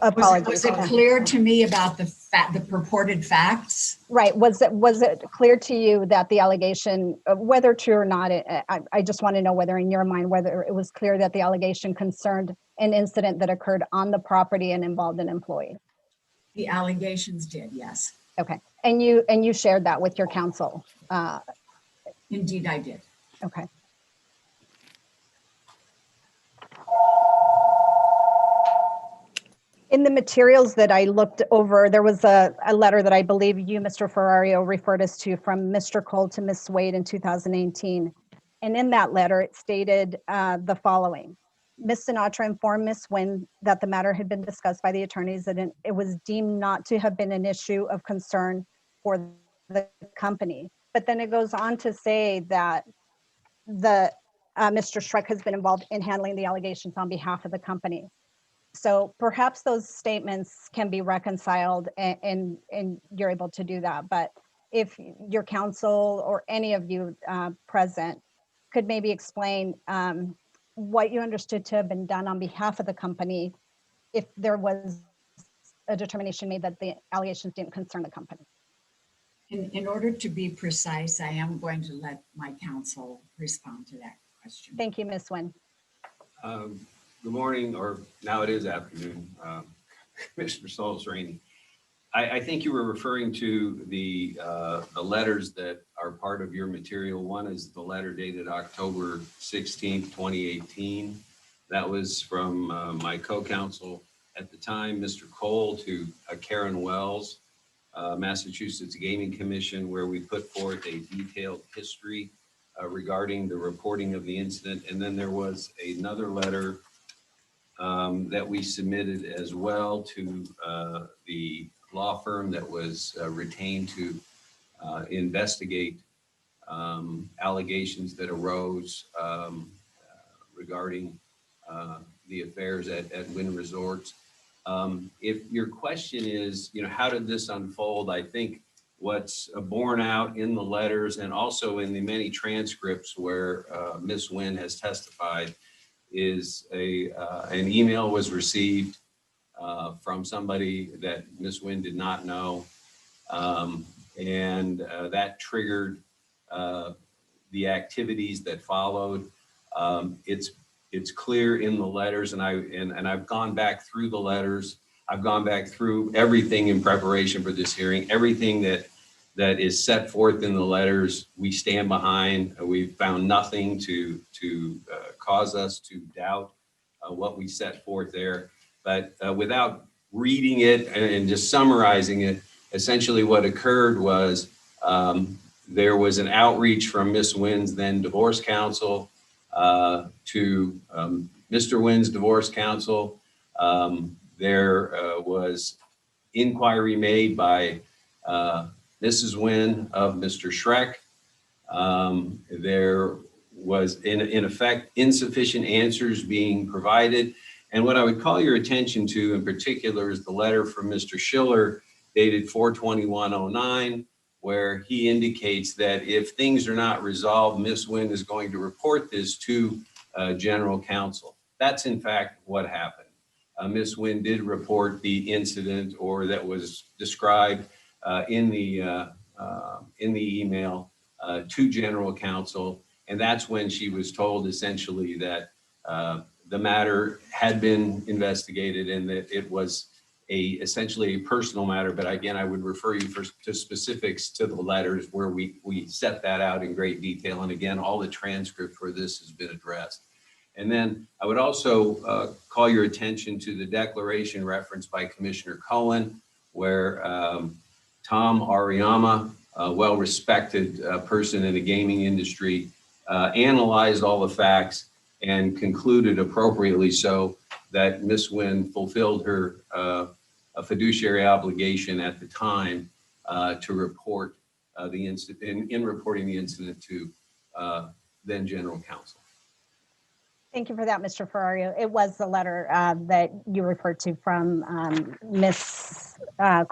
Apologies. Was it clear to me about the purported facts? Right. Was it clear to you that the allegation, whether true or not, I just want to know whether in your mind, whether it was clear that the allegation concerned an incident that occurred on the property and involved an employee? The allegations did, yes. Okay. And you shared that with your counsel? Indeed, I did. Okay. In the materials that I looked over, there was a letter that I believe you, Mr. Ferrario, referred us to from Mr. Cole to Ms. Wade in 2018. And in that letter, it stated the following. Ms. Sinatra informed Ms. Wynn that the matter had been discussed by the attorneys and it was deemed not to have been an issue of concern for the company. But then it goes on to say that Mr. Schreck has been involved in handling the allegations on behalf of the company. So perhaps those statements can be reconciled and you're able to do that. But if your counsel or any of you present could maybe explain what you understood to have been done on behalf of the company if there was a determination made that the allegations didn't concern the company. In order to be precise, I am going to let my counsel respond to that question. Thank you, Ms. Wynn. Good morning, or now it is afternoon, Commissioner Solis Rainey. I think you were referring to the letters that are part of your material. One is the letter dated October 16th, 2018. That was from my co-counsel at the time, Mr. Cole, to Karen Wells, Massachusetts Gaming Commission, where we put forth a detailed history regarding the reporting of the incident. And then there was another letter that we submitted as well to the law firm that was retained to investigate allegations that arose regarding the affairs at Wynn Resorts. If your question is, how did this unfold? I think what's borne out in the letters and also in the many transcripts where Ms. Wynn has testified is an email was received from somebody that Ms. Wynn did not know. And that triggered the activities that followed. It's clear in the letters, and I've gone back through the letters. I've gone back through everything in preparation for this hearing. Everything that is set forth in the letters, we stand behind. We've found nothing to cause us to doubt what we set forth there. But without reading it and just summarizing it, essentially what occurred was there was an outreach from Ms. Wynn's then divorce counsel to Mr. Wynn's divorce counsel. There was inquiry made by Mrs. Wynn of Mr. Schreck. There was in effect insufficient answers being provided. And what I would call your attention to in particular is the letter from Mr. Schiller dated 4/21/09, where he indicates that if things are not resolved, Ms. Wynn is going to report this to general counsel. That's in fact what happened. Ms. Wynn did report the incident, or that was described in the email to general counsel. And that's when she was told essentially that the matter had been investigated and that it was essentially a personal matter. But again, I would refer you to specifics to the letters where we set that out in great detail. And again, all the transcript for this has been addressed. And then I would also call your attention to the declaration referenced by Commissioner Cohen, where Tom Ariyama, a well-respected person in the gaming industry, analyzed all the facts and concluded appropriately so that Ms. Nguyen fulfilled her a fiduciary obligation at the time to report the incident, in reporting the incident to then General Counsel. Thank you for that, Mr. Ferrario. It was the letter that you referred to from Mr.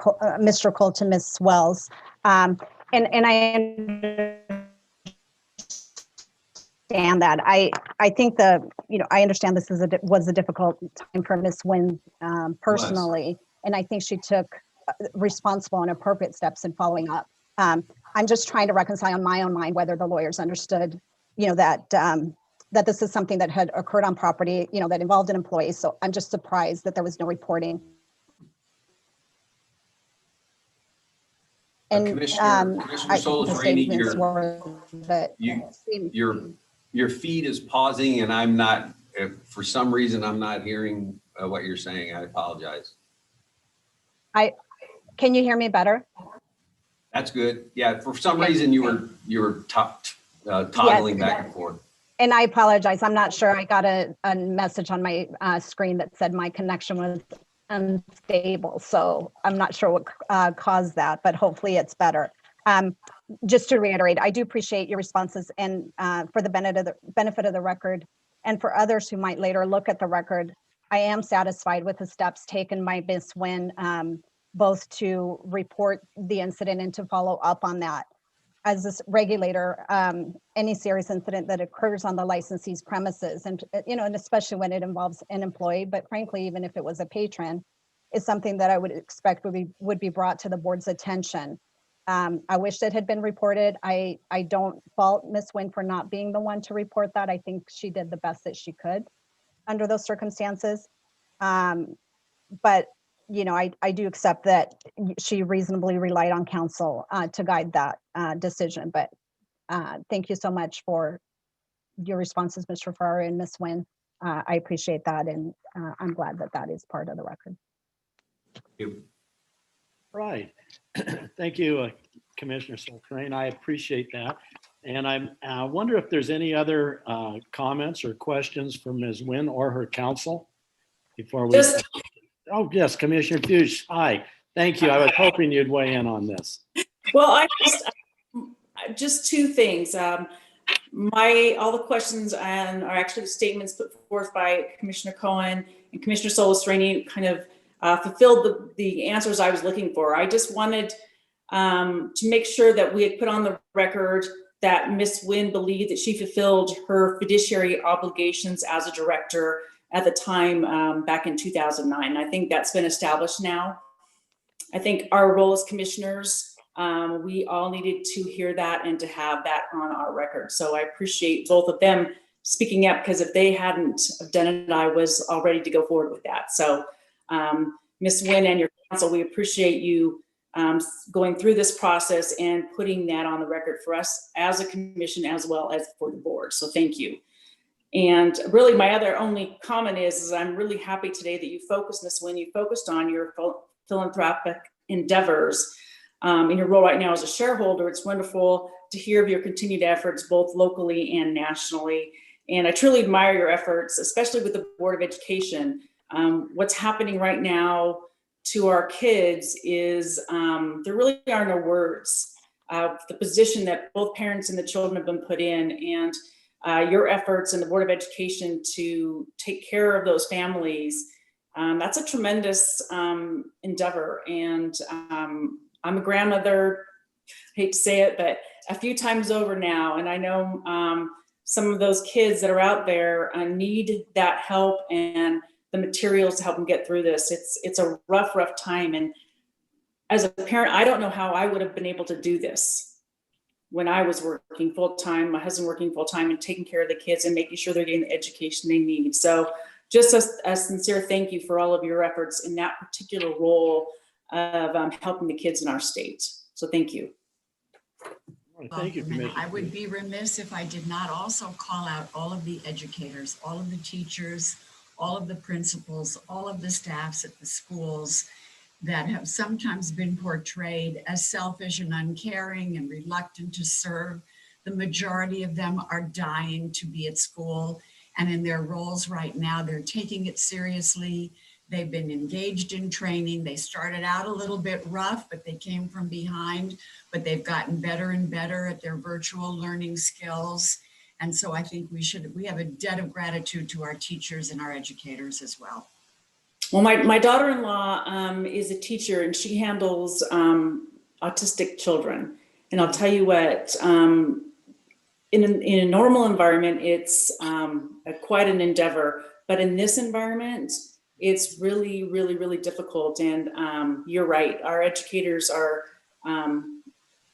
Cole to Ms. Wells. And I understand that. I think I understand this was a difficult time for Ms. Nguyen personally, and I think she took responsible and appropriate steps in following up. I'm just trying to reconcile in my own mind whether the lawyers understood, that this is something that had occurred on property, that involved an employee. So I'm just surprised that there was no reporting. And Commissioner Solis-Rainey, your feed is pausing, and I'm not. For some reason, I'm not hearing what you're saying. I apologize. Can you hear me better? That's good. Yeah. For some reason, you were toggling back and forth. And I apologize. I'm not sure. I got a message on my screen that said my connection was unstable. So I'm not sure what caused that, but hopefully it's better. Just to reiterate, I do appreciate your responses, and for the benefit of the record, and for others who might later look at the record, I am satisfied with the steps taken by Ms. Nguyen, both to report the incident and to follow up on that. As this regulator, any serious incident that occurs on the licensee's premises, and and especially when it involves an employee, but frankly, even if it was a patron, is something that I would expect would be brought to the board's attention. I wish that had been reported. I don't fault Ms. Nguyen for not being the one to report that. I think she did the best that she could under those circumstances. But I do accept that she reasonably relied on counsel to guide that decision. But thank you so much for your responses, Mr. Ferrario and Ms. Nguyen. I appreciate that, and I'm glad that that is part of the record. Thank you. Right. Thank you, Commissioner Solis-Rainey. I appreciate that. And I wonder if there's any other comments or questions for Ms. Nguyen or her counsel before we. Oh, yes, Commissioner Fuchs. Hi. Thank you. I was hoping you'd weigh in on this. Well, just two things. All the questions are actually the statements put forth by Commissioner Cohen and Commissioner Solis-Rainey kind of fulfilled the answers I was looking for. I just wanted to make sure that we had put on the record that Ms. Nguyen believed that she fulfilled her fiduciary obligations as a director at the time back in 2009. I think that's been established now. I think our role as commissioners, we all needed to hear that and to have that on our record. So I appreciate both of them speaking up, because if they hadn't done it, I was all ready to go forward with that. So Ms. Nguyen and your counsel, we appreciate you going through this process and putting that on the record for us as a commission as well as for the board. So thank you. And really my other only comment is I'm really happy today that you focused, Ms. Nguyen, you focused on your philanthropic endeavors in your role right now as a shareholder. It's wonderful to hear of your continued efforts both locally and nationally. And I truly admire your efforts, especially with the Board of Education. What's happening right now to our kids is there really are no words. The position that both parents and the children have been put in, and your efforts and the Board of Education to take care of those families, that's a tremendous endeavor. And I'm a grandmother, hate to say it, but a few times over now. And I know some of those kids that are out there need that help and the materials to help them get through this. It's a rough time. And as a parent, I don't know how I would have been able to do this when I was working full-time, my husband working full-time, and taking care of the kids and making sure they're getting the education they need. So just a sincere thank you for all of your efforts in that particular role of helping the kids in our state. So thank you. Thank you, Commissioner. I would be remiss if I did not also call out all of the educators, all of the teachers, all of the principals, all of the staffs at the schools that have sometimes been portrayed as selfish and uncaring and reluctant to serve. The majority of them are dying to be at school. and in their roles right now, they're taking it seriously. They've been engaged in training. They started out a little bit rough, but they came from behind, but they've gotten better and better at their virtual learning skills. And so I think we have a debt of gratitude to our teachers and our educators as well. Well, my daughter-in-law is a teacher, and she handles autistic children. And I'll tell you what, in a normal environment, it's quite an endeavor. But in this environment, it's really, really, really difficult. And you're right, our educators are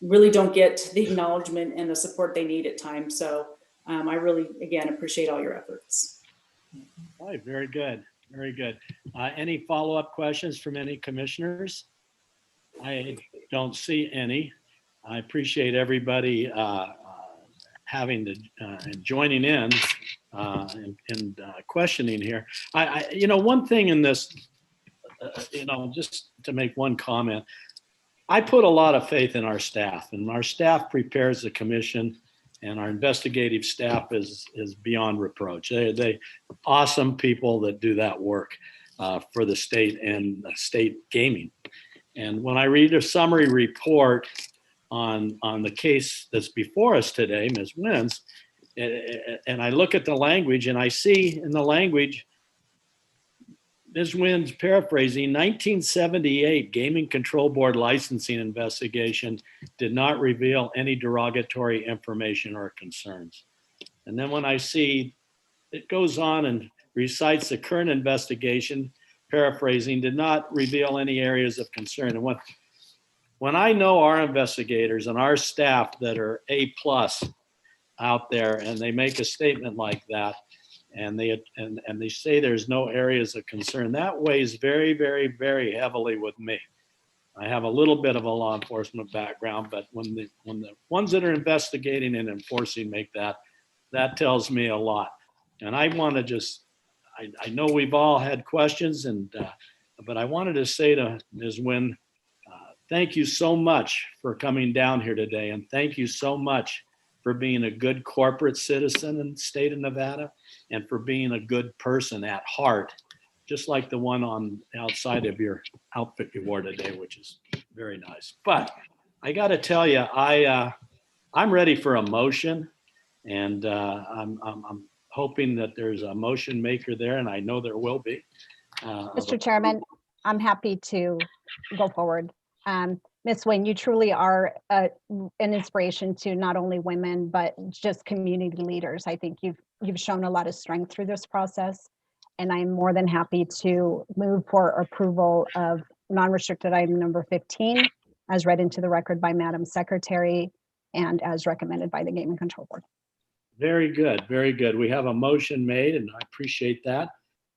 really don't get the acknowledgement and the support they need at times. So I really, again, appreciate all your efforts. All right, very good. Very good. Any follow-up questions from any commissioners? I don't see any. I appreciate everybody having to joining in and questioning here. You know, one thing in this, you know, just to make one comment, I put a lot of faith in our staff, and our staff prepares the commission, and our investigative staff is beyond reproach. They awesome people that do that work for the state and state gaming. And when I read a summary report on the case that's before us today, Ms. Wins, and I look at the language and I see in the language, Ms. Wins paraphrasing, 1978 Gaming Control Board licensing investigation did not reveal any derogatory information or concerns. And then when I see it goes on and recites the current investigation, paraphrasing, did not reveal any areas of concern. And when I know our investigators and our staff that are A+ out there, and they make a statement like that, and they say there's no areas of concern, that weighs very, very, very heavily with me. I have a little bit of a law enforcement background, but when the ones that are investigating and enforcing make that tells me a lot. And I want to just, I know we've all had questions, but I wanted to say to Ms. Wynn, thank you so much for coming down here today, and thank you so much for being a good corporate citizen in the state of Nevada, and for being a good person at heart, just like the one on the outside of your outfit you wore today, which is very nice. But I got to tell you, I'm ready for a motion, and I'm hoping that there's a motion maker there, and I know there will be. Mr. Chairman, I'm happy to go forward. Ms. Wynn, you truly are an inspiration to not only women, but just community leaders. I think you've shown a lot of strength through this process, and I'm more than happy to move for approval of non-restricted item number 15, as read into the record by Madam Secretary and as recommended by the Gaming Control Board. Very good, very good. We have a motion made, and I appreciate that.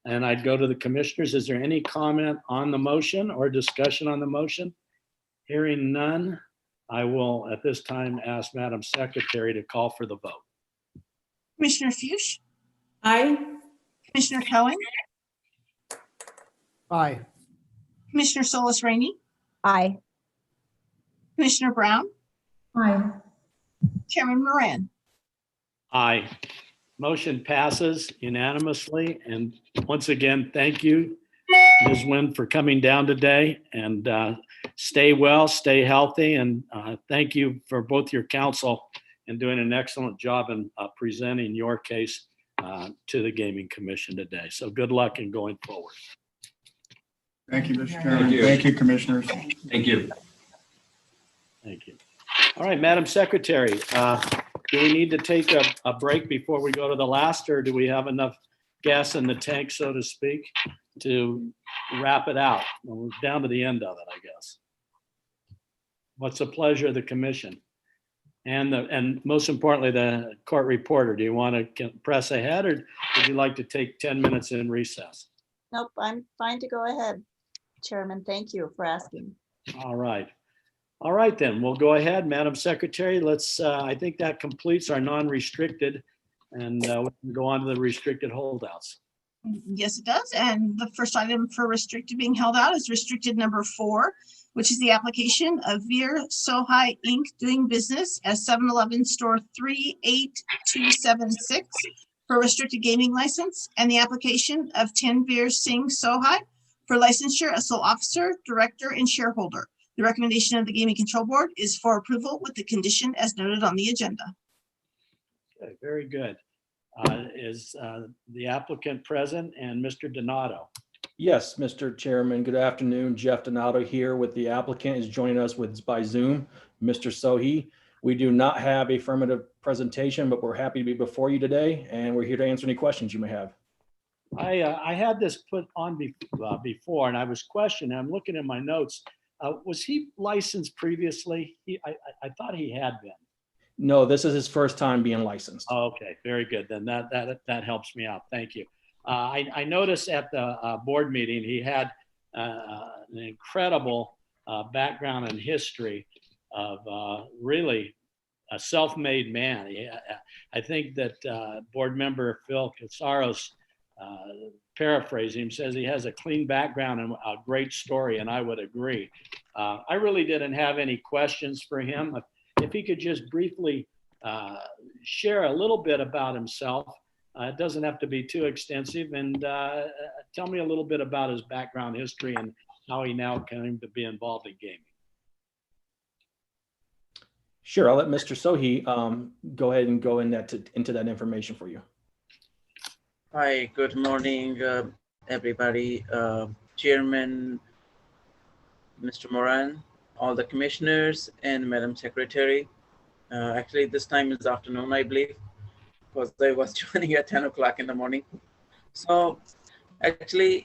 And I'd go to the commissioners. Is there any comment on the motion or discussion on the motion? Hearing none, I will at this time ask Madam Secretary to call for the vote. Commissioner Fuchs? Aye. Commissioner Cohen? Aye. Commissioner Solis Rainey? Aye. Commissioner Brown? Aye. Chairman Moran? Aye. Motion passes unanimously. And once again, thank you, Ms. Wynn, for coming down today, and stay well, stay healthy. And thank you for both your counsel and doing an excellent job in presenting your case to the Gaming Commission today. So good luck in going forward. Thank you, Mr. Chairman. Thank you, commissioners. Thank you. Thank you. All right, Madam Secretary, do we need to take a break before we go to the last, or do we have enough gas in the tank, so to speak, to wrap it out? We're down to the end of it, I guess. What's the pleasure of the commission? And most importantly, the court reporter, do you want to press ahead, or would you like to take 10 minutes in recess? Nope, I'm fine to go ahead, Chairman. Thank you for asking. All right. All right, then we'll go ahead, Madam Secretary. Let's, I think that completes our non-restricted, and we can go on to the restricted holdouts. Yes, it does. And the first item for restricted being held out is restricted number 4, which is the application of Veer Sohai Inc. doing business as 7-Eleven store 38276 for restricted gaming license and the application of Tanvir Singh Sohai for licensure as sole officer, director, and shareholder. The recommendation of the Gaming Control Board is for approval with the condition as noted on the agenda. Okay, very good. Is the applicant present and Mr. Donato? Yes, Mr. Chairman, good afternoon. Jeff Donato here with the applicant is joining us by Zoom, Mr. Sohi. We do not have a affirmative presentation, but we're happy to be before you today, and we're here to answer any questions you may have. I had this put on before, and I was questioning. I'm looking at my notes. Was he licensed previously? I thought he had been. No, this is his first time being licensed. Oh, okay, very good. Then that helps me out. Thank you. I noticed at the board meeting he had an incredible background and history of really a self-made man. I think that board member Phil Casaros, paraphrasing him, says he has a clean background and a great story, and I would agree. I really didn't have any questions for him. If he could just briefly share a little bit about himself. It doesn't have to be too extensive, and tell me a little bit about his background history and how he now came to be involved in gaming. Sure, I'll let Mr. Sohi go ahead and go into that information for you. Hi, good morning, everybody. Chairman, Mr. Moran, all the commissioners, and Madam Secretary. Actually, this time is afternoon, I believe, because I was joining at 10 o'clock in the morning. So actually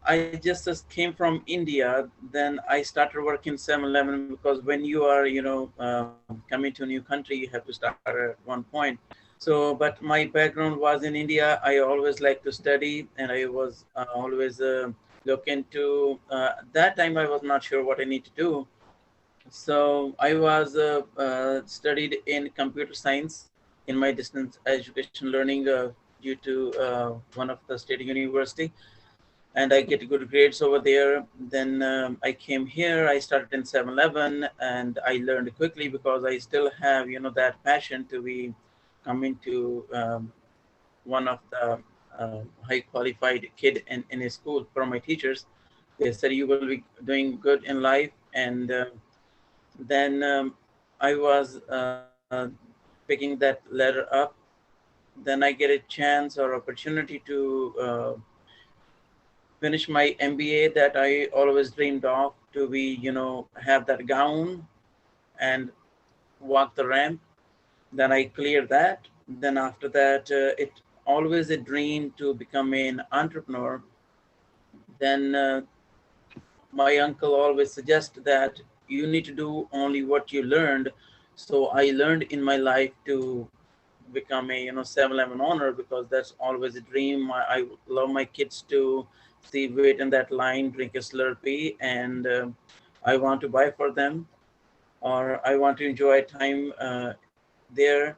I just came from India. Then I started working 7-Eleven because when you are, coming to a new country, you have to start at one point. So, but my background was in India. I always liked to study, and I was always look into, that time I was not sure what I need to do. So I was studied in computer science in my distance education learning due to one of the state university, and I get good grades over there. Then I came here, I started in 7-Eleven, and I learned quickly because I still have, that passion to be coming to one of the high qualified kid in a school from my teachers. They said you will be doing good in life. And then I was picking that letter up. Then I get a chance or opportunity to finish my MBA that I always dreamed of, to be, have that gown and walk the ramp. Then I cleared that. Then after that, it always a dream to become an entrepreneur. Then my uncle always suggested that you need to do only what you learned. So I learned in my life to become a 7-Eleven owner, because that's always a dream. I love my kids to see wait in that line, drink a Slurpee, and I want to buy for them, or I want to enjoy time there.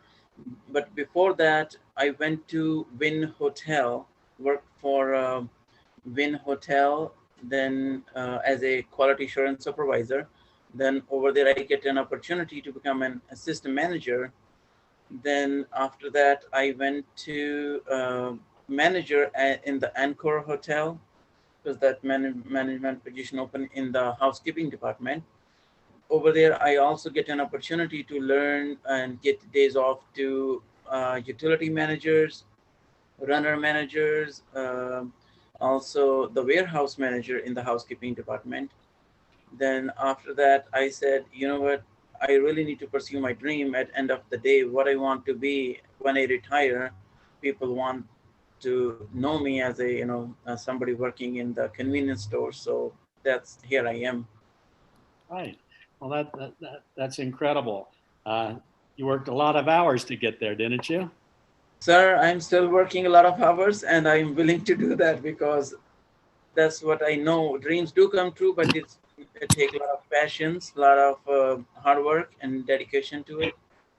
But before that, I went to Wynn Hotel, worked for Wynn Hotel, then as a quality assurance supervisor. Then over there, I get an opportunity to become an assistant manager. Then after that, I went to manager in the Encore Hotel, because that management position open in the housekeeping department. Over there, I also get an opportunity to learn and get days off to utility managers, runner managers, also the warehouse manager in the housekeeping department. Then after that, I said, you know what, I really need to pursue my dream. At end of the day, what I want to be when I retire, people want to know me as a, as somebody working in the convenience store. So that's, here I am. Right. Well, that's incredible. You worked a lot of hours to get there, didn't you? Sir, I'm still working a lot of hours, and I'm willing to do that because that's what I know. Dreams do come true, but it takes a lot of passions, a lot of hard work and dedication to it.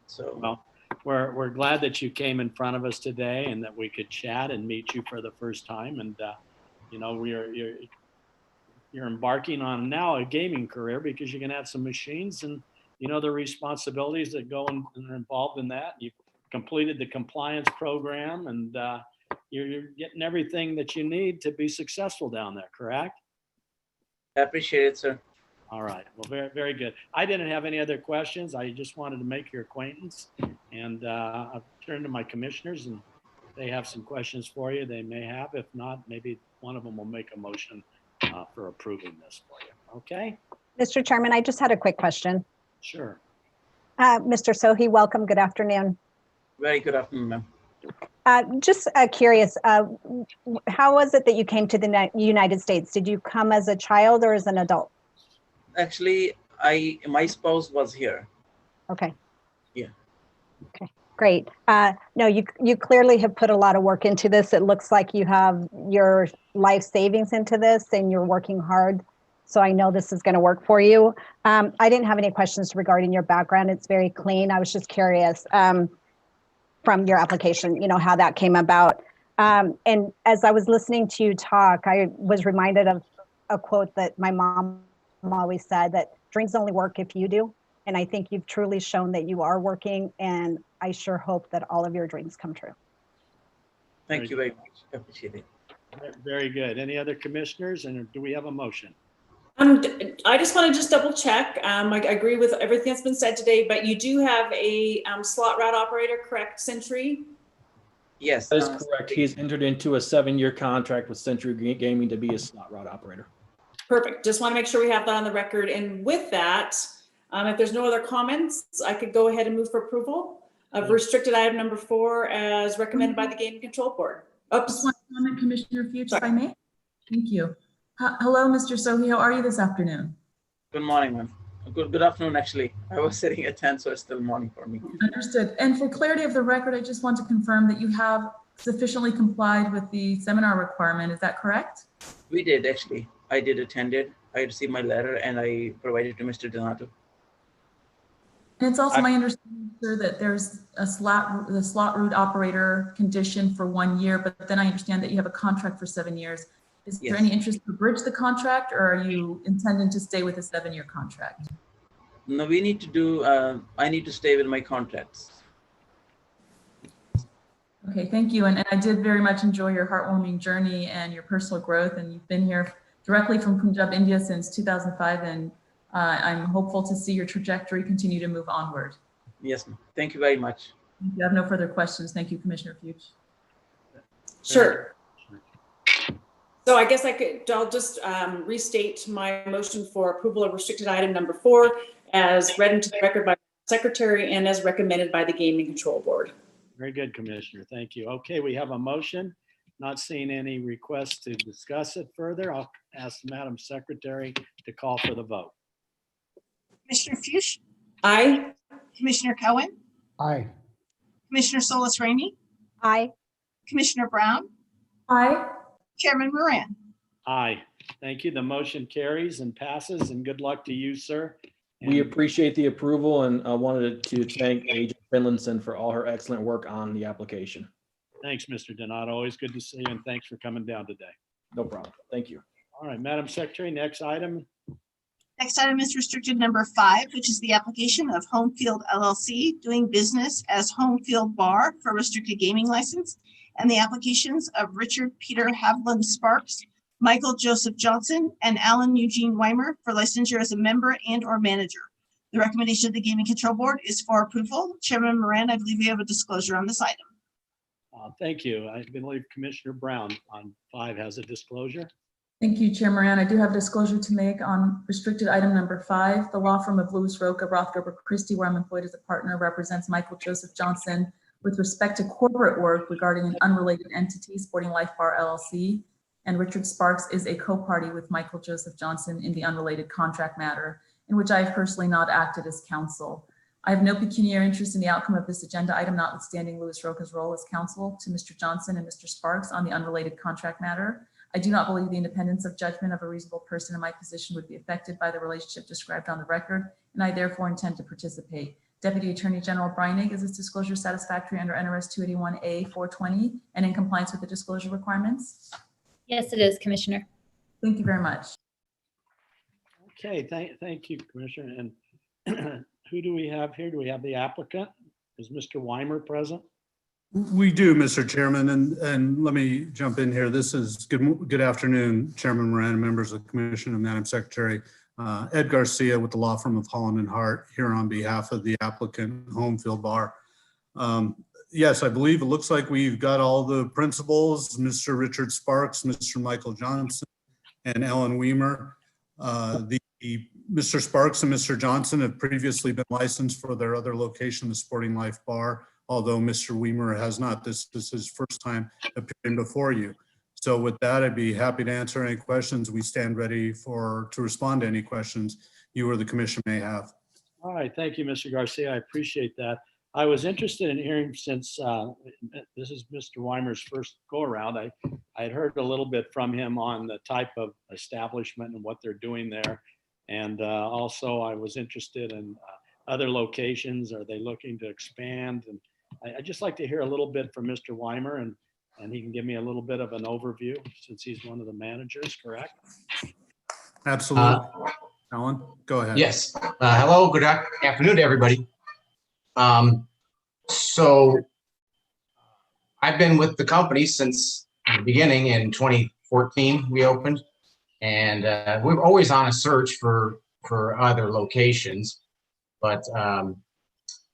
So well, we're glad that you came in front of us today and that we could chat and meet you for the first time. And you're embarking on now a gaming career because you're going to have some machines and the responsibilities that go and are involved in that. You've completed the compliance program, and you're getting everything that you need to be successful down there, correct? I appreciate it, sir. All right. Well, very, very good. I didn't have any other questions. I just wanted to make your acquaintance, and I'll turn to my commissioners, and they have some questions for you. They may have. If not, maybe one of them will make a motion for approving this for you. Okay? Mr. Chairman, I just had a quick question. Sure. Mr. Sohi, welcome. Good afternoon. Very good afternoon, ma'am. Just curious, how was it that you came to the United States? Did you come as a child or as an adult? Actually, my spouse was here. Okay. Yeah. Okay, great. No, you clearly have put a lot of work into this. It looks like you have your life savings into this and you're working hard. So I know this is going to work for you. I didn't have any questions regarding your background. It's very clean. I was just curious from your application, how that came about. And as I was listening to you talk, I was reminded of a quote that my mom always said, that dreams only work if you do. And I think you've truly shown that you are working, and I sure hope that all of your dreams come true. Thank you very much. I appreciate it. Very good. Any other commissioners, and do we have a motion? I just want to just double check. I agree with everything that's been said today, but you do have a slot route operator, correct, Century? Yes. That is correct. He's entered into a 7-year contract with Century Gaming to be a slot route operator. Perfect. Just want to make sure we have that on the record. And with that, if there's no other comments, I could go ahead and move for approval of restricted item number 4 as recommended by the Gaming Control Board. Just one comment, Commissioner Fuchs, if I may. Thank you. Hello, Mr. Sohi. How are you this afternoon? Good morning, ma'am. Good afternoon, actually. I was sitting at 10, so it's still morning for me. Understood. And for clarity of the record, I just want to confirm that you have sufficiently complied with the seminar requirement. Is that correct? We did, actually. I did attend it. I received my letter and I provided it to Mr. Donato. And it's also my understanding, sir, that there's the slot route operator condition for 1 year, but then I understand that you have a contract for 7 years. Is there any interest to bridge the contract, or are you intending to stay with a 7-year contract? No, we need to do, I need to stay with my contracts. Okay, thank you. And I did very much enjoy your heartwarming journey and your personal growth. And you've been here directly from Punjab, India since 2005. And I'm hopeful to see your trajectory continue to move onward. Yes, ma'am. Thank you very much. If you have no further questions, thank you, Commissioner Fuchs. Sure. So I guess I'll just restate my motion for approval of restricted item number 4 as read into the record by the Secretary and as recommended by the Gaming Control Board. Very good, Commissioner. Thank you. Okay, we have a motion. Not seeing any requests to discuss it further. I'll ask Madam Secretary to call for the vote. Commissioner Fuchs? Aye. Commissioner Cohen? Aye. Commissioner Solis Rainey? Aye. Commissioner Brown? Aye. Chairman Moran? Aye. Thank you. The motion carries and passes, and good luck to you, sir. We appreciate the approval, and I wanted to thank Agent Finlinson for all her excellent work on the application. Thanks, Mr. Donato. Always good to see you, and thanks for coming down today. No problem. Thank you. All right, Madam Secretary, next item. Next item is restricted number 5, which is the application of Home Field LLC doing business as Home Field Bar for restricted gaming license, and the applications of Richard Peter Havlin Sparks, Michael Joseph Johnson, and Alan Eugene Weimer for licensure as a member and or manager. The recommendation of the Gaming Control Board is for approval. Chairman Moran, I believe we have a disclosure on this item. Thank you. I believe Commissioner Brown on 5 has a disclosure. Thank you, Chair Moran. I do have disclosure to make on restricted item number 5. The law firm of Lewis Roca, Rothgerber Christie, where I'm employed as a partner, represents Michael Joseph Johnson with respect to corporate work regarding an unrelated entity, Sporting Life Bar LLC. And Richard Sparks is a co-party with Michael Joseph Johnson in the unrelated contract matter, in which I have personally not acted as counsel. I have no pecuniary interest in the outcome of this agenda item, notwithstanding Lewis Roca's role as counsel to Mr. Johnson and Mr. Sparks on the unrelated contract matter. I do not believe the independence of judgment of a reasonable person in my position would be affected by the relationship described on the record, and I therefore intend to participate. Deputy Attorney General Breinig, is this disclosure satisfactory under NRS 281A 420 and in compliance with the disclosure requirements? Yes, it is, Commissioner. Thank you very much. Okay, thank you, Commissioner. And who do we have here? Do we have the applicant? Is Mr. Weimer present? We do, Mr. Chairman, and let me jump in here. This is good afternoon, Chairman Moran, members of the Commission, and Madam Secretary. Ed Garcia with the law firm of Holland and Hart here on behalf of the applicant Homefield Bar. Yes, I believe it looks like we've got all the principals, Mr. Richard Sparks, Mr. Michael Johnson, and Ellen Weimer. Mr. Sparks and Mr. Johnson have previously been licensed for their other location, the Sporting Life Bar, although Mr. Weimer has not. This is his first time appearing before you. So with that, I'd be happy to answer any questions. We stand ready to respond to any questions you or the commission may have. All right, thank you, Mr. Garcia. I appreciate that. I was interested in hearing, since this is Mr. Weimer's first go around, I had heard a little bit from him on the type of establishment and what they're doing there. And also I was interested in other locations. Are they looking to expand? And I'd just like to hear a little bit from Mr. Weimer, and he can give me a little bit of an overview since he's one of the managers, correct? Absolutely. Ellen, go ahead. Yes. Hello, good afternoon to everybody. So I've been with the company since the beginning. In 2014, we opened, and we're always on a search for other locations, but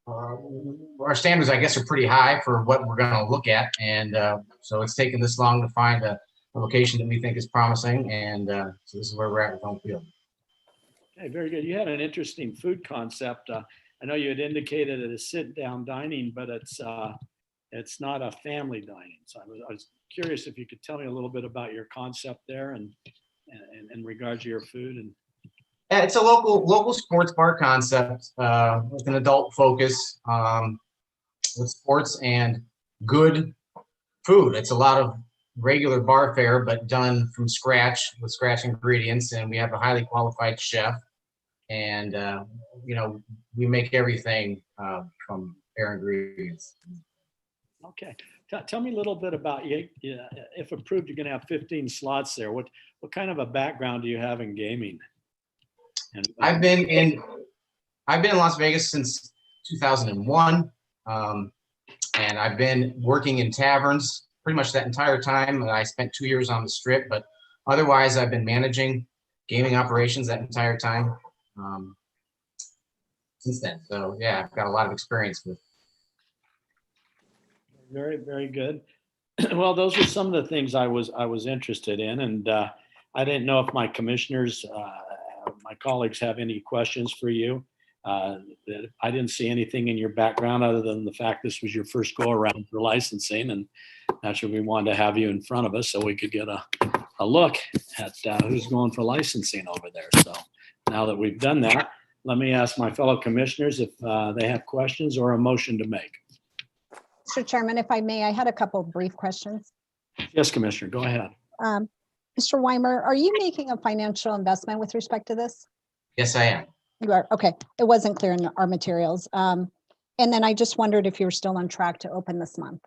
our standards, I guess, are pretty high for what we're going to look at. And so it's taken this long to find a location that we think is promising. And so this is where we're at with Homefield. Okay, very good. You had an interesting food concept. I know you had indicated it is sit-down dining, but it's not a family dining. So I was curious if you could tell me a little bit about your concept there and in regards to your food. And it's a local sports bar concept with an adult focus with sports and good food. It's a lot of regular bar fare, but done from scratch with scratch ingredients. And we have a highly qualified chef. And, we make everything from bare ingredients. Okay. Tell me a little bit about you. If approved, you're going to have 15 slots there. What kind of a background do you have in gaming? And I've been in Las Vegas since 2001. And I've been working in taverns pretty much that entire time. I spent 2 years on the Strip, but otherwise I've been managing gaming operations that entire time since then. So yeah, I've got a lot of experience with. Very, very good. Well, those are some of the things I was interested in, and I didn't know if my commissioners, my colleagues, have any questions for you. I didn't see anything in your background other than the fact this was your first go around for licensing, and naturally we wanted to have you in front of us so we could get a look at who's going for licensing over there. So now that we've done that, let me ask my fellow commissioners if they have questions or a motion to make. Mr. Chairman, if I may, I had a couple of brief questions. Yes, Commissioner, go ahead. Mr. Weimer, are you making a financial investment with respect to this? Yes, I am. You are, okay. It wasn't clear in our materials. And then I just wondered if you're still on track to open this month.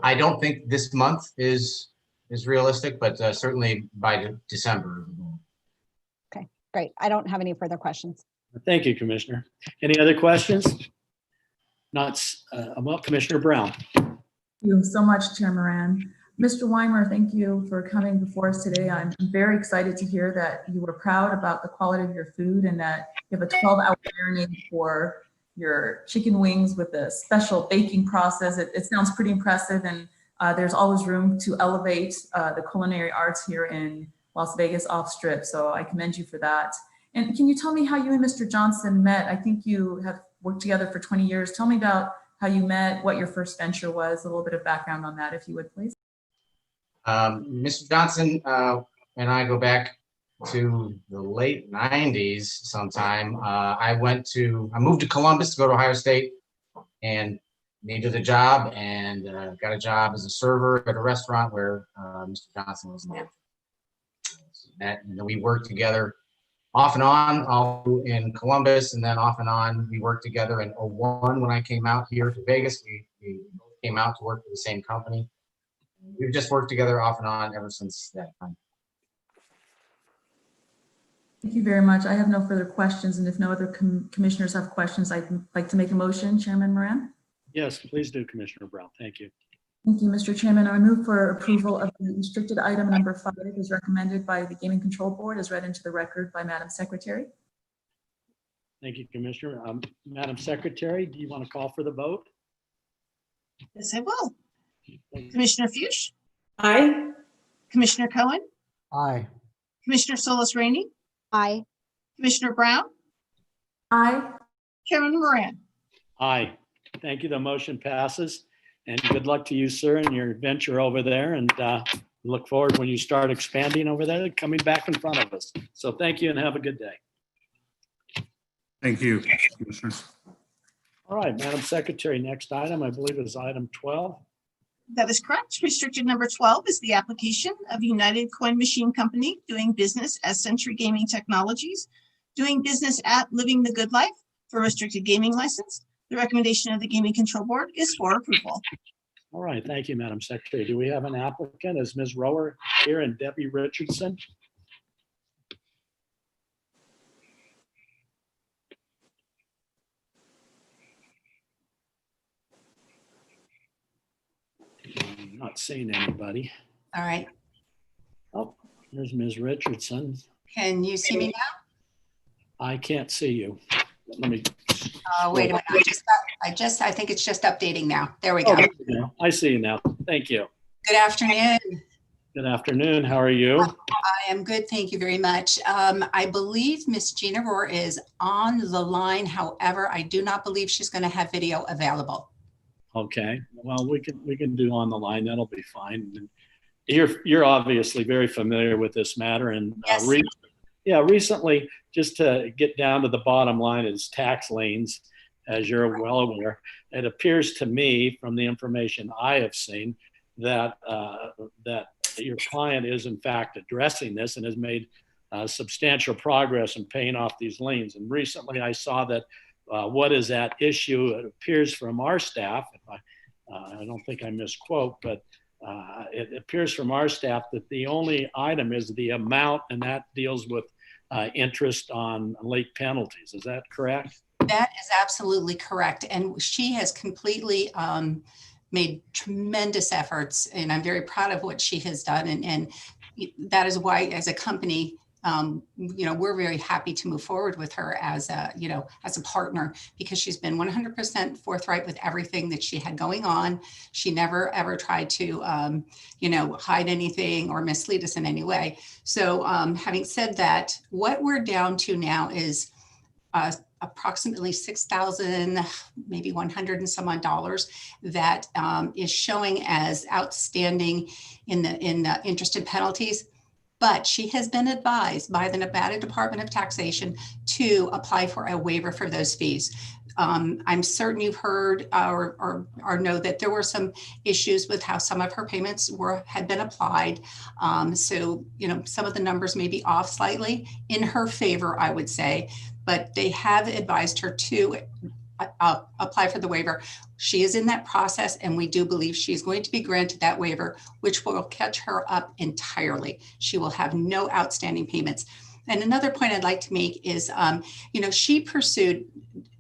I don't think this month is realistic, but certainly by December. Okay, great. I don't have any further questions. Thank you, Commissioner. Any other questions? Not, well, Commissioner Brown. Thank you so much, Chair Moran. Mr. Weimer, thank you for coming before us today. I'm very excited to hear that you were proud about the quality of your food and that you have a 12-hour marinade for your chicken wings with a special baking process. It sounds pretty impressive, and there's always room to elevate the culinary arts here in Las Vegas off-strip, so I commend you for that. And can you tell me how you and Mr. Johnson met? I think you have worked together for 20 years. Tell me about how you met, what your first venture was, a little bit of background on that, if you would, please. Mr. Johnson and I go back to the late 90s sometime. I moved to Columbus to go to Ohio State and needed a job, and got a job as a server at a restaurant where Mr. Johnson was the manager. And we worked together off and on, all in Columbus, and then off and on we worked together in 2001 when I came out here to Vegas. We came out to work for the same company. We've just worked together off and on ever since that time. Thank you very much. I have no further questions, and if no other commissioners have questions, I'd like to make a motion. Chairman Moran? Yes, please do, Commissioner Brown. Thank you. Thank you, Mr. Chairman. I move for approval of the restricted item number 5 as recommended by the Gaming Control Board, as read into the record by Madam Secretary. Thank you, Commissioner. Madam Secretary, do you want to call for the vote? Yes, I will. Commissioner Fuchs, Aye. Commissioner Cohen, Aye. Commissioner Solus Rainey, Aye. Commissioner Brown, Aye. Chairman Moran. Aye. Thank you. The motion passes. And good luck to you, sir, in your venture over there. And look forward when you start expanding over there, coming back in front of us. So thank you and have a good day. Thank you, Commissioners. All right, Madam Secretary, next item, I believe is item 12. That is correct. Restricted number 12 is the application of United Coin Machine Company doing business as Century Gaming Technologies, doing business at Living the Good Life for restricted gaming license. The recommendation of the Gaming Control Board is for approval. All right, thank you, Madam Secretary. Do we have an applicant? Is Ms. Rower here and Debbie Richardson? I'm not seeing anybody. All right. Oh, there's Ms. Richardson. Can you see me now? I can't see you. Let me. Wait a minute. I think it's just updating now. There we go. Oh, I see you now. Thank you. Good afternoon. Good afternoon. How are you? I am good. Thank you very much. I believe Miss Gina Rohr is on the line. However, I do not believe she's going to have video available. Okay. Well, we can do on the line. That'll be fine. And you're obviously very familiar with this matter, and Yes. Recently, just to get down to the bottom line, is tax liens, as you're well aware. It appears to me, from the information I have seen, that that your client is in fact addressing this and has made substantial progress in paying off these liens. And recently, I saw that what is at issue, it appears from our staff, if I don't think I misquote, but it appears from our staff that the only item is the amount, and that deals with interest on late penalties. Is that correct? That is absolutely correct. And she has completely made tremendous efforts, and I'm very proud of what she has done. And that is why, as a company, we're very happy to move forward with her as a partner, because she's been 100% forthright with everything that she had going on. She never ever tried to, hide anything or mislead us in any way. So having said that, what we're down to now is approximately $6,000, maybe 100 and some odd dollars that is showing as outstanding in the interest and penalties. But she has been advised by the Nevada Department of Taxation to apply for a waiver for those fees. I'm certain you've heard or know that there were some issues with how some of her payments had been applied. So, some of the numbers may be off slightly in her favor, I would say, but they have advised her to apply for the waiver. She is in that process, and we do believe she's going to be granted that waiver, which will catch her up entirely. She will have no outstanding payments. And another point I'd like to make is, she pursued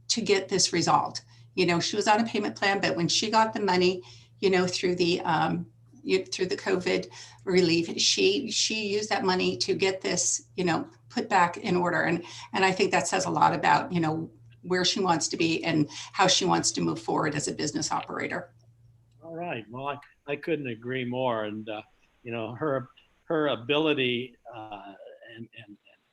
to get this resolved. She was on a payment plan, but when she got the money, through the COVID relief, she used that money to get this, put back in order. And I think that says a lot about, where she wants to be and how she wants to move forward as a business operator. All right. Well, I couldn't agree more. And, her ability and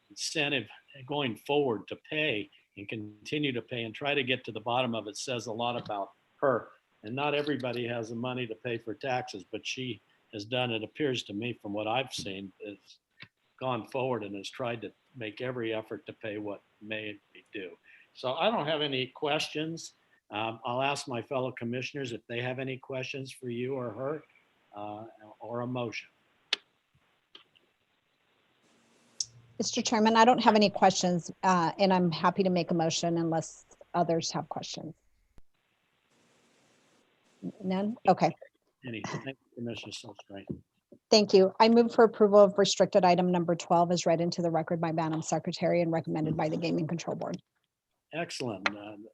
incentive going forward to pay and continue to pay and try to get to the bottom of it says a lot about her. And not everybody has the money to pay for taxes, but she has done, it appears to me from what I've seen, has gone forward and has tried to make every effort to pay what may be due. So I don't have any questions. I'll ask my fellow commissioners if they have any questions for you or her or a motion. Mr. Chairman, I don't have any questions, and I'm happy to make a motion unless others have questions. None? Okay. Thank you, Commissioner Solstrate. Thank you. I move for approval of restricted item number 12 as read into the record by Madam Secretary and recommended by the Gaming Control Board. Excellent.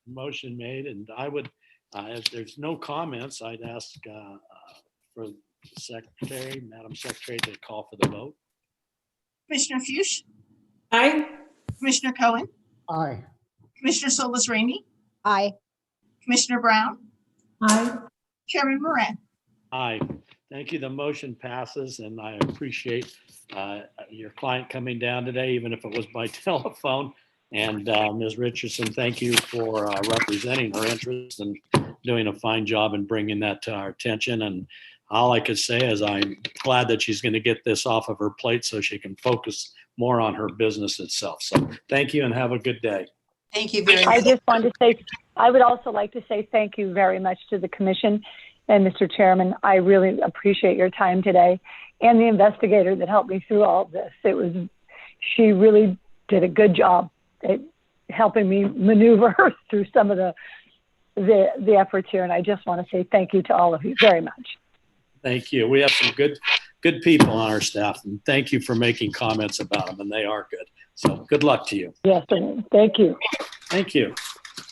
Motion made, and I would, if there's no comments, I'd ask for the Secretary, Madam Secretary, to call for the vote. Commissioner Fuchs, Aye. Commissioner Cohen, Aye. Commissioner Solus Rainey, Aye. Commissioner Brown, Aye. Chairman Moran. Aye. Thank you. The motion passes, and I appreciate your client coming down today, even if it was by telephone. And Ms. Richardson, thank you for representing her interests and doing a fine job in bringing that to our attention. And all I could say is I'm glad that she's going to get this off of her plate so she can focus more on her business itself. So thank you and have a good day. Thank you very I much. just wanted to say, I would also like to say thank you very much to the commission and Mr. Chairman. I really appreciate your time today and the investigator that helped me through all of this. She really did a good job at helping me maneuver through some of the efforts here. And I just want to say thank you to all of you very much. Thank you. We have some good people on our staff, and thank you for making comments about them, and they are good. So good luck to you. Yes, thank you. Thank you.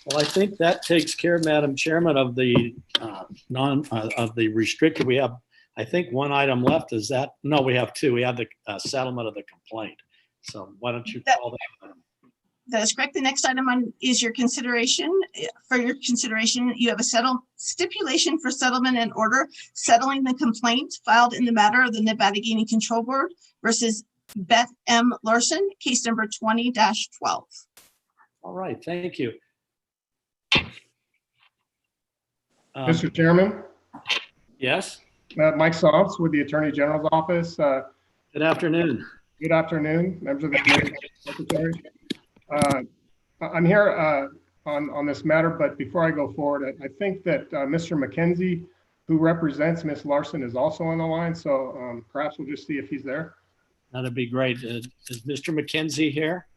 Well, I think that takes care, Madam Chairman, of the of the restricted. We have, I think, one item left. Is that? No, we have two. We have the settlement of the complaint. So why don't you call that item? That is correct. The next item is your consideration. For your consideration, you have a stipulation for settlement and order settling the complaint filed in the matter of the Nevada Gaming Control Board versus Beth M. Larson, case number 20-12. All right. Thank you. Mr. Chairman? Yes? Mike Sops with the Attorney General's Office. Good afternoon. Good afternoon, members of the committee, Secretary. I'm here on this matter, but before I go forward, I think that Mr. McKenzie, who represents Ms. Larson, is also on the line, so perhaps we'll just see if he's there. That'd be great. Is Mr. McKenzie here?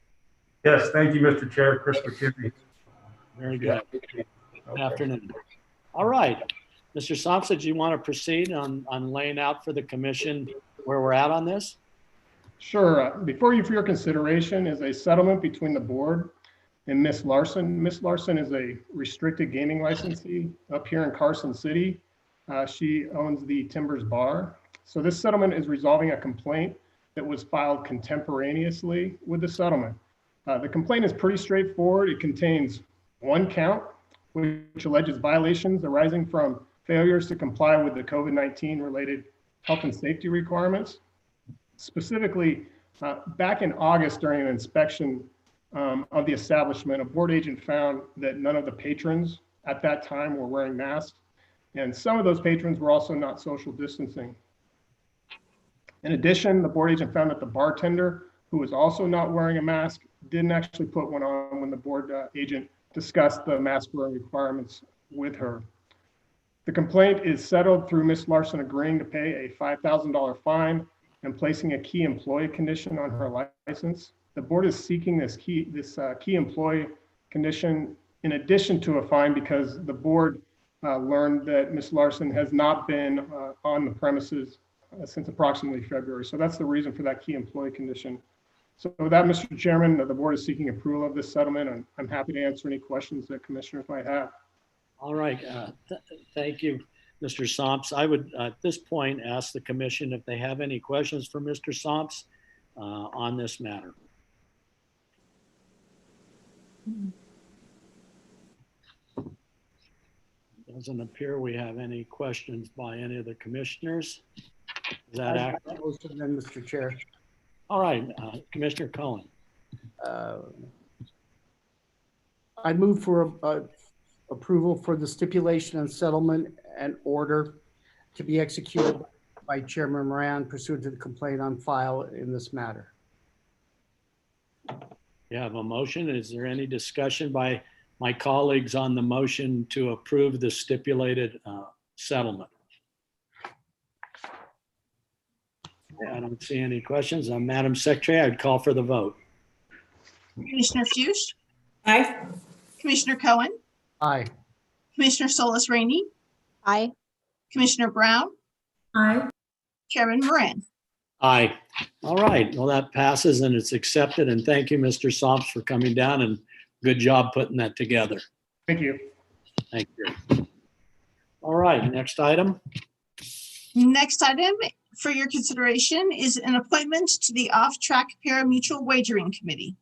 Yes, thank you, Mr. Chair. Chris McKenzie. Very good. Good afternoon. All right. Mr. Thompson, do you want to proceed on laying out for the commission where we're at on this? Sure. Before you for your consideration is a settlement between the board and Ms. Larson. Ms. Larson is a restricted gaming licensee up here in Carson City. She owns the Timbers Bar. So this settlement is resolving a complaint that was filed contemporaneously with the settlement. The complaint is pretty straightforward. It contains one count, which alleges violations arising from failures to comply with the COVID-19 related health and safety requirements. Specifically, back in August during an inspection of the establishment, a board agent found that none of the patrons at that time were wearing masks, and some of those patrons were also not social distancing. In addition, the board agent found that the bartender, who was also not wearing a mask, didn't actually put one on when the board agent discussed the mask wearing requirements with her. The complaint is settled through Ms. Larson agreeing to pay a $5,000 fine and placing a key employee condition on her license. The board is seeking this key employee condition in addition to a fine because the board learned that Ms. Larson has not been on the premises since approximately February. So that's the reason for that key employee condition. So with that, Mr. Chairman, the board is seeking approval of this settlement, and I'm happy to answer any questions that commissioners might have. All right. Thank you, Mr. Somps. I would, at this point, ask the commission if they have any questions for Mr. Somps on this matter. Doesn't appear we have any questions by any of the commissioners. Is that accurate? Then, Mr. Chair. All right, Commissioner Cohen. I move for approval for the stipulation and settlement and order to be executed by Chairman Moran pursuant to the complaint on file in this matter. You have a motion. Is there any discussion by my colleagues on the motion to approve the stipulated settlement? I don't see any questions. Madam Secretary, I'd call for the vote. Commissioner Fuchs? Aye. Commissioner Cohen? Aye. Commissioner Solus Rainey? Aye. Commissioner Brown? Aye. Chairman Moran. Aye. All right. Well, that passes and it's accepted. And thank you, Mr. Somps, for coming down and good job putting that together. Thank you. Thank you. All right, next item. Next item for your consideration is an appointment to the Off-Track Pari-Mutuel Wagering Committee.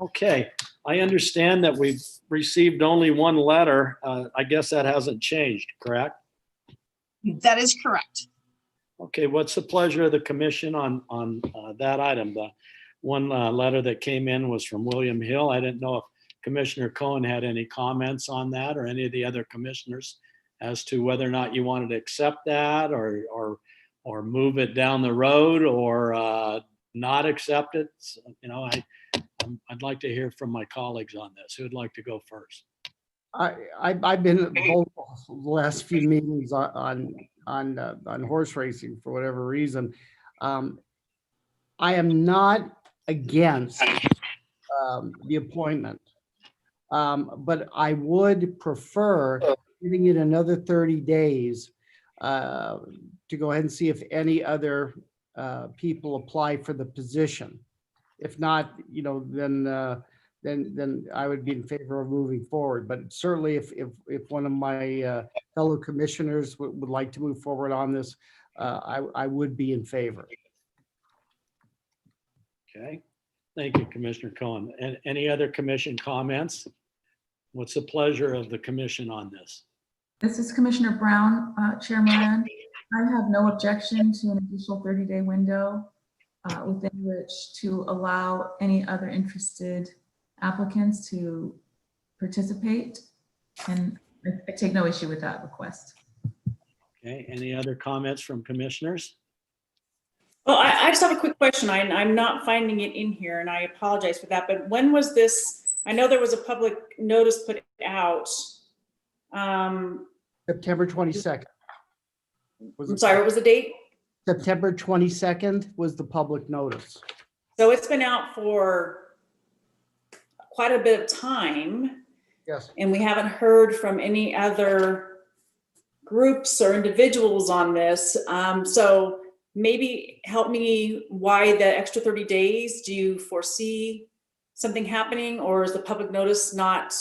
Okay, I understand that we've received only one letter. I guess that hasn't changed, correct? That is correct. Okay, what's the pleasure of the commission on that item? The one letter that came in was from William Hill. I didn't know if Commissioner Cohen had any comments on that or any of the other commissioners as to whether or not you wanted to accept that or move it down the road or not accept it. So, you know, I'd like to hear from my colleagues on this. Who'd like to go first? I've been at both the last few meetings on horse racing for whatever reason. I am not against the appointment, but I would prefer giving it another 30 days to go ahead and see if any other people apply for the position. If not, you know, then I would be in favor of moving forward. But certainly if one of my fellow commissioners would like to move forward on this, I would be in favor. Okay, thank you, Commissioner Cohen. And any other commission comments? What's the pleasure of the commission on this? This is Commissioner Brown, Chair Moran. I have no objection to an additional 30-day window within which to allow any other interested applicants to participate. And I take no issue with that request. Okay, any other comments from commissioners? Well, I just have a quick question. I'm not finding it in here and I apologize for that, but when was this? I know there was a public notice put out. September 22nd. I'm sorry, what was the date? September 22nd was the public notice. So it's been out for quite a bit of time. Yes. And we haven't heard from any other groups or individuals on this. So maybe help me why the extra 30 days? Do you foresee something happening or is the public notice not,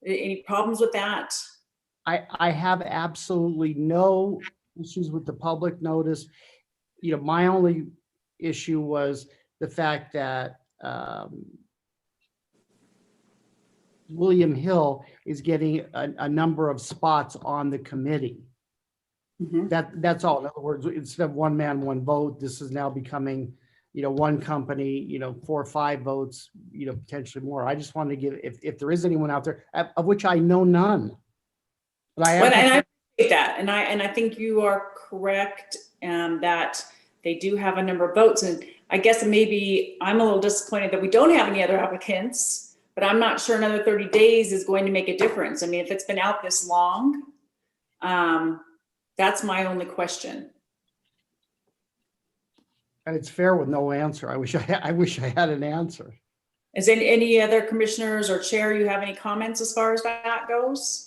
any problems with that? I have absolutely no issues with the public notice. You know, my only issue was the fact that William Hill is getting a number of spots on the committee. That's all. In other words, instead of one man, one vote, this is now becoming, you know, one company, you know, 4 or 5 votes, you know, potentially more. I just wanted to give, if there is anyone out there, of which I know none. But I appreciate that, and I think you are correct that they do have a number of votes, and I guess maybe I'm a little disappointed that we don't have any other applicants, but I'm not sure another 30 days is going to make a difference. I mean, if it's been out this long, that's my only question. And it's fair with no answer. I wish I had an answer. Is there any other commissioners or chair, you have any comments as far as that goes?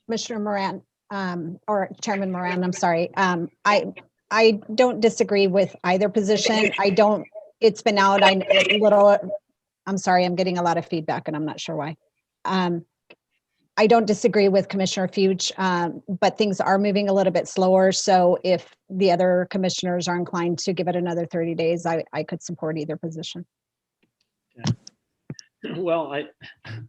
Commissioner Moran, or Chairman Moran, I'm sorry. I don't disagree with either position. It's been out, I'm sorry, I'm getting a lot of feedback and I'm not sure why. I don't disagree with Commissioner Fuchs, but things are moving a little bit slower. So if the other commissioners are inclined to give it another 30 days, I could support either position. Yeah. Well,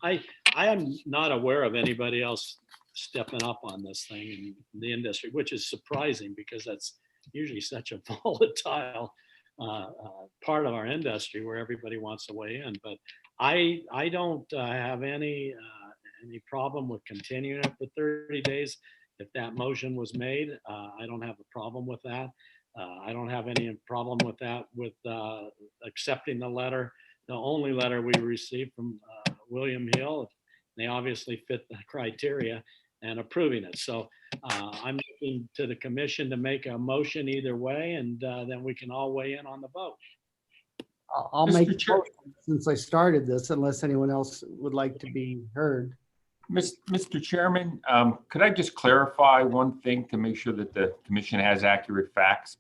I am not aware of anybody else stepping up on this thing in the industry, which is surprising because that's usually such a volatile part of our industry where everybody wants to weigh in. But I don't have any problem with continuing it for 30 days. If that motion was made, I don't have a problem with that. I don't have any problem with that, with accepting the letter, the only letter we received from William Hill. They obviously fit the criteria and approving it. So I'm looking to the commission to make a motion either way, and then we can all weigh in on the vote. I'll make a motion since I started this, unless anyone else would like to be heard. Mr. Chairman, could I just clarify one thing to make sure that the commission has accurate facts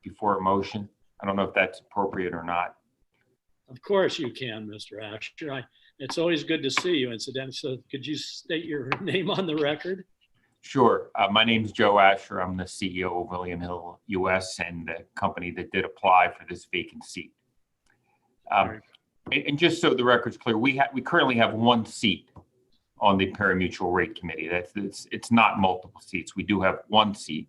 before a motion? I don't know if that's appropriate or not. Of course you can, Mr. Asher. It's always good to see you, incidentally. So could you state your name on the record? Sure. My name's Joe Asher. I'm the CEO of William Hill US and the company that did apply for this vacant seat. And just so the record's clear, we currently have one seat on the pari-mutuel rate committee. It's not multiple seats. We do have one seat.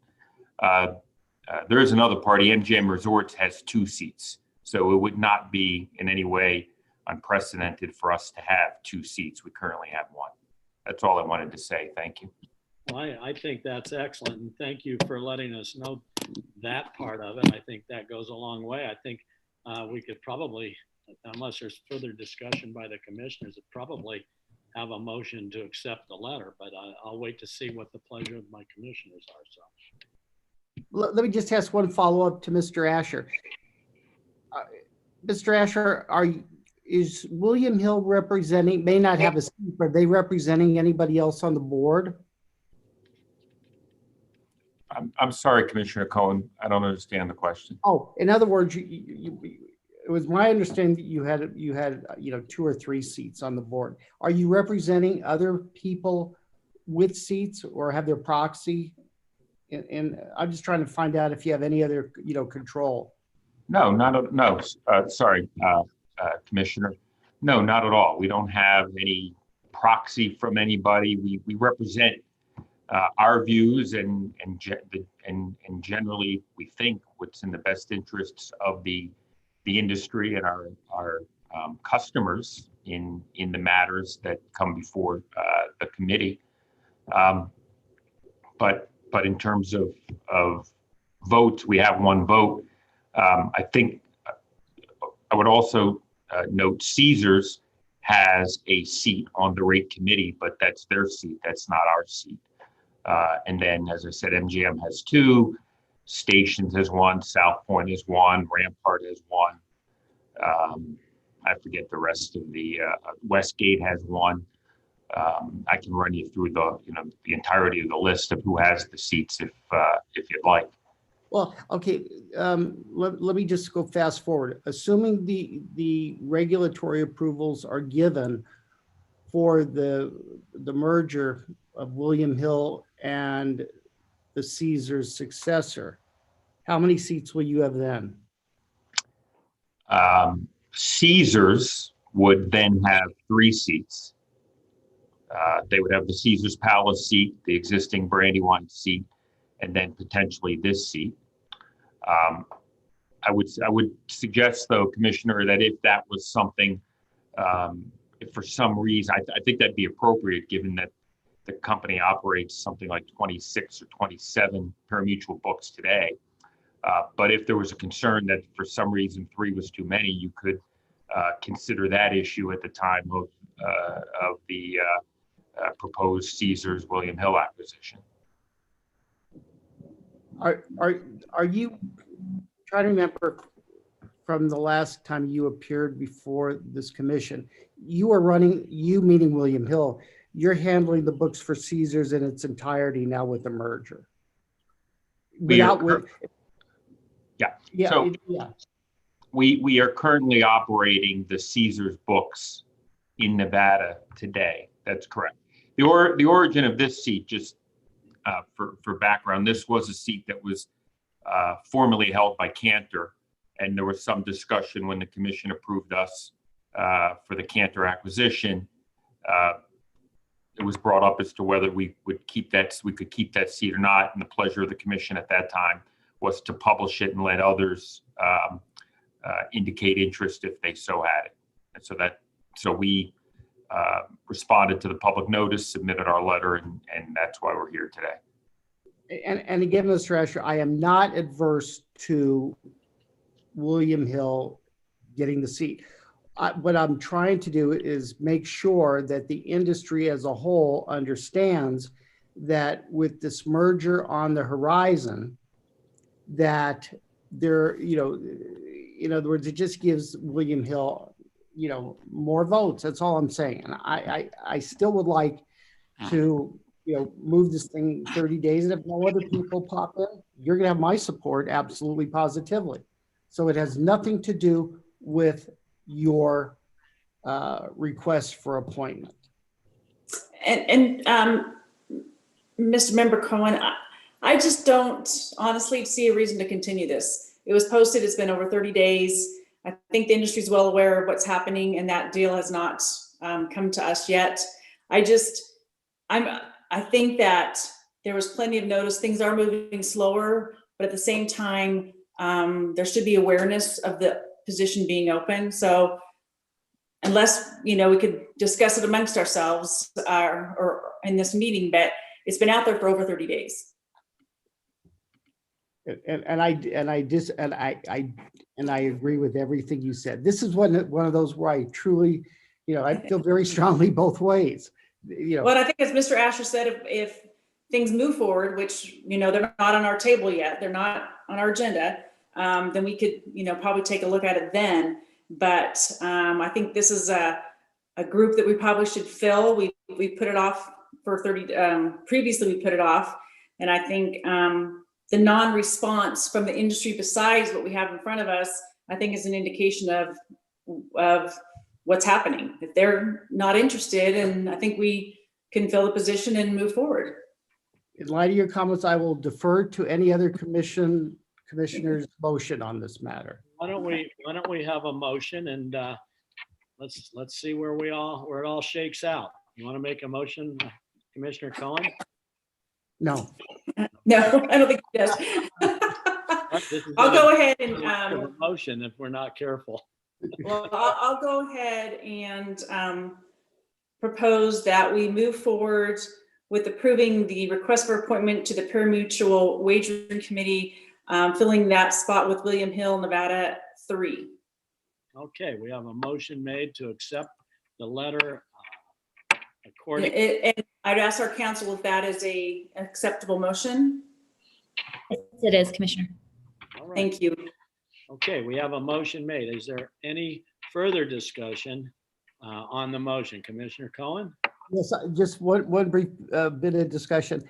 There is another party, MGM Resorts has 2 seats. So it would not be in any way unprecedented for us to have 2 seats. We currently have 1. That's all I wanted to say. Thank you. Well, I think that's excellent. And thank you for letting us know that part of it. I think that goes a long way. I think we could probably, unless there's further discussion by the commissioners, probably have a motion to accept the letter, but I'll wait to see what the pleasure of my commissioners are. So Let me just ask one follow-up to Mr. Asher. Mr. Asher, is William Hill representing, may not have a seat, but are they representing anybody else on the board? I'm sorry, Commissioner Cohen. I don't understand the question. Oh, in other words, it was my understanding that you had 2 or 3 seats on the board. Are you representing other people with seats or have their proxy? And I'm just trying to find out if you have any other control. No, sorry, Commissioner. No, not at all. We don't have any proxy from anybody. We represent our views and generally we think what's in the best interests of the industry and our customers in the matters that come before the committee. But in terms of votes, we have 1 vote. I think I would also note Caesars has a seat on the rate committee, but that's their seat. That's not our seat. And then, as I said, MGM has 2, Stations has 1, South Point has 1, Rampart has 1. I forget the rest of the Westgate has 1. I can run you through the entirety of the list of who has the seats if you'd like. Well, okay, let me just go fast forward. Assuming the regulatory approvals are given for the merger of William Hill and the Caesars successor, how many seats will you have then? Caesars would then have 3 seats. They would have the Caesars Palace seat, the existing Brandywine seat, and then potentially this seat. I would suggest, though, Commissioner, that if that was something, if for some reason, I think that'd be appropriate given that the company operates something like 26 or 27 pari-mutuel books today. But if there was a concern that for some reason 3 was too many, you could consider that issue at the time of the proposed Caesars William Hill acquisition. Are you trying to remember from the last time you appeared before this commission? You are running, you meaning William Hill, you're handling the books for Caesars in its entirety now with the merger. Yeah. So we are currently operating the Caesars books in Nevada today. That's correct. The origin of this seat, just for background, this was a seat that was formerly held by Cantor, and there was some discussion when the commission approved us for the Cantor acquisition. It was brought up as to whether we could keep that seat or not, and the pleasure of the commission at that time was to publish it and let others indicate interest if they so had it. And so we responded to the public notice, submitted our letter, and that's why we're here today. And again, Mr. Asher, I am not adverse to William Hill getting the seat. What I'm trying to do is make sure that the industry as a whole understands that with this merger on the horizon, that there, in other words, it just gives William Hill more votes. That's all I'm saying. And I still would like to, move this thing 30 days. And if no other people pop in, you're going to have my support, absolutely positively. So it has nothing to do with your request for appointment. And Mr. Member Cohen, I just don't honestly see a reason to continue this. It was posted, it's been over 30 days. I think the industry is well aware of what's happening, and that deal has not come to us yet. I think that there was plenty of notice. Things are moving slower, but at the same time, there should be awareness of the position being open. So unless, we could discuss it amongst ourselves or in this meeting, but it's been out there for over 30 days. And I agree with everything you said. This is one of those where I truly, I feel very strongly both ways. Well, I think as Mr. Asher said, if things move forward, which, they're not on our table yet, they're not on our agenda, then we could, probably take a look at it then. But I think this is a group that we probably should fill. We put it off for 30, previously we put it off. And I think the non-response from the industry besides what we have in front of us, I think is an indication of what's happening. If they're not interested, and I think we can fill the position and move forward. In light of your comments, I will defer to any other commissioner's motion on this matter. Why don't we have a motion, and let's see where it all shakes out. You want to make a motion, Commissioner Cohen? No. No, I don't think he does. I'll go ahead and motion if we're not careful. Well, I'll go ahead and propose that we move forward with approving the request for appointment to the pari-mutuel wagering committee, filling that spot with William Hill, Nevada 3. Okay, we have a motion made to accept the letter according. And I'd ask our council if that is a acceptable motion. It is, Commissioner. All right. Thank you. Okay, we have a motion made. Is there any further discussion on the motion? Commissioner Cohen? Yes, just one brief bit of discussion.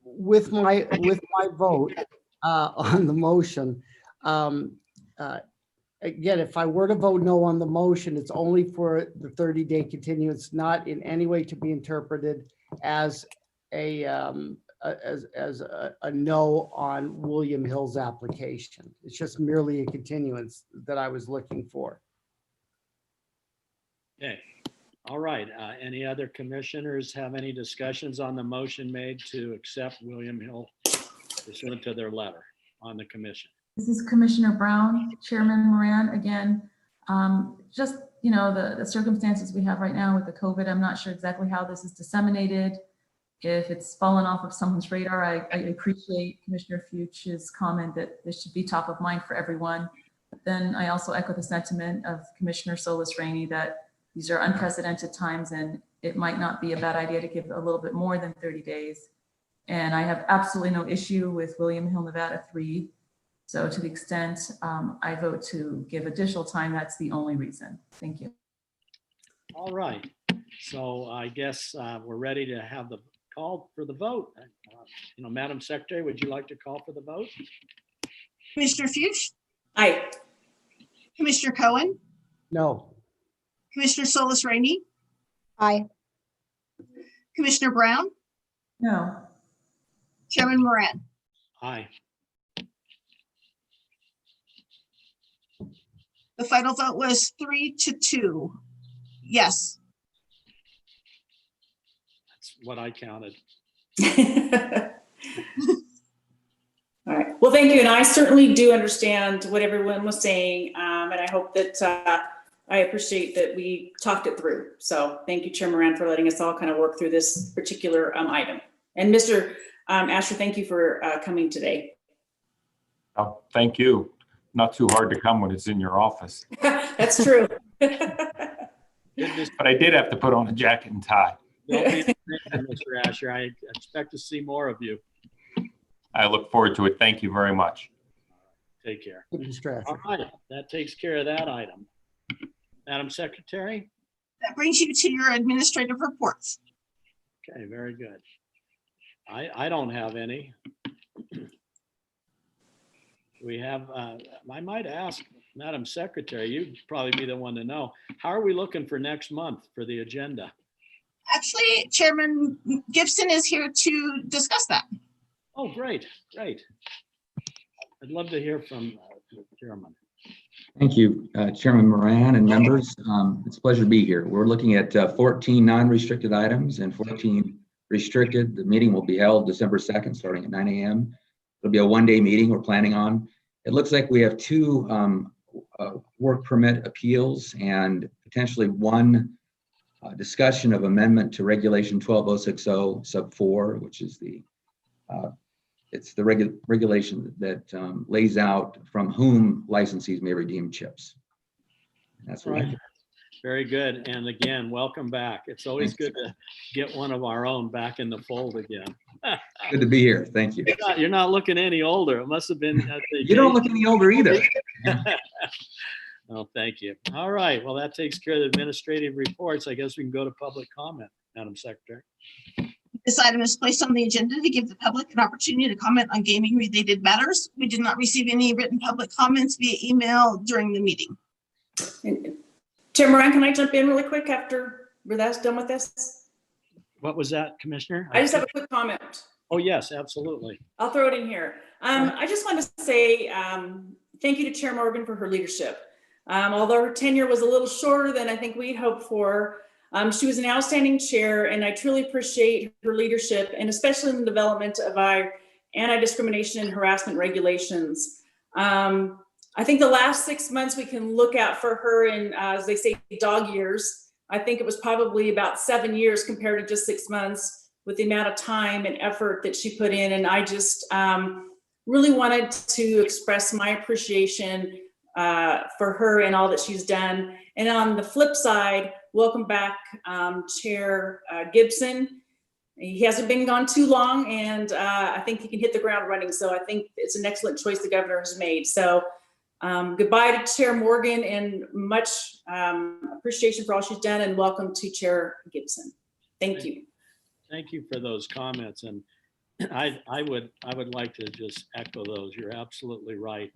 With my vote on the motion, again, if I were to vote no on the motion, it's only for the 30-day continuance, not in any way to be interpreted as a no on William Hill's application. It's just merely a continuance that I was looking for. Okay, all right. Any other commissioners have any discussions on the motion made to accept William Hill pursuant to their letter on the commission? This is Commissioner Brown, Chairman Moran. Again, just, the circumstances we have right now with the COVID, I'm not sure exactly how this is disseminated. If it's fallen off of someone's radar, I appreciate Commissioner Fuchs's comment that this should be top of mind for everyone. But then I also echo the sentiment of Commissioner Solis Rainey that these are unprecedented times and it might not be a bad idea to give a little bit more than 30 days. And I have absolutely no issue with William Hill, Nevada 3. So to the extent I vote to give additional time, that's the only reason. Thank you. All right. So I guess we're ready to have the call for the vote. Madam Secretary, would you like to call for the vote? Commissioner Fuchs? Aye. Commissioner Cohen? No. Commissioner Solis Rainey? Aye. Commissioner Brown? No. Chairman Moran? Aye. The final vote was 3-2. Yes. That's what I counted. All right. Well, thank you. And I certainly do understand what everyone was saying. And I hope that I appreciate that we talked it through. So thank you, Chair Moran, for letting us all kind of work through this particular item. And Mr. Asher, thank you for coming today. Oh, thank you. Not too hard to come when it's in your office. That's true. But I did have to put on a jacket and tie. Don't be offended, Mr. Asher. I expect to see more of you. I look forward to it. Thank you very much. Take care. Mr. Asher. All right, that takes care of that item. Madam Secretary? That brings you to your administrative reports. Okay, very good. I don't have any. We have, I might ask Madam Secretary, you'd probably be the one to know. How are we looking for next month for the agenda? Actually, Chairman Gibson is here to discuss that. Oh, great, great. I'd love to hear from the chairman. Thank you, Chairman Moran and members. It's a pleasure to be here. We're looking at 14 non-restricted items and 14 restricted. The meeting will be held December 2nd, starting at 9 a.m. It'll be a one-day meeting we're planning on. It looks like we have 2 work permit appeals and potentially 1 discussion of amendment to Regulation 12060 sub 4, which is it's the regulation that lays out from whom licensees may redeem chips. And that's what Right. Very good. And again, welcome back. It's always good to get one of our own back in the fold again. Good to be here. Thank you. You're not looking any older. It must have been. You don't look any older either. Oh, thank you. All right. Well, that takes care of the administrative reports. I guess we can go to public comment, Madam Secretary. This item is placed on the agenda to give the public an opportunity to comment on gaming related matters. We did not receive any written public comments via email during the meeting. Chair Moran, can I jump in really quick after we're done with this? What was that, Commissioner? I just have a quick comment. Oh, yes, absolutely. I'll throw it in here. I just want to say thank you to Chair Morgan for her leadership. Although her tenure was a little shorter than I think we'd hoped for, she was an outstanding chair, and I truly appreciate her leadership, and especially in the development of our anti-discrimination and harassment regulations. I think the last 6 months we can look at for her in, as they say, dog years. I think it was probably about 7 years compared to just 6 months with the amount of time and effort that she put in. And I just really wanted to express my appreciation for her and all that she's done. And on the flip side, welcome back, Chair Gibson. He hasn't been gone too long, and I think he can hit the ground running. So I think it's an excellent choice the governor has made. So goodbye to Chair Morgan, and much appreciation for all she's done, and welcome to Chair Gibson. Thank you. Thank you for those comments. And I would like to just echo those. You're absolutely right.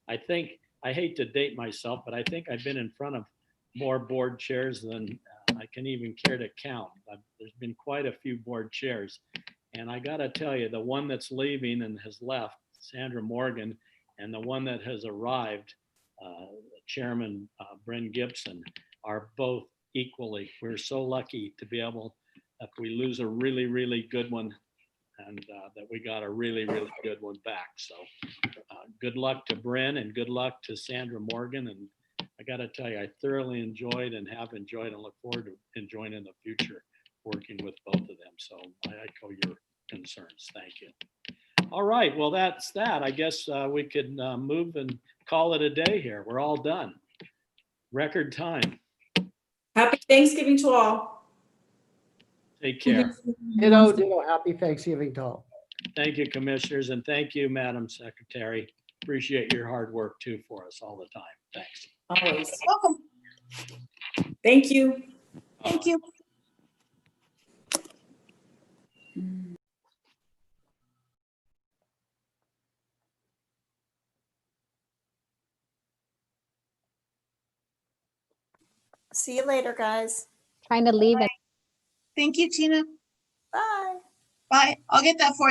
I think, I hate to date myself, but I think I've been in front of more board chairs than I can even care to count. There's been quite a few board chairs. And I gotta tell you, the one that's leaving and has left, Sandra Morgan, and the one that has arrived, Chairman Bren Gibson, are both equally. We're so lucky to be able, if we lose a really, really good one, and that we got a really, really good one back. So good luck to Bren, and good luck to Sandra Morgan. And I got to tell you, I thoroughly enjoyed and have enjoyed and look forward to enjoying in the future working with both of them. So I echo your concerns. Thank you. All right, well, that's that. I guess we could move and call it a day here. We're all done. Record time. Happy Thanksgiving to all. Take care. Ditto. Happy Thanksgiving to all. Thank you, commissioners, and thank you, Madam Secretary. Appreciate your hard work too for us all the time. Thanks. Always. Welcome. Thank you. Thank you. See you later, guys. Trying to leave it. Thank you, Tina. Bye. Bye. I'll get that for you.